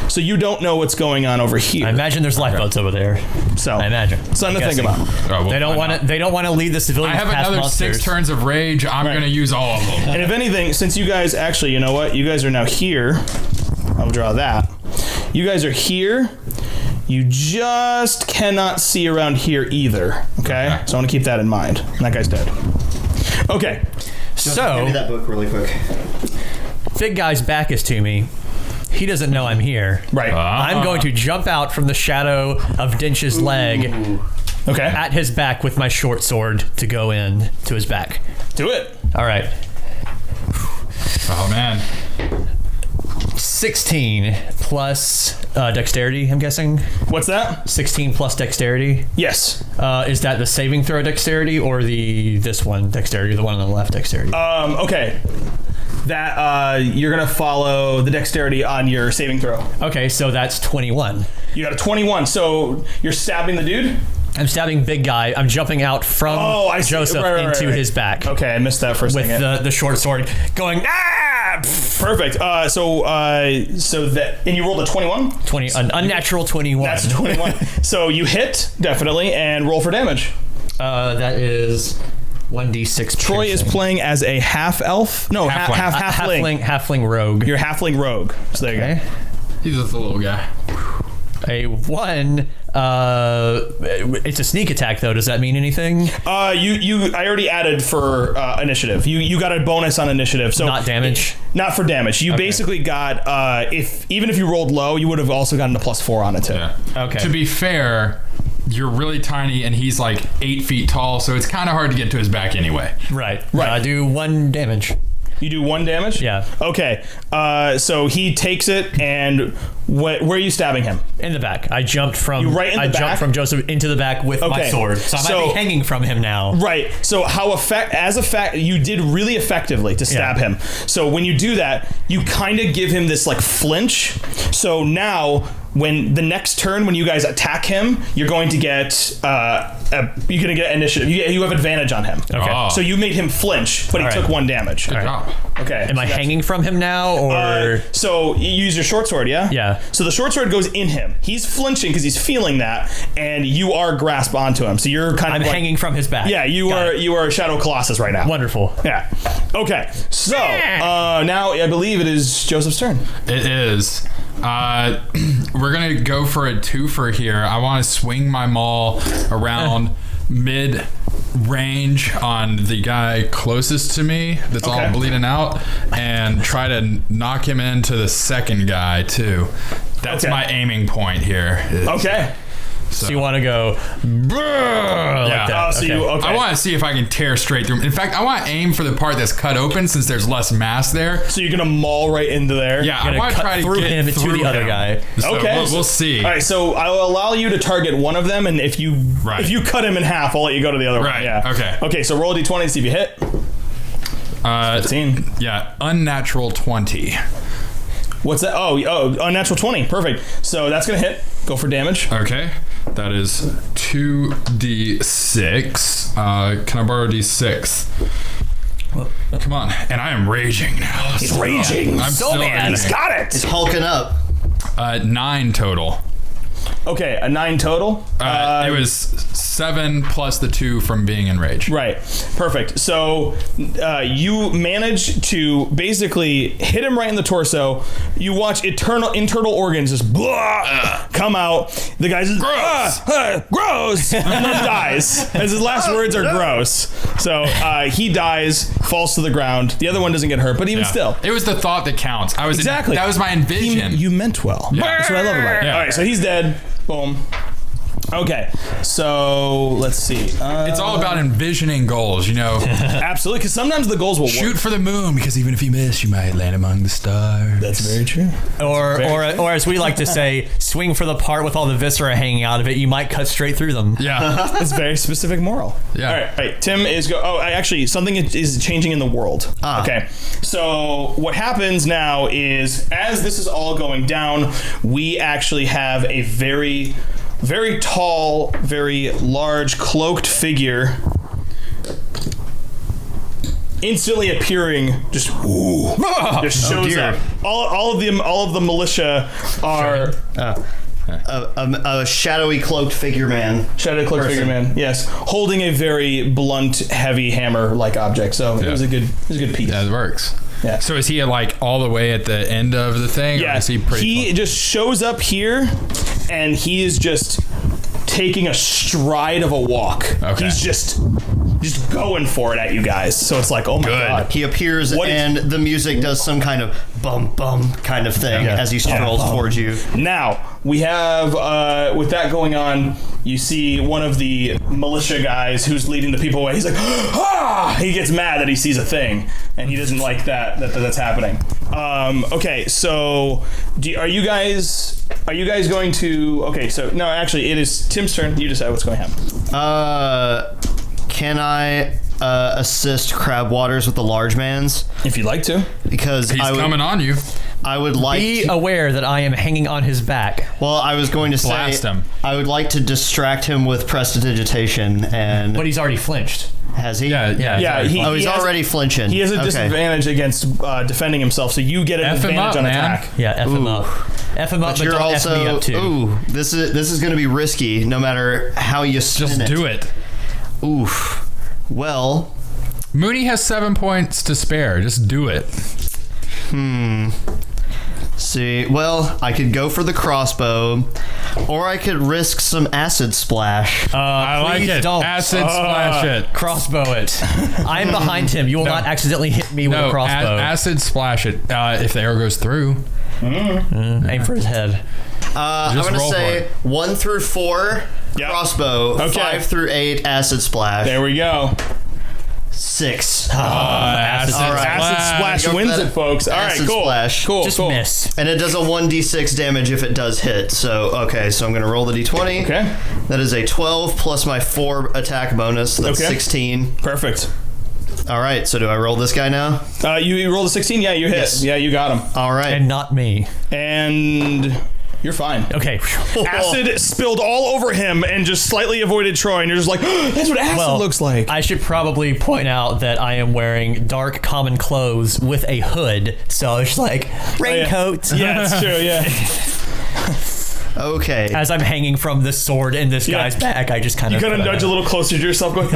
So you don't know what's going on over here. I imagine there's lifeboats over there. So I imagine. Something to think about. They don't want to. They don't want to lead the civilians. I have past another monsters. 6 turns of rage. I'm going to use all of them. And if anything, since you guys actually, you know what? You guys are now here. I'll draw that. You guys are here. You just cannot see around here either. Okay? So I want to keep that in mind. And that guy's dead. Okay. Hand me that book really quick. Big guy's back is to me. He doesn't know I'm here. Right. I'm going to jump out from the shadow of Dinch's leg Okay. at his back with my short sword to go in to his back. Do it. All right. Oh, man. 16 plus dexterity, I'm guessing. What's that? 16 plus dexterity. Yes. Is that the saving throw dexterity or this one dexterity, the one on the left dexterity? Okay. That you're gonna follow the dexterity on your saving throw. Okay, so that's 21. You got a 21. So you're stabbing the dude. I'm stabbing big guy. I'm jumping out from Joseph into his back. Okay, I missed that for a second. With the short sword going, ah! Perfect. So that, and you rolled a 21? 20, an unnatural 21. That's a 21. So you hit, definitely, and roll for damage. That is 1d6. Troy is playing as a half-elf. No, halfling. Halfling rogue. You're halfling rogue. So there you go. He's just a little guy. A 1. It's a sneak attack, though. Does that mean anything? I already added for initiative. You got a bonus on initiative, so not damage. Not for damage. You basically got even if you rolled low, you would have also gotten a +4 on it too. Yeah. Okay. To be fair, you're really tiny and he's like 8 feet tall, so it's kind of hard to get to his back anyway. Right. I do 1 damage. You do 1 damage? Yeah. Okay. So he takes it, and where are you stabbing him? In the back. I jumped from. Jumped from Joseph into the back with my sword. So I might be hanging from him now. Right. So you did really effectively to stab him. So when you do that, you kind of give him this like flinch. So now, when the next turn, when you guys attack him, you're going to get initiative. You have advantage on him. Okay. Oh. So you made him flinch, but he took 1 damage. Good job. Okay. Am I hanging from him now, or? So you use your short sword, yeah? Yeah. So the short sword goes in him. He's flinching because he's feeling that, and you are grasped onto him. So you're kind of hanging from his back. Yeah, you are Shadow Colossus right now. Wonderful. Yeah. Okay. So now I believe it is Joseph's turn. It is. We're gonna go for a twofer here. I want to swing my maul around mid range on the guy closest to me that's all bleeding out, and try to knock him into the second guy too. That's my aiming point here. Okay. So you want to go, like that. I want to see if I can tear straight through him. In fact, I want to aim for the part that's cut open since there's less mass there. So you're gonna maul right into there. Yeah, I want to try to through get him through to the other guy. So we'll see. All right, so I will allow you to target one of them, and if you cut him in half, I'll let you go to the other one. Yeah. Okay. Okay. So roll a d20 and see if you hit. 15. Yeah, unnatural 20. What's that? Oh, unnatural 20. Perfect. So that's gonna hit. Go for damage. Okay. That is 2d6. Can I borrow d6? Come on. And I am raging now. He's raging. I'm so mad. He's got it. He's hulking up. 9 total. Okay, a 9 total. It was 7 plus the 2 from being enraged. Right. Perfect. So you manage to basically hit him right in the torso. You watch internal organs just come out. The guy's just gross, and then dies. As his last words are gross. So he dies, falls to the ground. The other one doesn't get hurt, but even still, it was the thought that counts. Exactly. That was my envision. You meant well. Yeah. That's what I love about it. Yeah. All right, so he's dead. Boom. Okay, so let's see. It's all about envisioning goals, Absolutely, because sometimes the goals will shoot work. for the moon, because even if you miss, you might land among the stars. That's very true. Or as we like to say, swing for the part with all the viscera hanging out of it. You might cut straight through them. Yeah. It's very specific moral. Yeah. All right. Tim is actually something is changing in the world. Okay. So what happens now is, as this is all going down, we actually have a very, very tall, very large, cloaked figure instantly appearing, just shows up. All of the militia are a shadowy cloaked figure man. Shadowy cloaked figure man, yes, holding a very blunt, heavy hammer-like object. So it was a good piece. That works. Yeah. So is he like all the way at the end of the thing? Yeah. Or is he pretty he close? just shows up here, and he is just taking a stride of a walk. Okay. He's just going for it at you guys. So it's like, oh my god. He appears and the music does some kind of bum bum kind of thing as he strolls towards you. Now we have with that going on, you see one of the militia guys who's leading the people away. He's like, ah! He gets mad that he sees a thing, and he doesn't like that's happening. Okay, so are you guys going to? Okay, so no, actually, it is Tim's turn. You decide what's going to happen. Can I assist Crab Waters with the large man's? If you'd like to, because he's coming on you. I would like be aware that I am hanging on his back. Well, I was going to blast say him. I would like to distract him with prestidigitation, But he's already flinched. Has he? Yeah. He's already flinching. He has a disadvantage against defending himself, so you get an advantage on attack. Yeah, F him up. F him up, but you're don't also F me up too. this is going to be risky, no matter how you spin Just do it. Oof. Well, Mooney has 7 points to spare. Just do it. See, well, I could go for the crossbow, or I could risk some acid splash. I like it. Don't. Acid splash it. Crossbow it. I'm behind him. You will not accidentally hit me with a crossbow. Acid splash it. If the arrow goes through. Aim for his head. I'm going to say 1 through 4 crossbow, 5 through 8 acid splash. There we go. 6. Acid Splash wins it, folks. All right, Acid cool. splash. Cool. Just miss. And it does a 1d6 damage if it does hit. So I'm going to roll the d20. Okay. That is a 12 plus my 4 attack bonus. So that's 16. Perfect. All right, so do I roll this guy now? You rolled a 16? Yeah, you hit. Yes. Yeah, you got him. All right. And not me. And you're fine. Okay. Acid spilled all over him and just slightly avoided Troy, and you're just like, that's what acid looks like. I should probably point out that I am wearing dark common clothes with a hood, so it's like raincoat. Yeah, it's true, yeah. Okay. As I'm hanging from the sword in this guy's back, I just kind of nudge a little closer to yourself, going.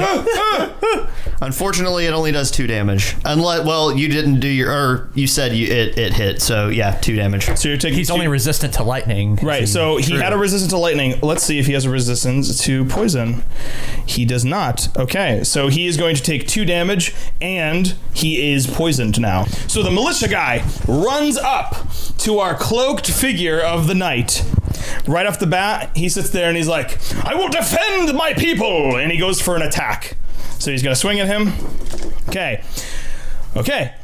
Unfortunately, it only does 2 damage. Unless, well, you didn't do or you said it hit. So yeah, 2 damage. So you're taking. He's only resistant to lightning. Right. So he had a resistance to lightning. Let's see if he has a resistance to poison. He does not. Okay. So he is going to take 2 damage, and he is poisoned now. So the militia guy runs up to our cloaked figure of the knight. Right off the bat, he sits there and he's like, "I will defend my people!" And he goes for an attack. So he's going to swing at him. Okay.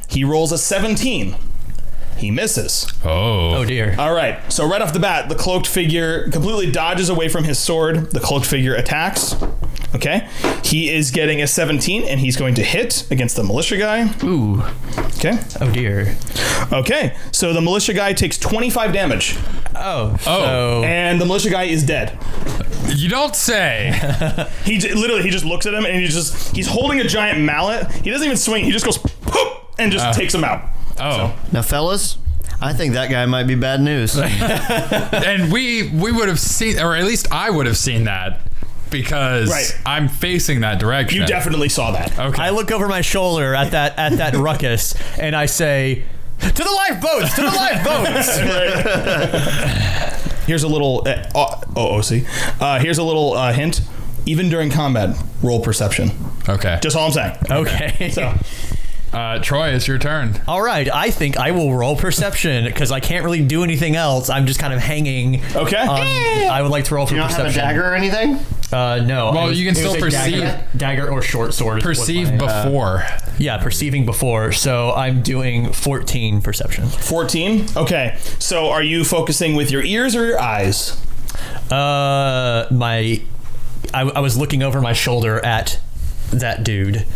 He rolls a 17. He misses. Oh dear. All right. So right off the bat, the cloaked figure completely dodges away from his sword. The cloaked figure attacks. Okay. He is getting a 17, and he's going to hit against the militia guy. Ooh. Okay. Oh dear. Okay. So the militia guy takes 25 damage. Oh. And the militia guy is dead. You don't say. He just looks at him, and he's holding a giant mallet. He doesn't even swing. He just goes poop and just takes him out. Now, fellas, I think that guy might be bad news. And we would have seen, or at least I would have seen that, because I'm facing that direction. You definitely saw that. Okay. I look over my shoulder at that ruckus, and I say, "To the lifeboats! To the lifeboats!" Here's a little here's a little hint. Even during combat, roll perception. Okay. Just all I'm saying. Okay. So, Troy, it's your turn. All right. I think I will roll perception because I can't really do anything else. I'm just kind of hanging. Okay. I would like to roll for You don't perception. have a dagger or anything? No. Well, you can it was still a perceive. Dagger or short sword. Perceive before. Yeah, perceiving before. So I'm doing 14 perception. 14. Okay. So are you focusing with your ears or your eyes? I was looking over my shoulder at that dude.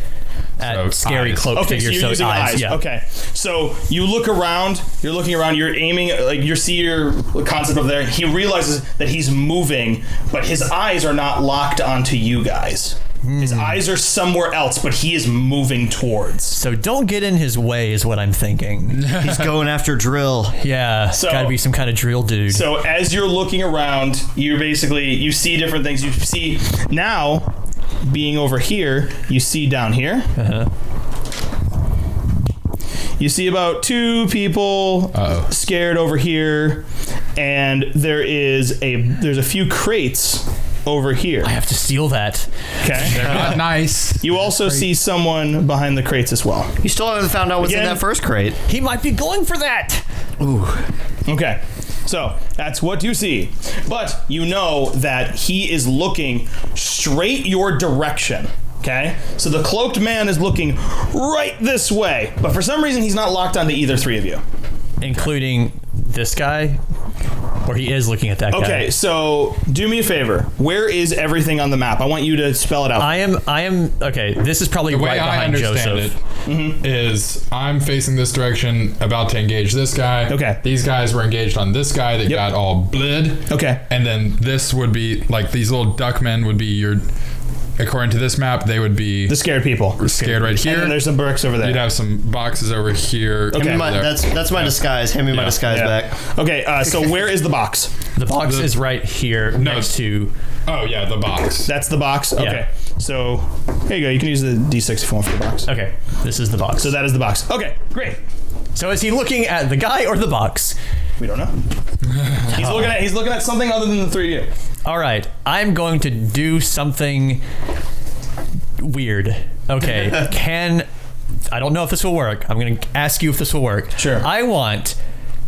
At scary eyes. cloak figure. So you're using eyes. Yeah. Okay. So you look around. You're looking around. You're aiming. Like you see your concept over there. He realizes that he's moving, but his eyes are not locked onto you guys. His eyes are somewhere else, but he is moving towards. So don't get in his way is what I'm thinking. He's going after drill. Yeah. So- Gotta be some kind of drill dude. So as you're looking around, you see different things. You see now, being over here, you see down here. You see about 2 people scared over here, and there's a few crates over here. I have to steal that. Okay. They're not nice. You also see someone behind the crates as well. You still haven't found out what's in Again? that first crate. He might be going for that. Ooh. Okay. So that's what you see. But you know that he is looking straight your direction. Okay? So the cloaked man is looking right this way. But for some reason, he's not locked onto either 3 of you. Including this guy? Or he is looking at that guy? Okay, so do me a favor. Where is everything on the map? I want you to spell it out. I am okay, this is probably The way right I behind understand Joseph. it is I'm facing this direction, about to engage this guy. Okay. These guys were engaged on this guy that got all bled. Okay. And then this would be, like, these little duckmen would be your... According to this map, they would be The scared people. scared right here. And then there's some bricks over there. You'd have some boxes over here. Okay. That's my disguise. Hand me my disguise back. Okay, so where is the box? The box is right here next to... Oh, yeah, the box. That's the box? Okay. So, here you go. You can use the D64 for the box. Okay, this is the box. So that is the box. Okay, great. So is he looking at the guy or the box? We don't know. He's looking at something other than the 3 of you. All right, I'm going to do something weird. Okay, I don't know if this will work. I'm going to ask you if this will work. Sure. I want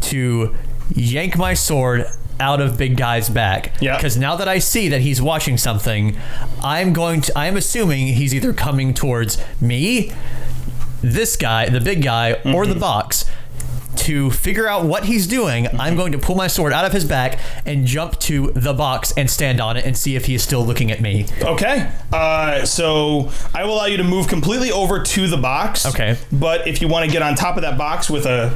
to yank my sword out of big guy's back. Yeah. Because now that I see that he's watching something, I'm assuming he's either coming towards me, this guy, the big guy, or the box. To figure out what he's doing, I'm going to pull my sword out of his back and jump to the box and stand on it and see if he is still looking at me. Okay. So I will allow you to move completely over to the box. Okay. But if you want to get on top of that box with a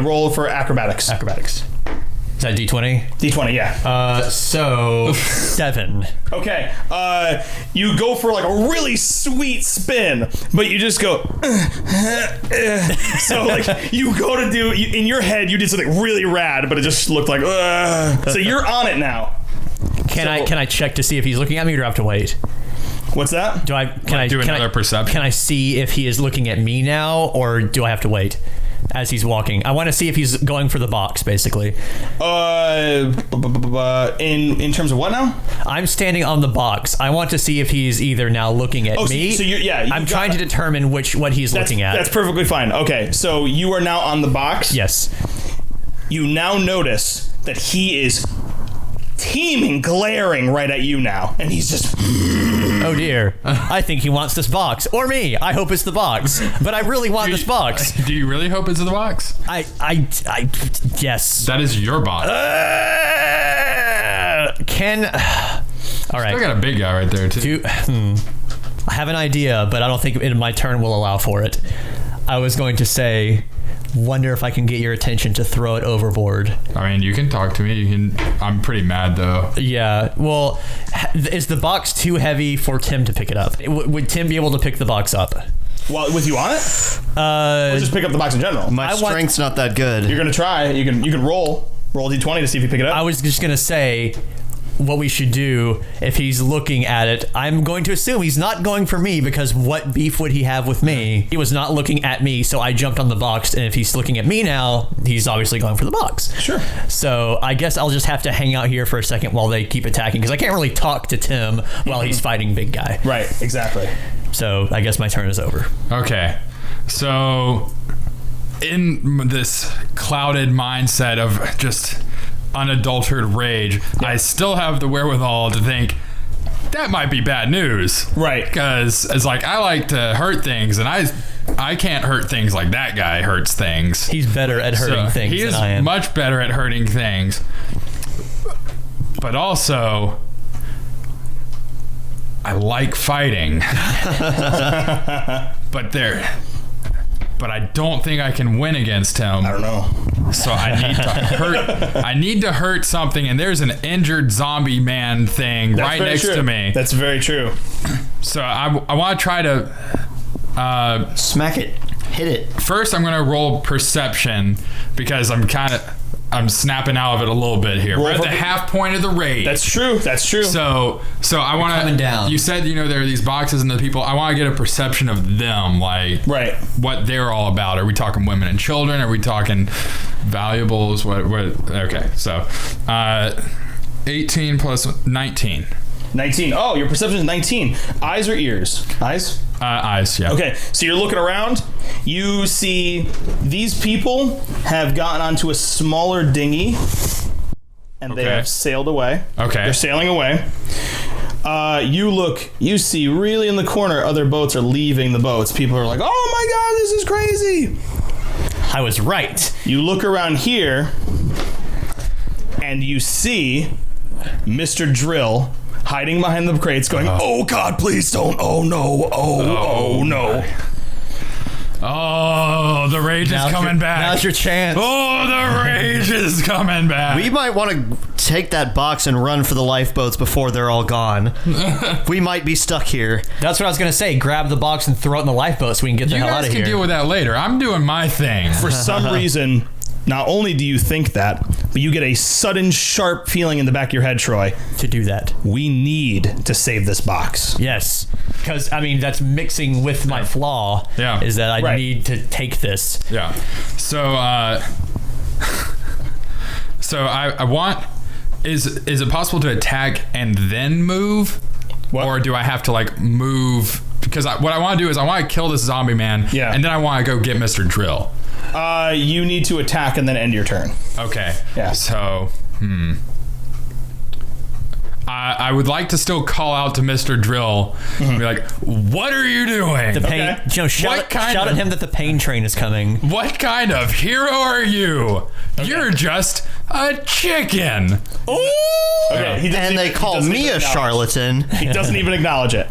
roll for acrobatics. Acrobatics. Is that D20? D20, yeah. So 7. Okay. You go for like a really sweet spin, but you just go. So like you go to do in your head, you did something really rad, but it just looked like. So you're on it now. Can I check to see if he's looking at me, or do I have to wait? What's that? Can I do another perception? Can I see if he is looking at me now, or do I have to wait as he's walking? I want to see if he's going for the box, basically. In terms of what now? I'm standing on the box. I want to see if he's either now looking at me. So I'm trying to determine what he's looking at. That's perfectly fine. Okay, so you are now on the box. Yes. You now notice that he is teeming, glaring right at you now, and he's just. Oh dear. I think he wants this box. Or me. I hope it's the box. But I really want this box. Do you really hope it's the box? Yes. That is your box. All right. Still got a big guy right there, too. I have an idea, but I don't think my turn will allow for it. I was going to say, wonder if I can get your attention to throw it overboard. I mean, you can talk to me. I'm pretty mad, though. Yeah. Well, is the box too heavy for Tim to pick it up? Would Tim be able to pick the box up? Well, with you on it? Or just pick up the box in general? My strength's not that good. You're gonna try. You can roll D20 to see if you pick it up. I was just gonna say, what we should do if he's looking at it, I'm going to assume he's not going for me, because what beef would he have with me? He was not looking at me, so I jumped on the box, and if he's looking at me now, he's obviously going for the box. Sure. So I guess I'll just have to hang out here for a second while they keep attacking, because I can't really talk to Tim while he's fighting big guy. Right, exactly. So I guess my turn is over. Okay. So in this clouded mindset of just unadulterated rage, I still have the wherewithal to think that might be bad news. Right. Because it's like, I like to hurt things, and I can't hurt things like that guy hurts things. He's better at hurting things than I am. He is much better at hurting things. But also, I like fighting. But I don't think I can win against him. I don't know. So I need to hurt. I need to hurt something, and there's an injured zombie man thing right next to me. That's very true. So I want to try to smack it, hit it. First, I'm going to roll perception, because I'm snapping out of it a little bit here. We're at the half point of the rage. That's true. So I want to. Coming down. You said there are these boxes and the people. I want to get a perception of them, like what they're all about. Are we talking women and children? Are we talking valuables? What? Okay, so 18 plus 19. 19. Oh, your perception is 19. Eyes or ears? Eyes? Eyes, yeah. Okay, so you're looking around. You see these people have gotten onto a smaller dinghy, and they have sailed away. Okay. They're sailing away. You see really in the corner, other boats are leaving the boats. People are like, oh my God, this is crazy. I was right. You look around here, and you see Mr. Drill hiding behind the crates going, oh God, please don't. Oh no. Oh no. Oh, the rage is coming back. Now's your chance. Oh, the rage is coming back. We might want to take that box and run for the lifeboats before they're all gone. We might be stuck here. That's what I was going to say. Grab the box and throw it in the lifeboat so we can get the hell out of here. You guys can deal with that later. I'm doing my thing. For some reason, not only do you think that, but you get a sudden sharp feeling in the back of your head, Troy. To do that. We need to save this box. Yes. Because, that's mixing with my flaw. Yeah. Is that I need to take this. Yeah. So, I want... Is it possible to attack and then move? What? Or do I have to, move... Because what I want to do is I want to kill this zombie man, and then I want to go get Mr. Drill. You need to attack and then end your turn. Okay. Yeah. So, I would like to still call out to Mr. Drill and be like, what are you doing? The pain, shout at him that the pain train is coming. What kind of hero are you? Okay. You're just a chicken. Ooh! Okay. And they call me a charlatan. He doesn't even acknowledge it.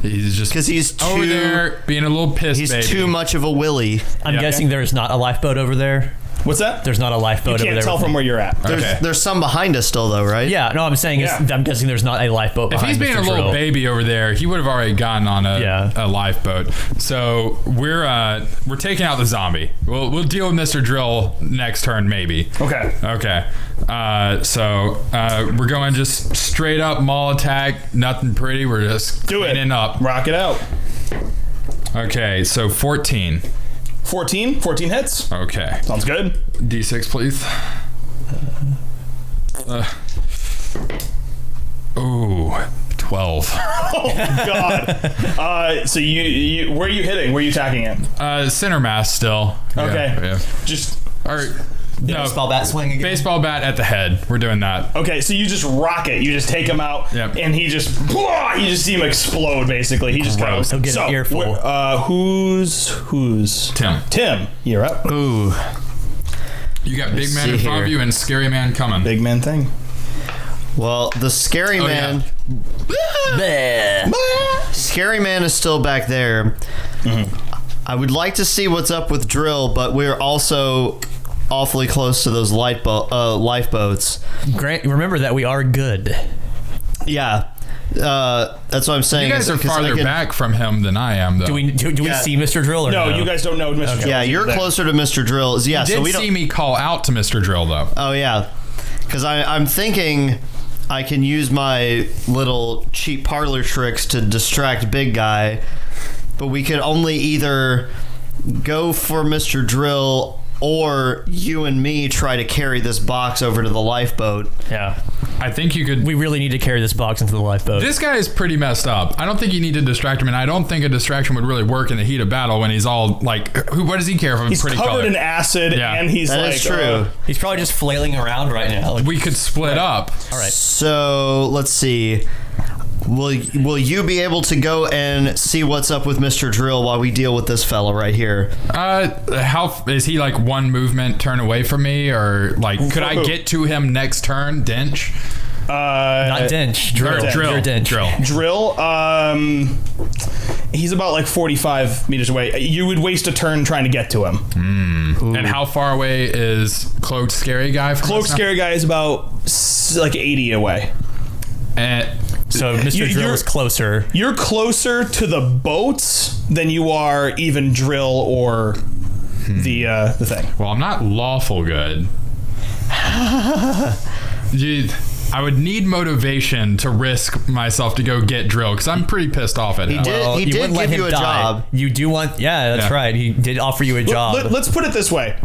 He's just because he's too, over there being a little pissed. He's too much of a willy. I'm guessing there's not a lifeboat over there. What's that? There's not a lifeboat You over there. can't tell from where you're at. There's some behind us still, though, right? Yeah, no, I'm saying I'm guessing there's not a lifeboat If behind he's being Mr. a little Drill. baby over there, he would have already gotten on a lifeboat. So we're taking out the zombie. We'll deal with Mr. Drill next turn, maybe. Okay. Okay. So we're going just straight up maul attack. Nothing pretty. We're just cleaning up. Rock it out. Okay. So 14. 14 hits. Okay. Sounds good. D6, please. Ooh, 12. Oh God. So you where are you hitting? Where are you attacking it? Center mass still. Okay. Yeah. Just. No, Baseball bat swing again. baseball bat at the head. We're doing that. Okay, so you just rock it. You just take him out, and you just see him explode. Basically, he just goes. He'll get an earful. Who's Tim? Tim, you're up. Ooh. You got big man in front of you and scary man coming. Big man thing. Well, the scary man. Scary man is still back there. I would like to see what's up with Drill, but we're also awfully close to those lifeboats. Grant, remember that we are good. Yeah. That's what I'm saying. You guys are farther back from him than I am, though. Do we see Mr. Drill or no? No, you guys don't know Mr. Drill. Yeah, you're closer to Mr. Drill. Yeah, You did so we don't see me call out to Mr. Drill, though. Oh yeah, because I'm thinking I can use my little cheap parlor tricks to distract big guy, but we could only either go for Mr. Drill or you and me try to carry this box over to the lifeboat. Yeah. I think you could. We really need to carry this box into the lifeboat. This guy is pretty messed up. I don't think you need to distract him, and I don't think a distraction would really work in the heat of battle when he's all like, what does he care if I'm He's pretty covered colored? in acid, and he's That like, is true. He's probably just flailing around right now. We could split up. All right. So let's see. Will you be able to go and see what's up with Mr. Drill while we deal with this fella right here? How is he like one movement turn away from me, or like could I get to him next turn? Dench? Not Dench. Drill. Drill. You're Dench. Drill. He's about like 45 meters away. You would waste a turn trying to get to him. And how far away is Cloaked Scary Guy from Cloak us now? Scary Guy is about like 80 away. So Mr. Drill is closer. You're closer to the boats than you are even Drill or the thing. Well, I'm not lawful good. I would need motivation to risk myself to go get Drill because I'm pretty pissed off at him. He did wouldn't let give you him a die. job. You do want... Yeah, that's right. He did offer you a job. Let's put it this way.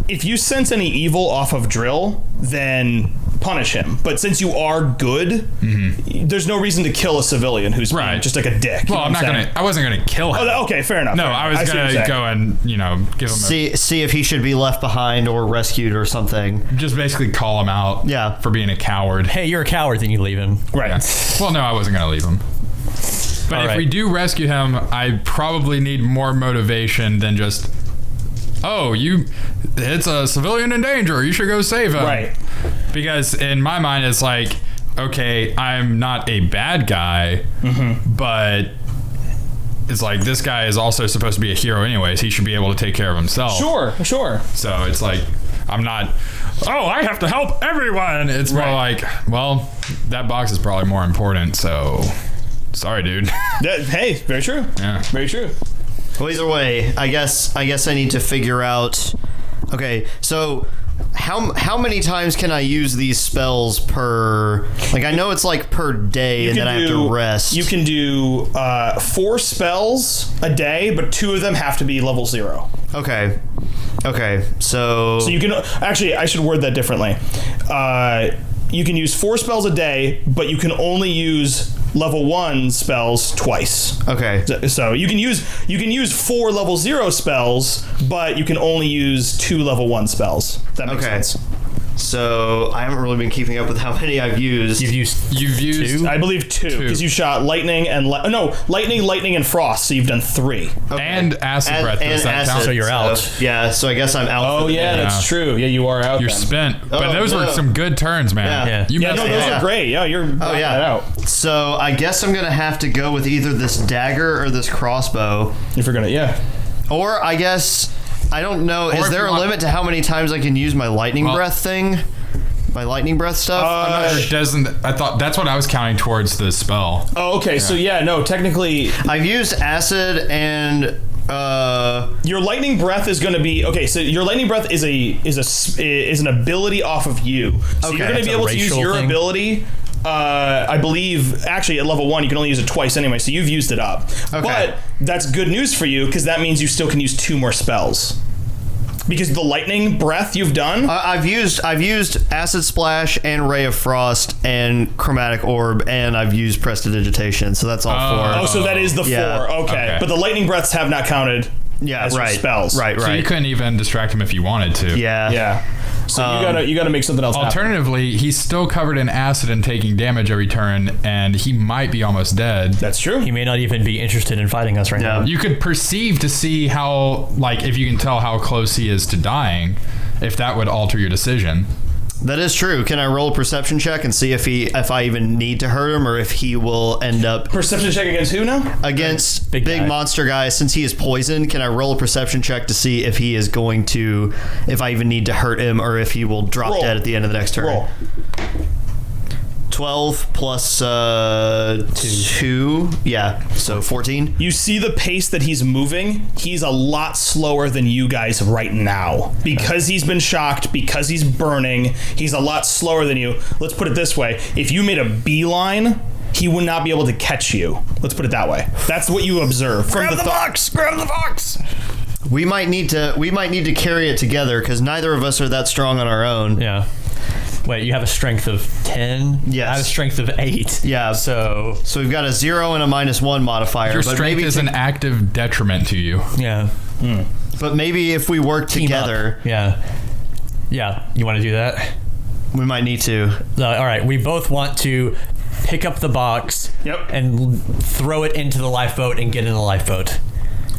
If you sense any evil off of Drill, then punish him. But since you are good, there's no reason to kill a civilian who's being just like a dick. Well, I wasn't gonna kill him. Oh, okay, fair enough. No, fair I enough. was gonna go and give him See if he should be left behind or rescued or something. just basically call him out. Yeah. For being a coward. Hey, you're a coward, then you leave him. Right. Yeah. Well, no, I wasn't gonna leave him. But if we do rescue him, I probably need more motivation than just, it's a civilian in danger, you should go save him. Right. Because in my mind, it's like, okay, I'm not a bad guy, but it's like this guy is also supposed to be a hero anyways. He should be able to take care of himself. Sure. So it's like, I'm not, I have to help everyone. It's more like, well, that box is probably more important, so sorry, dude. Hey, very true. Yeah. Very true. Well, either way, I guess I need to figure out. Okay, so how many times can I use these spells per? Like, I know it's like per day, and then I have to rest. You can do 4 spells a day, but 2 of them have to be level 0. Okay, so you can actually. I should word that differently. You can use 4 spells a day, but you can only use level 1 spells twice. Okay. So you can use 4 level 0 spells, but you can only use 2 level 1 spells. That makes sense. So I haven't really been keeping up with how many I've used. You've used 2? I believe 2, because you shot lightning and lightning and frost. So you've done 3. Okay. And acid breath. Does that count? So you're out. Yeah. So I guess I'm out. Oh yeah, that's true. Yeah, you are out. You're then. spent. But those were some good turns, man. Yeah. You messed those up. are great. Yeah, you're out. So I guess I'm gonna have to go with either this dagger or this crossbow. If you're gonna, Or I guess I don't know. Is there a limit to how many times I can use my lightning breath thing? My lightning breath stuff? I'm not sure. It doesn't. I thought that's what I was counting towards the spell. Oh, okay. Yeah. So technically, I've used acid and. Your lightning breath is going to be okay. So your lightning breath is an ability off of you. So you're going to be able to use your ability. I believe actually at level 1 you can only use it twice anyway. So you've used it up. Okay. But that's good news for you because that means you still can use 2 more spells. Because the lightning breath you've done, I've used acid splash and ray of frost and chromatic orb, and I've used prestidigitation. So that's all 4. Oh, so that is the 4. Okay. But the lightning breaths have not counted. Yeah, as right. Spells. Right. So you couldn't even distract him if you wanted to. Yeah. So you gotta make something else Alternatively, he's still covered in acid and taking damage every turn, and he might be almost dead. That's true. He may not even be interested in fighting us right now. You could perceive to see how, like, if you can tell how close he is to dying, if that would alter your decision. That is true. Can I roll a perception check and see if I even need to hurt him or if he will end up... Perception check against who now? Against big monster guy. Since he is poisoned, can I roll a perception check to see if he is going to... If I even need to hurt him or if he will drop dead at the end of the next turn? Roll. 12 plus 2. Yeah, so 14. You see the pace that he's moving. He's a lot slower than you guys right now. Because he's been shocked, because he's burning, he's a lot slower than you. Let's put it this way. If you made a beeline, he would not be able to catch you. Let's put it that way. That's what you observe. Grab the box! Grab the box! We might need to carry it together because neither of us are that strong on our own. Yeah. Wait, you have a strength of 10? Yes. I have a strength of 8. Yeah. So we've got a 0 and a -1 modifier. Your strength is an active detriment to you. Yeah. But maybe if we work together. Yeah. You want to do that? We might need to. All right. We both want to pick up the box and throw it into the lifeboat and get in the lifeboat.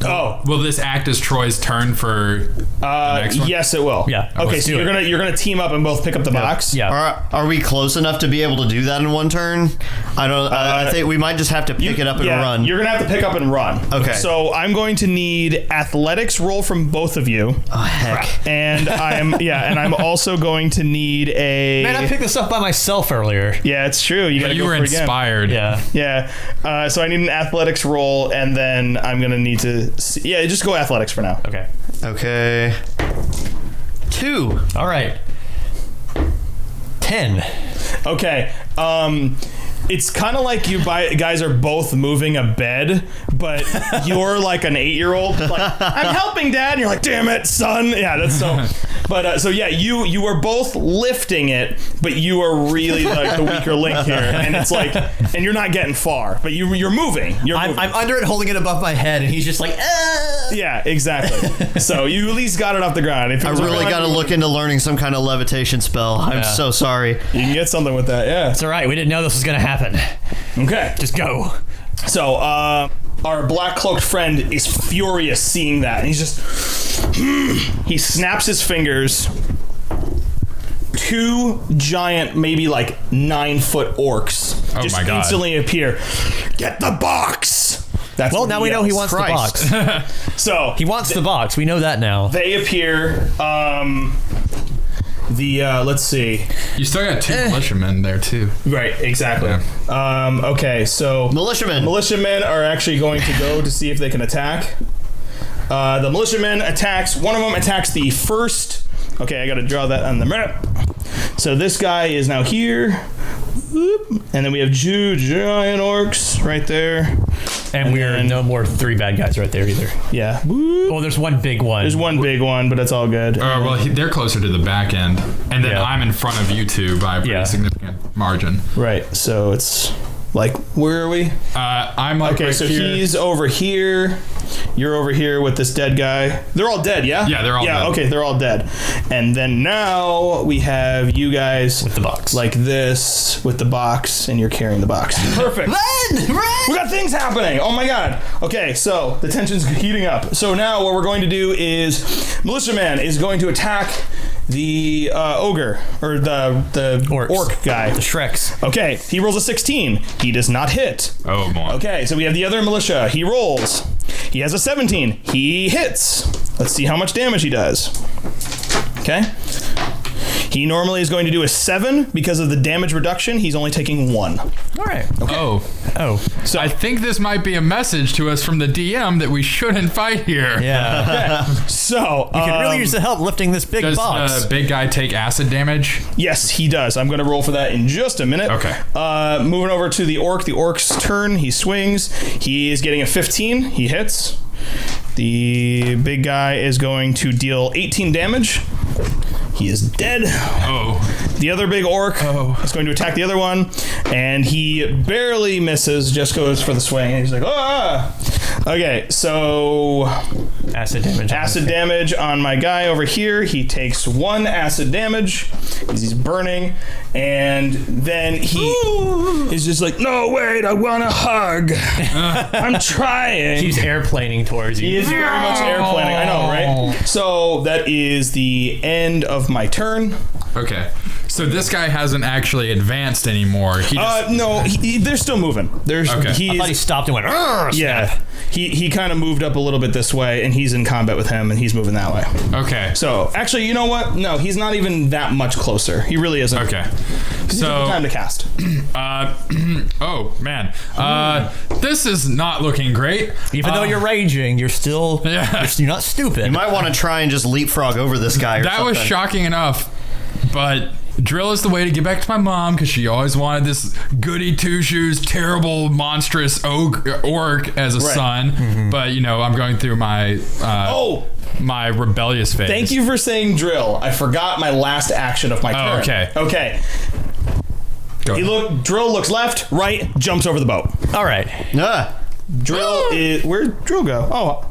Oh, will this act as Troy's turn for the next one? Yes, it will. Yeah. Okay, so you're gonna team up and both pick up the box. Yeah. Are we close enough to be able to do that in one turn? I don't. I think we might just have to pick it up and run. You're gonna have to pick up and run. Okay. So I'm going to need athletics roll from both of you. Oh heck. And I'm also going to need a. Man, I picked this up by myself earlier. Yeah, it's true. You were inspired. Yeah. Yeah. So I need an athletics roll, and then I'm gonna need to. Just go athletics for now. Okay. 2. All right. 10. Okay. It's kind of like you guys are both moving a bed, but you're like an 8-year-old. Like, I'm helping, Dad. And you're like, damn it, son. Yeah, that's so. But you are both lifting it, but you are really like the weaker link here, and it's like, and you're not getting far, but you're moving. I'm under it, holding it above my head, and he's just like, ah. Yeah, exactly. So you at least got it off the ground. I really got to look into learning some kind of levitation spell. I'm so sorry. You can get something with that. Yeah, it's all right. We didn't know this was gonna happen. Okay, just go. So, our black cloaked friend is furious seeing that, and he's just he snaps his fingers. 2 giant, maybe like 9-foot orcs just instantly appear. Get the box. That's now we know he wants the box. So he wants the box. We know that now. They appear. Let's see. You still got 2 militiamen there too. Right, exactly. Yeah. Okay, so militiamen are actually going to go to see if they can attack. The militiamen attacks. One of them attacks the first. Okay, I got to draw that on the map. So this guy is now here. Whoop. And then we have 2 giant orcs right there. And we're no more 3 bad guys right there either. Yeah. Whoop. Oh, there's one big one. There's one big one, but it's all good. They're closer to the back end. And then I'm in front of you 2 by a pretty significant margin. Right. So it's like, where are we? I'm like okay, so here. He's over here. You're over here with this dead guy. They're all dead, yeah? Yeah, they're all dead. Okay, they're all dead. And then now we have you guys with the box. Like this with the box, and you're carrying the box. Perfect. Run! We got things happening. Oh my god. Okay, so the tension's heating up. So now what we're going to do is Militiaman is going to attack the ogre, or the orc guy. The Shreks. Okay, he rolls a 16. He does not hit. Oh, boy. Okay, so we have the other militia. He rolls. He has a 17. He hits. Let's see how much damage he does. Okay. He normally is going to do a 7 because of the damage reduction. He's only taking 1. All right. Okay. Oh. So I think this might be a message to us from the DM that we shouldn't fight here. Yeah. Okay. So You could really use the help lifting this big box. Does the big guy take acid damage? Yes, he does. I'm going to roll for that in just a minute. Okay. Moving over to the orc. The orc's turn. He swings. He is getting a 15. He hits. The big guy is going to deal 18 damage. He is dead. Oh. The other big orc is going to attack the other one, and he barely misses, just goes for the swing, and he's like, ah! Okay, so... Acid damage. Acid damage on my guy over here. He takes 1 acid damage because he's burning, and then he is just like, no, wait, I want a hug. I'm trying. He's airplaning towards you. He is very much airplaning. I know, right? So that is the end of my turn. Okay. So this guy hasn't actually advanced anymore. He just, No, they're still moving. There's Okay. I thought he stopped and went, "Arr!" yeah. He kind of moved up a little bit this way, and he's in combat with him, and he's moving that way. Okay. So actually, you know what? No, he's not even that much closer. He really isn't. Okay. He's taking time to cast. Oh man. This is not looking great. Even though you're raging, you're still you're not stupid. You might want to try and just leapfrog over this guy or That something. was shocking enough, but drill is the way to get back to my mom because she always wanted this goody two shoes, terrible, monstrous orc as a son. Mm-hmm. But you know, I'm going through my my rebellious phase. Thank you for saying drill. I forgot my last action of my turn. Okay. Okay. Drill looks left, right, jumps over the boat. All right. Drill is... Where'd Drill go? Oh,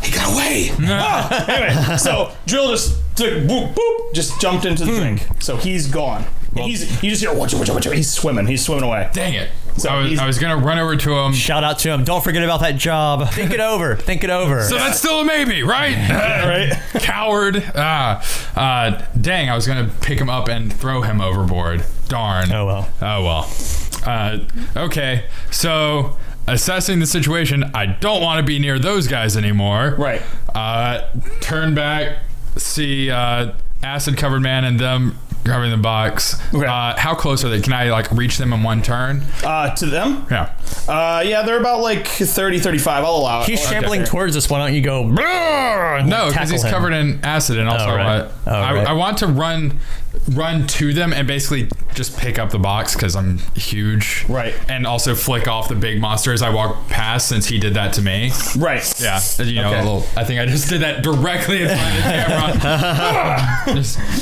he got away. Anyway, so Drill just took boop, boop, just jumped into the drink. So he's gone. You just hear, watch it. He's swimming away. Dang it. So I was going to run over to him. Shout out to him. Don't forget about that job. Think it over. So that's still a maybe, right? Right. Coward. Dang, I was going to pick him up and throw him overboard. Darn. Oh, well. Okay, so... Assessing the situation, I don't want to be near those guys anymore. Right. Turn back, see acid-covered man and them grabbing the box. Okay. How close are they? Can I reach them in one turn? To them? Yeah. Yeah, they're about 30, 35. I'll allow it. He's shambling towards us. Why don't you go? No, because he's covered in acid, and also right. I want to run to them and basically just pick up the box because I'm huge. Right. And also flick off the big monster as I walk past since he did that to me. Right. Yeah. You know, I think I just did that directly in front of the camera.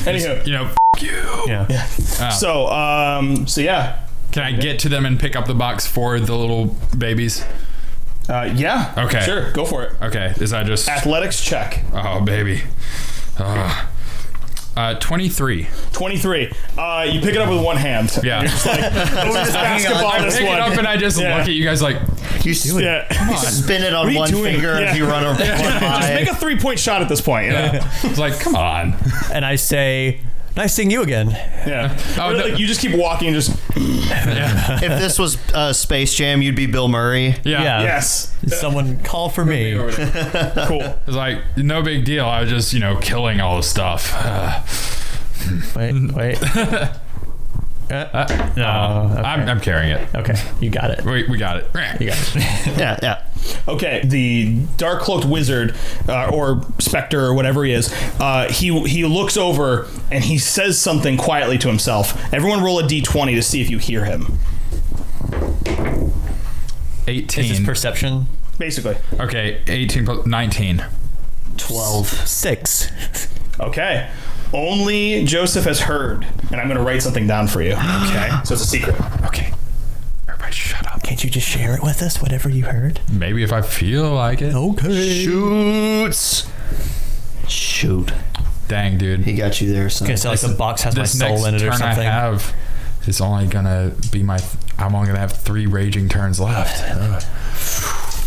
Anywho. F you. Yeah. So yeah. Can I get to them and pick up the box for the little babies? Yeah. Okay. Sure. Go for it. Okay. Is that just... Athletics check. Oh, baby. 23. 23. You pick it up with one hand. Yeah. You're just like, this basketball, I this pick one. it up and I just look at you guys like... You spin it on one finger as you run over one eye. Just make a 3-point shot at this point. It's like, come on. And I say, nice seeing you again. Yeah. You just keep walking, just... If this was Space Jam, you'd be Bill Murray. Yeah. Yes. Someone call for me. Cool. It's like, no big deal. I was just, killing all the stuff. Wait. No. Okay. I'm carrying it. Okay, you got it. We got it. You got it. Yeah. Okay, the dark cloaked wizard or specter or whatever he is, he looks over and he says something quietly to himself. Everyone roll a d20 to see if you hear him. 18. Is this perception? Basically. Okay, 18 plus 19. 12. 6. Okay. Only Joseph has heard, and I'm going to write something down for you. Okay. So it's a secret. Okay. Everybody shut up. Can't you just share it with us, whatever you heard? Maybe if I feel like it. Okay. Shoot. Dang, dude. He got you there, son. Okay, so the box has my This soul next in it or turn I something. have is only going to be I'm only going to have 3 raging turns left.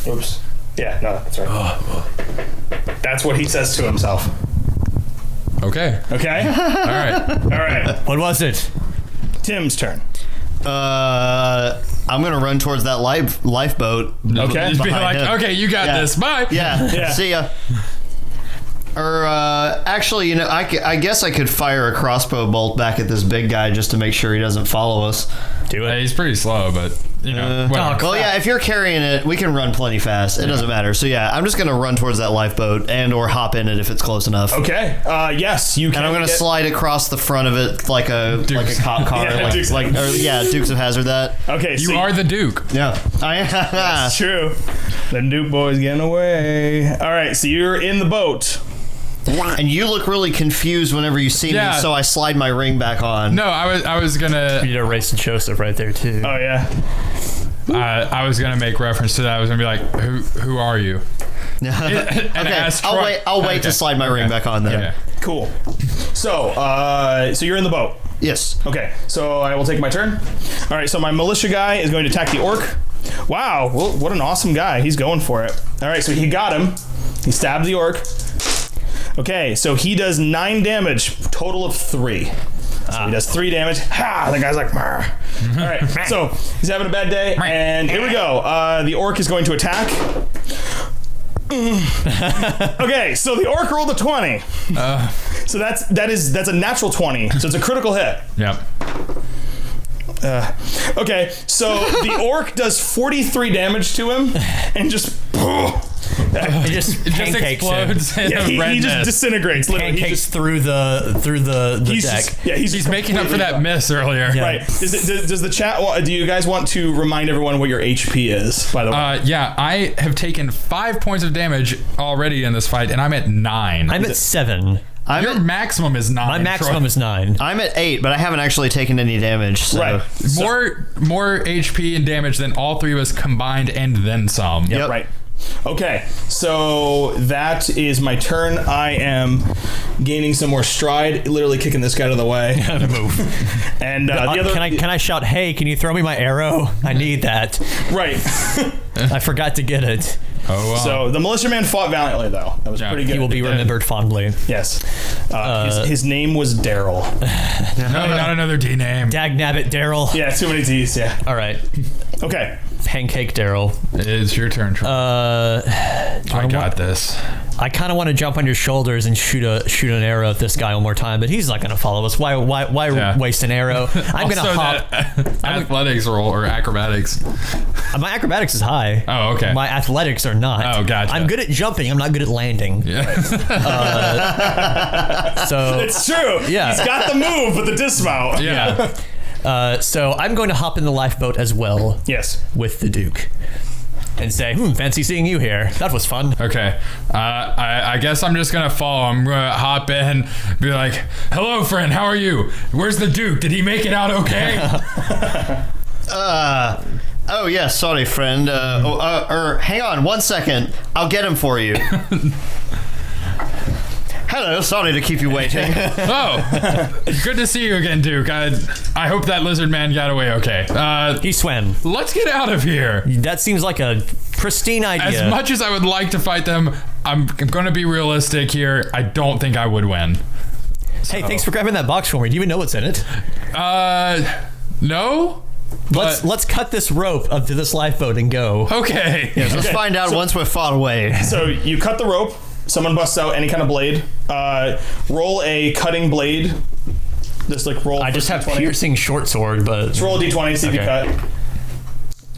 Oops. Yeah, no, that's right. That's what he says to himself. Okay. Okay? All right. What was it? Tim's turn. I'm gonna run towards that lifeboat. Okay. Just be behind like, him. okay, you got this. Bye. Yeah. See ya. Or actually, I guess I could fire a crossbow bolt back at this big guy just to make sure he doesn't follow us. Do it. He's pretty slow, but whatever. Well, yeah, if you're carrying it, we can run plenty fast. It doesn't matter. So yeah, I'm just gonna run towards that lifeboat or hop in it if it's close enough. Okay. Yes, you can. And I'm gonna slide across the front of it like a cop car, Dukes of Hazzard. That. Okay. You are the Duke. Yeah. That's true. The Duke boy's getting away. All right. So you're in the boat. And you look really confused whenever you see me, so I slide my ring back on. No, I was gonna. You did a race and Joseph right there too. Oh yeah. I was gonna make reference to that. I was gonna be like, "Who are you?" Okay, I'll wait to slide my ring back on then. Yeah. Cool. So you're in the boat. Yes. Okay. So I will take my turn. All right. So my militia guy is going to attack the orc. Wow. Well, what an awesome guy. He's going for it. All right. So he got him. He stabbed the orc. Okay, so he does 9 damage, total of 3. So he does 3 damage. Ha! The guy's like, Marr. All right, so he's having a bad day, and here we go. The orc is going to attack. Okay, so the orc rolled a 20. So that's a natural 20. So it's a critical hit. Yep. Okay, so the orc does 43 damage to him, and just. It just explodes. He just disintegrates. Pancakes through the deck. He's making up for that miss earlier. Yeah. Right. Does the chat? Do you guys want to remind everyone what your HP is? By the way. Yeah, I have taken 5 points of damage already in this fight, and I'm at 9. I'm at 7. Your maximum is 9. My maximum is 9. I'm at 8, but I haven't actually taken any damage. So. Right. More HP and damage than all 3 of us combined, and then some. Yep. Right. Okay, so that is my turn. I am gaining some more stride, literally kicking this guy out of the way. Move. And the other, can I shout, "Hey, can you throw me my arrow? I need that." Right. I forgot to get it. Oh, wow. So the militiaman fought valiantly, though. That was pretty good. He will be remembered fondly. Yes. His name was Daryl. No, not another D name. Dagnabbit Daryl. Yeah, too many D's. Yeah. All right. Okay. Pancake Daryl. It's your turn. I got this. I kind of want to jump on your shoulders and shoot an arrow at this guy one more time, but he's not going to follow us. Why waste an arrow? I'm going to hop. Athletics roll or acrobatics. My acrobatics is high. Oh, okay. My athletics are not. Oh, gotcha. I'm good at jumping. I'm not good at landing. Yeah. So it's true. Yeah. He's got the move, but the dismount. Yeah. So I'm going to hop in the lifeboat as well. Yes. With the Duke. And say, fancy seeing you here. That was fun. Okay. I guess I'm just going to follow. I'm going to hop in, be like, "Hello, friend. How are you? Where's the Duke? Did he make it out okay?" Oh, yeah, sorry, friend. Hang on 1 second. I'll get him for you. Hello, sorry to keep you waiting. Oh, good to see you again, Duke. I hope that lizard man got away okay. He swam. Let's get out of here. That seems like a pristine idea. As much as I would like to fight them, I'm going to be realistic here. I don't think I would win. Hey, thanks for grabbing that box for me. Do you even know what's in it? No. Let's cut this rope up to this lifeboat and go. Okay. Yeah, let's find out once we're far away. So you cut the rope. Someone busts out any kind of blade. Roll a cutting blade. Just like roll. I just have piercing short sword, but just roll a d20. See if you cut.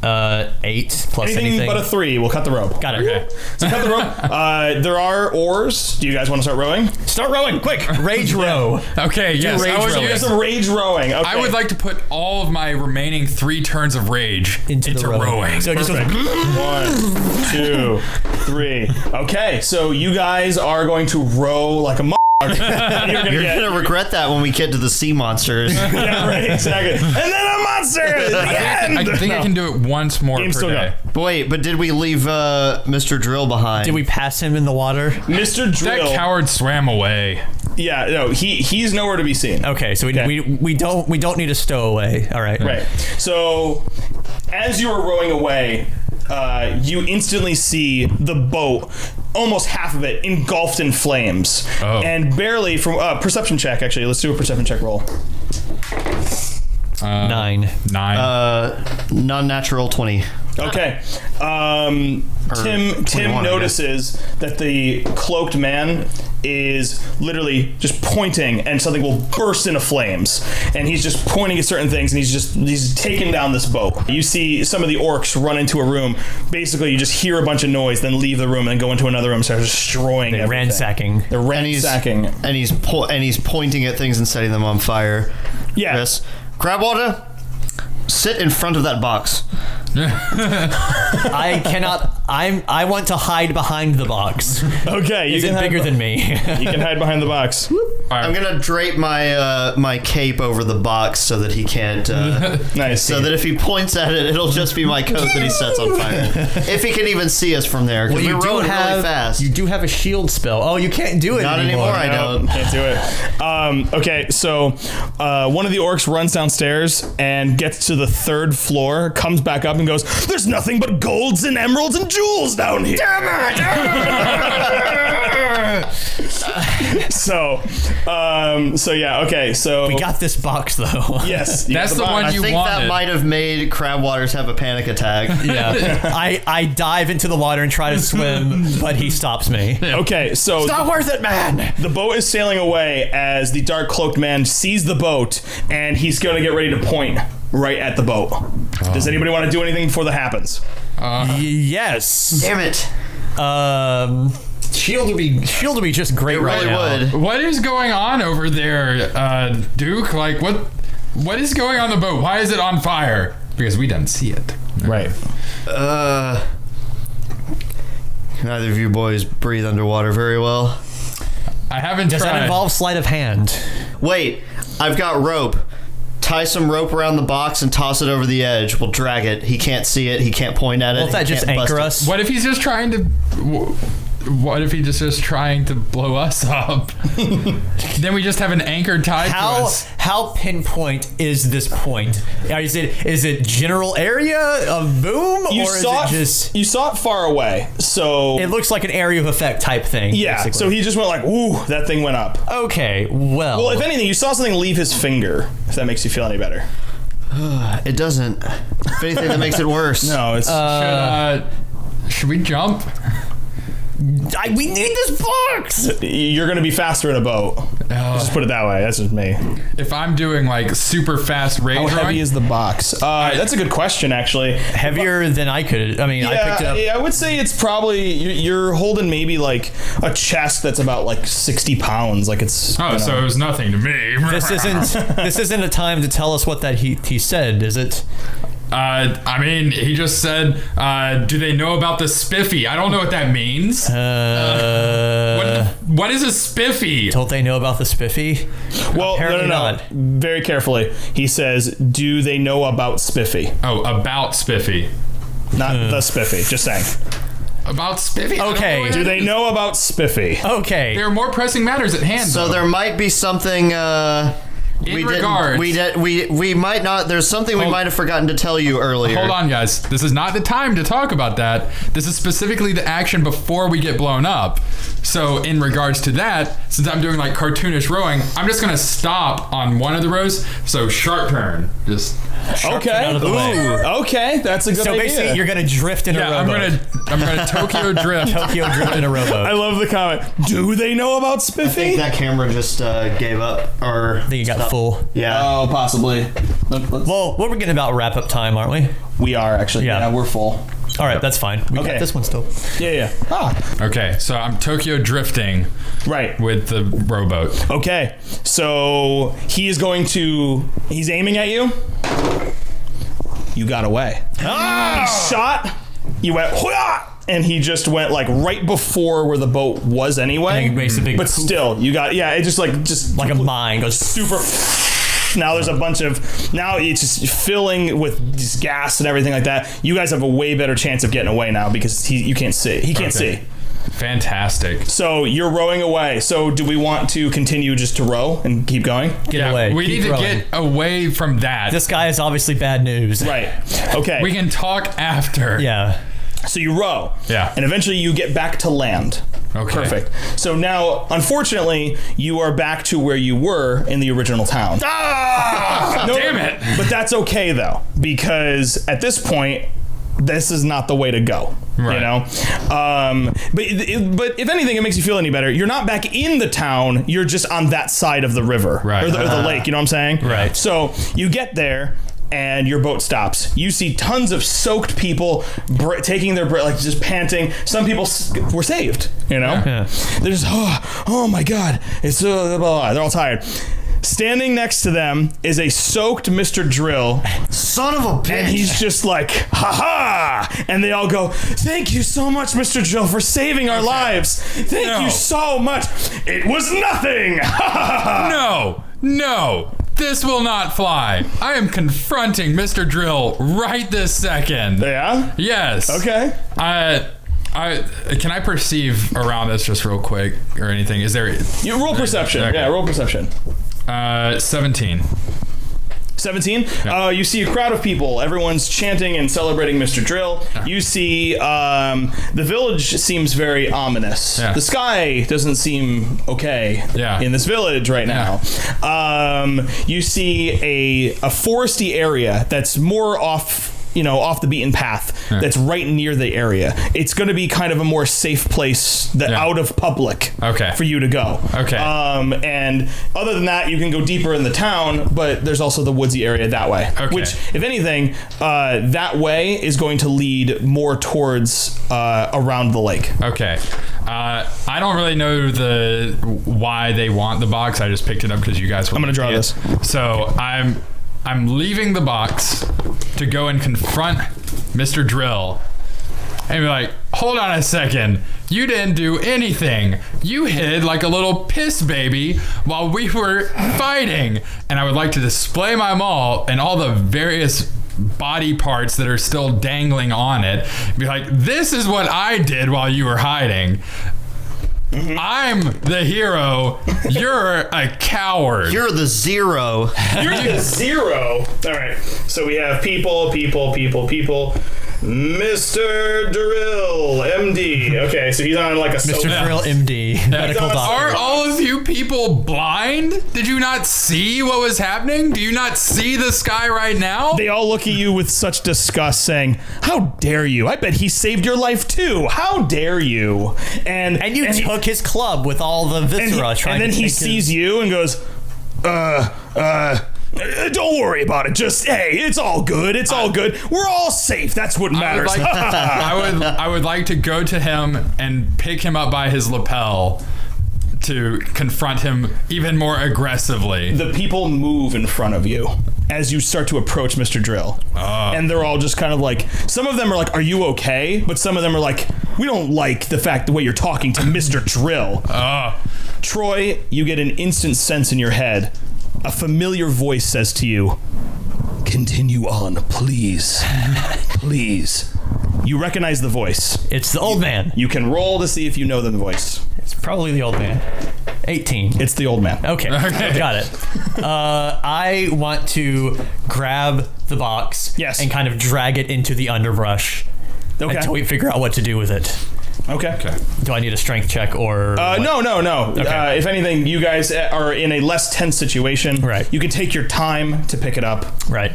8 plus anything but a 3. We'll cut the rope. Got it. Okay. So cut the rope. There are oars. Do you guys want to start rowing? Start rowing, quick! Rage row. Okay. Yes. I was doing some rage rowing. Okay. I would like to put all of my remaining 3 turns of rage into rowing. So it just goes 1, 2, 3. Okay. So you guys are going to row like a. You're gonna regret that when we get to the sea monsters. Yeah, right, exactly. And then a monster at the end. I think I can do it once more per day. Wait, but did we leave Mr. Drill behind? Did we pass him in the water? Mr. Drill. That coward swam away. Yeah, no, he's nowhere to be seen. Okay, so we don't need a stowaway. All right. Right. So as you were rowing away, you instantly see the boat, almost half of it, engulfed in flames. Oh. And barely from perception check, actually. Let's do a perception check roll. 9. Non-natural 20. Okay. Tim 21, notices that the cloaked man is literally just pointing, and something will burst into flames. And he's just pointing at certain things, and he's taking down this boat. You see some of the orcs run into a room. Basically, you just hear a bunch of noise, then leave the room, and go into another room and start destroying everything. Ransacking. They're ransacking. And he's pointing at things and setting them on fire. Yeah. Chris, Crabwater, sit in front of that box. I cannot. I want to hide behind the box. Okay, Is it bigger than me? You can hide behind the box. I'm gonna drape my my cape over the box so that he can't. Nice. So that if he points at it, it'll just be my coat that he sets on fire. If he can even see us from there, because we're rolling really fast. You do have a shield spell. Oh, you can't do it Not anymore. I don't. Can't do it. Okay, so one of the orcs runs downstairs and gets to the 3rd floor, comes back up and goes, "There's nothing but golds and emeralds and jewels down here." Damn it! So yeah, okay, so We got this box though. yes, you That's got the box. one you I think wanted. that might have made Crabwaters have a panic attack. Yeah. I dive into the water and try to swim, but he stops me. Okay, so It's not worth it, man. the boat is sailing away as the dark cloaked man sees the boat, and he's going to get ready to point right at the boat. Does anybody want to do anything before that happens? Yes. Damn it! Shield would be just great It right really now. would. What is going on over there, Duke? Like, what is going on the boat? Why is it on fire? Because we didn't see it. Right. Neither of you boys breathe underwater very well. I haven't Does tried. that involve sleight of hand? Wait, I've got rope. Tie some rope around the box and toss it over the edge. We'll drag it. He can't see it. He can't point at it. Won't that he just can't bust anchor it. us? What if he's just trying to? What if he's just trying to blow us up? Then we just have an anchor tied to us. How pinpoint is this point? Is it general area of boom, You or saw is it just? you saw it far away, so It looks like an area of effect type thing. yeah. basically. So he just went like, "Ooh, that thing went up." Okay, well. Well, if anything, you saw something leave his finger. If that makes you feel any better. It doesn't. If anything, that makes it worse. No, it's Should we jump? we need this box. you're going to be faster in a boat. Just put it that way. That's just me. If I'm doing like super fast rage How heavy run, is the box? That's a good question, actually. Heavier than I could. I mean, I picked it up. Yeah, I would say it's probably you're holding maybe like a chest that's about like 60 pounds. Like it's. oh, so it was nothing to me. This isn't a time to tell us what that he said, is it? I mean, he just said, "Do they know about the spiffy?" I don't know what that means. What is a spiffy? Don't they know about the spiffy? Well, Apparently no. not. Very carefully. He says, "Do they know about spiffy?" Oh, about spiffy. Not the spiffy. Just saying. About spiffy? I don't Okay. know what Do that they is. know about spiffy? Okay. There are more pressing matters at hand. So though. there might be something. In regards- we might not. There's something we might have forgotten to tell you earlier. Hold on, guys. This is not the time to talk about that. This is specifically the action before we get blown up. So in regards to that, since I'm doing like cartoonish rowing, I'm just going to stop on one of the rows. So sharp turn. Just Okay. out of the way. Okay. That's a good So idea. basically, you're gonna drift in a I'm rowboat. gonna Tokyo drift. Tokyo drift in a rowboat. I love the comment. Do they know about I spiffy? think that camera just gave up. Or I think you got stopped. full. Yeah. Oh, possibly. Well, we're getting about wrap up time, aren't we? We are actually. Yeah. Yeah, we're full. All right, that's fine. We Okay. got this one still. Yeah. Okay, so I'm Tokyo drifting Right. with the rowboat. Okay. So he's aiming at you. You got away. He shot. You went, "Hoo-yah!" And he just went like right before where the boat was anyway. And he makes a big but poof. still, you got, it just like Like a mine goes. super. Now there's a bunch of, now it's just filling with just gas and everything like that. You guys have a way better chance of getting away now because you can't see. He can't Okay. see. Fantastic. So you're rowing away. So do we want to continue just to row and keep going? Get away. We Keep need to rowing. get away from that. This guy is obviously bad news. Right. Okay. We can talk after. Yeah. So you row. Yeah. And eventually you get back to land. Okay. Perfect. So now, unfortunately, you are back to where you were in the original town. No, Damn it. But that's okay, though, because at this point, this is not the way to go. Right. You know, but if anything, it makes you feel any better. You're not back in the town. You're just on that side of the river, right, or the lake. You know what I'm saying? Right. So you get there, and your boat stops. You see tons of soaked people taking their breath, like just panting. Some people were saved. You know, they're just oh my god, it's blah, blah, blah. They're all tired. Standing next to them is a soaked Mr. Drill. Son of a bitch. And he's just like, ha-ha! And they all go, thank you so much, Mr. Drill, for saving our lives. Thank you so much. It was nothing. No. This will not fly. I am confronting Mr. Drill right this second. Yeah? Yes. Okay. Can I perceive around this just real quick or anything? Is there... You roll perception. Okay. Yeah, roll perception. 17. 17? You see a crowd of people. Everyone's chanting and celebrating Mr. Drill. You see the village seems very ominous. The sky doesn't seem okay in this village right now. You see a foresty area that's more off the beaten path that's right near the area. It's going to be kind of a more safe place out of public for you to go. And other than that, you can go deeper in the town, but there's also the woodsy area that way, which, if anything, that way is going to lead more towards around the lake. I don't really know why they want the box. I just picked it up because you guys I'm going to draw this. So I'm leaving the box to go and confront Mr. Drill and be like, hold on a second. You didn't do anything. You hid like a little piss baby while we were fighting. And I would like to display my maul and all the various body parts that are still dangling on it. Be like, this is what I did while you were hiding. I'm the hero. You're a coward. You're the zero. You're the zero. All right. So we have people. Mr. Drill, MD. Okay, so he's on like a Mr. Drill, MD, medical doctor. Are all of you people blind? Did you not see what was happening? Do you not see the sky right now? They all look at you with such disgust, saying, "How dare you? I bet he saved your life too. How dare you?" And you took his club with all the viscera. And then he sees you and goes, don't worry about it. Just, hey, it's all good. It's all good. We're all safe. That's what matters. I would like to go to him and pick him up by his lapel to confront him even more aggressively. The people move in front of you as you start to approach Mr. Drill. And they're all just kind of like, some of them are like, are you okay? But some of them are like, we don't like the way you're talking to Mr. Drill. Troy, you get an instant sense in your head. A familiar voice says to you, continue on, please. Please. You recognize the voice. It's the old man. You can roll to see if you know the voice. It's probably the old man. 18. It's the old man. Okay. Got it. I want to grab the box and kind of drag it into the underbrush until we figure out what to do with it. Okay. Do I need a strength check or... No. Okay. If anything, you guys are in a less tense situation. Right. You can take your time to pick it up. Right.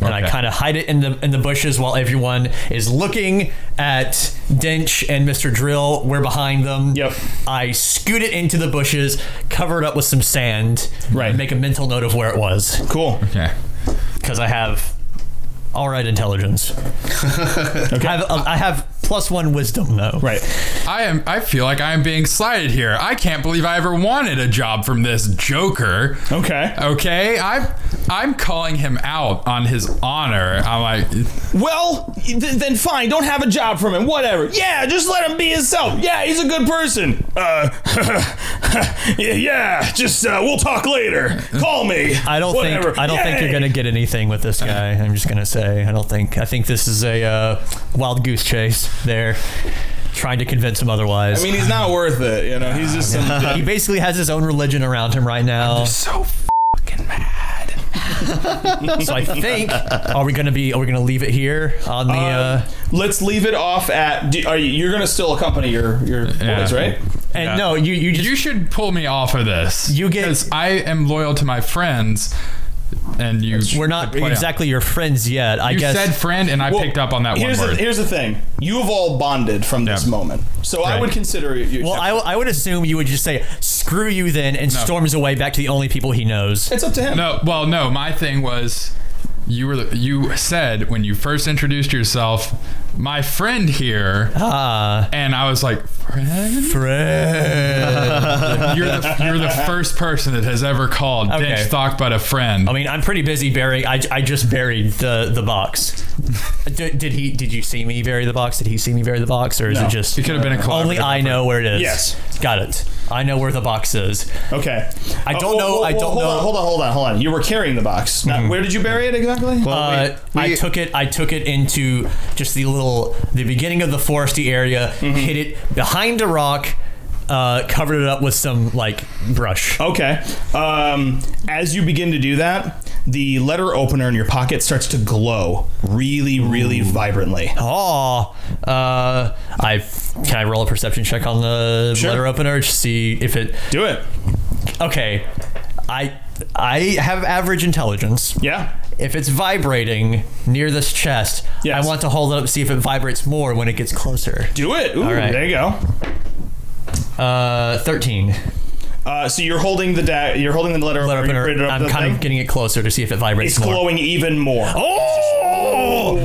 And I kind of hide it in the bushes while everyone is looking at Dench and Mr. Drill. We're behind them. Yep. I scoot it into the bushes, cover it up with some sand, and make a mental note of where it was. Cool. Okay. Because I have all right intelligence. Okay. I have +1 wisdom though. Right. I feel like I'm being slighted here. I can't believe I ever wanted a job from this joker. Okay. I'm calling him out on his honor. I'm like, well, then fine. Don't have a job from him. Whatever. Yeah, just let him be himself. Yeah, he's a good person. Yeah. Just we'll talk later. Call me. I don't think you're gonna get anything with this guy. I'm just gonna say I think this is a wild goose chase. There, trying to convince him otherwise. I mean, he's not worth it. You know, he's just some. He basically has his own religion around him right now. I'm so fucking mad. So I think are we gonna leave it here on the? Let's leave it off at. You're gonna still accompany your boys, right? And no, you should pull me off of this. You get. Because I am loyal to my friends. and we're not exactly your friends yet. I guess you said friend, and I picked up on that one word. Here's the thing: you have all bonded from this moment, so I would consider you. Well, I would assume you would just say "screw you" then, and storms away back to the only people he knows. It's up to him. No. My thing was, you said when you first introduced yourself, my friend here, and I was like, friend. You're the first person that has ever called Dinch Thockbutt a friend. I mean, I'm pretty busy burying. I just buried the box. Did you see me bury the box? Did he see me bury the box, or is it just? It could have been a collaborative only I know where it is. Yes, got it. I know where the box is. Okay. I don't know. I don't know. Hold on. You were carrying the box. Now, where did you bury it exactly? Well, I took it into just the beginning of the foresty area. Hid it behind a rock. Covered it up with some brush. Okay. As you begin to do that, the letter opener in your pocket starts to glow really, really vibrantly. Oh, can I roll a perception check on the letter opener to see if it? Do it. Okay, I have average intelligence. Yeah. If it's vibrating near this chest, I want to hold it up and see if it vibrates more when it gets closer. Do it. Ooh, all right. There you go. 13. So you're holding the letter opener. I'm kind of getting it closer to see if it vibrates more. It's glowing even more. Oh!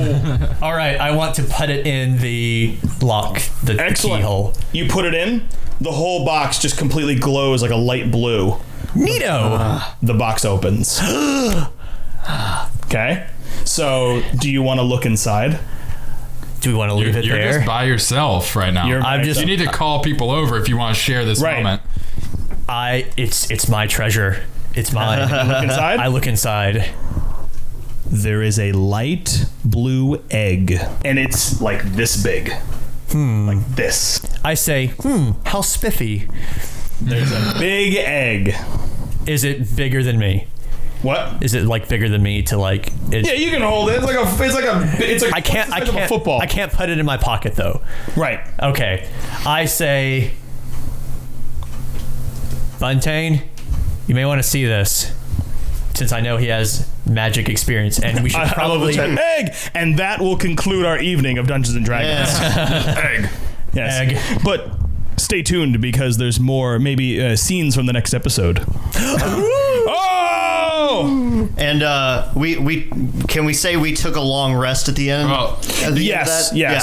All right, I want to put it in the lock, the keyhole. You put it in, the whole box just completely glows like a light blue. Neato! The box opens. Okay. So do you want to look inside? Do we want to leave it there? You're just by yourself right now. You need to call people over if you want to share this moment. It's my treasure. It's mine. Look inside? I look inside. There is a light blue egg, and it's like this big. Like this. I say, how spiffy. There's a big egg. Is it bigger than me? What? Is it bigger than me to yeah, you can hold it. It's like I can't a football. I can't put it in my pocket though. Right. Okay. I say, Buntain, you may want to see this, since I know he has magic experience, and we should probably egg, and that will conclude our evening of Dungeons and Dragons. Egg. Yes. Egg. But stay tuned because there's more, maybe scenes from the next episode. And can we say we took a long rest at the end? Yes. Yeah.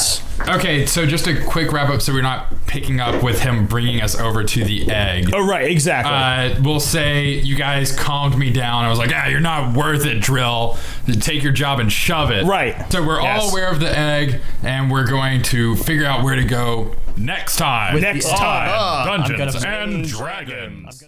Okay, so just a quick wrap up so we're not picking up with him bringing us over to the egg. Oh, right, exactly. We'll say you guys calmed me down. I was like, you're not worth it, Drill. Take your job and shove it. Right. So we're all aware of the egg, and we're going to figure out where to go next time. Next time. Dungeons and Dragons.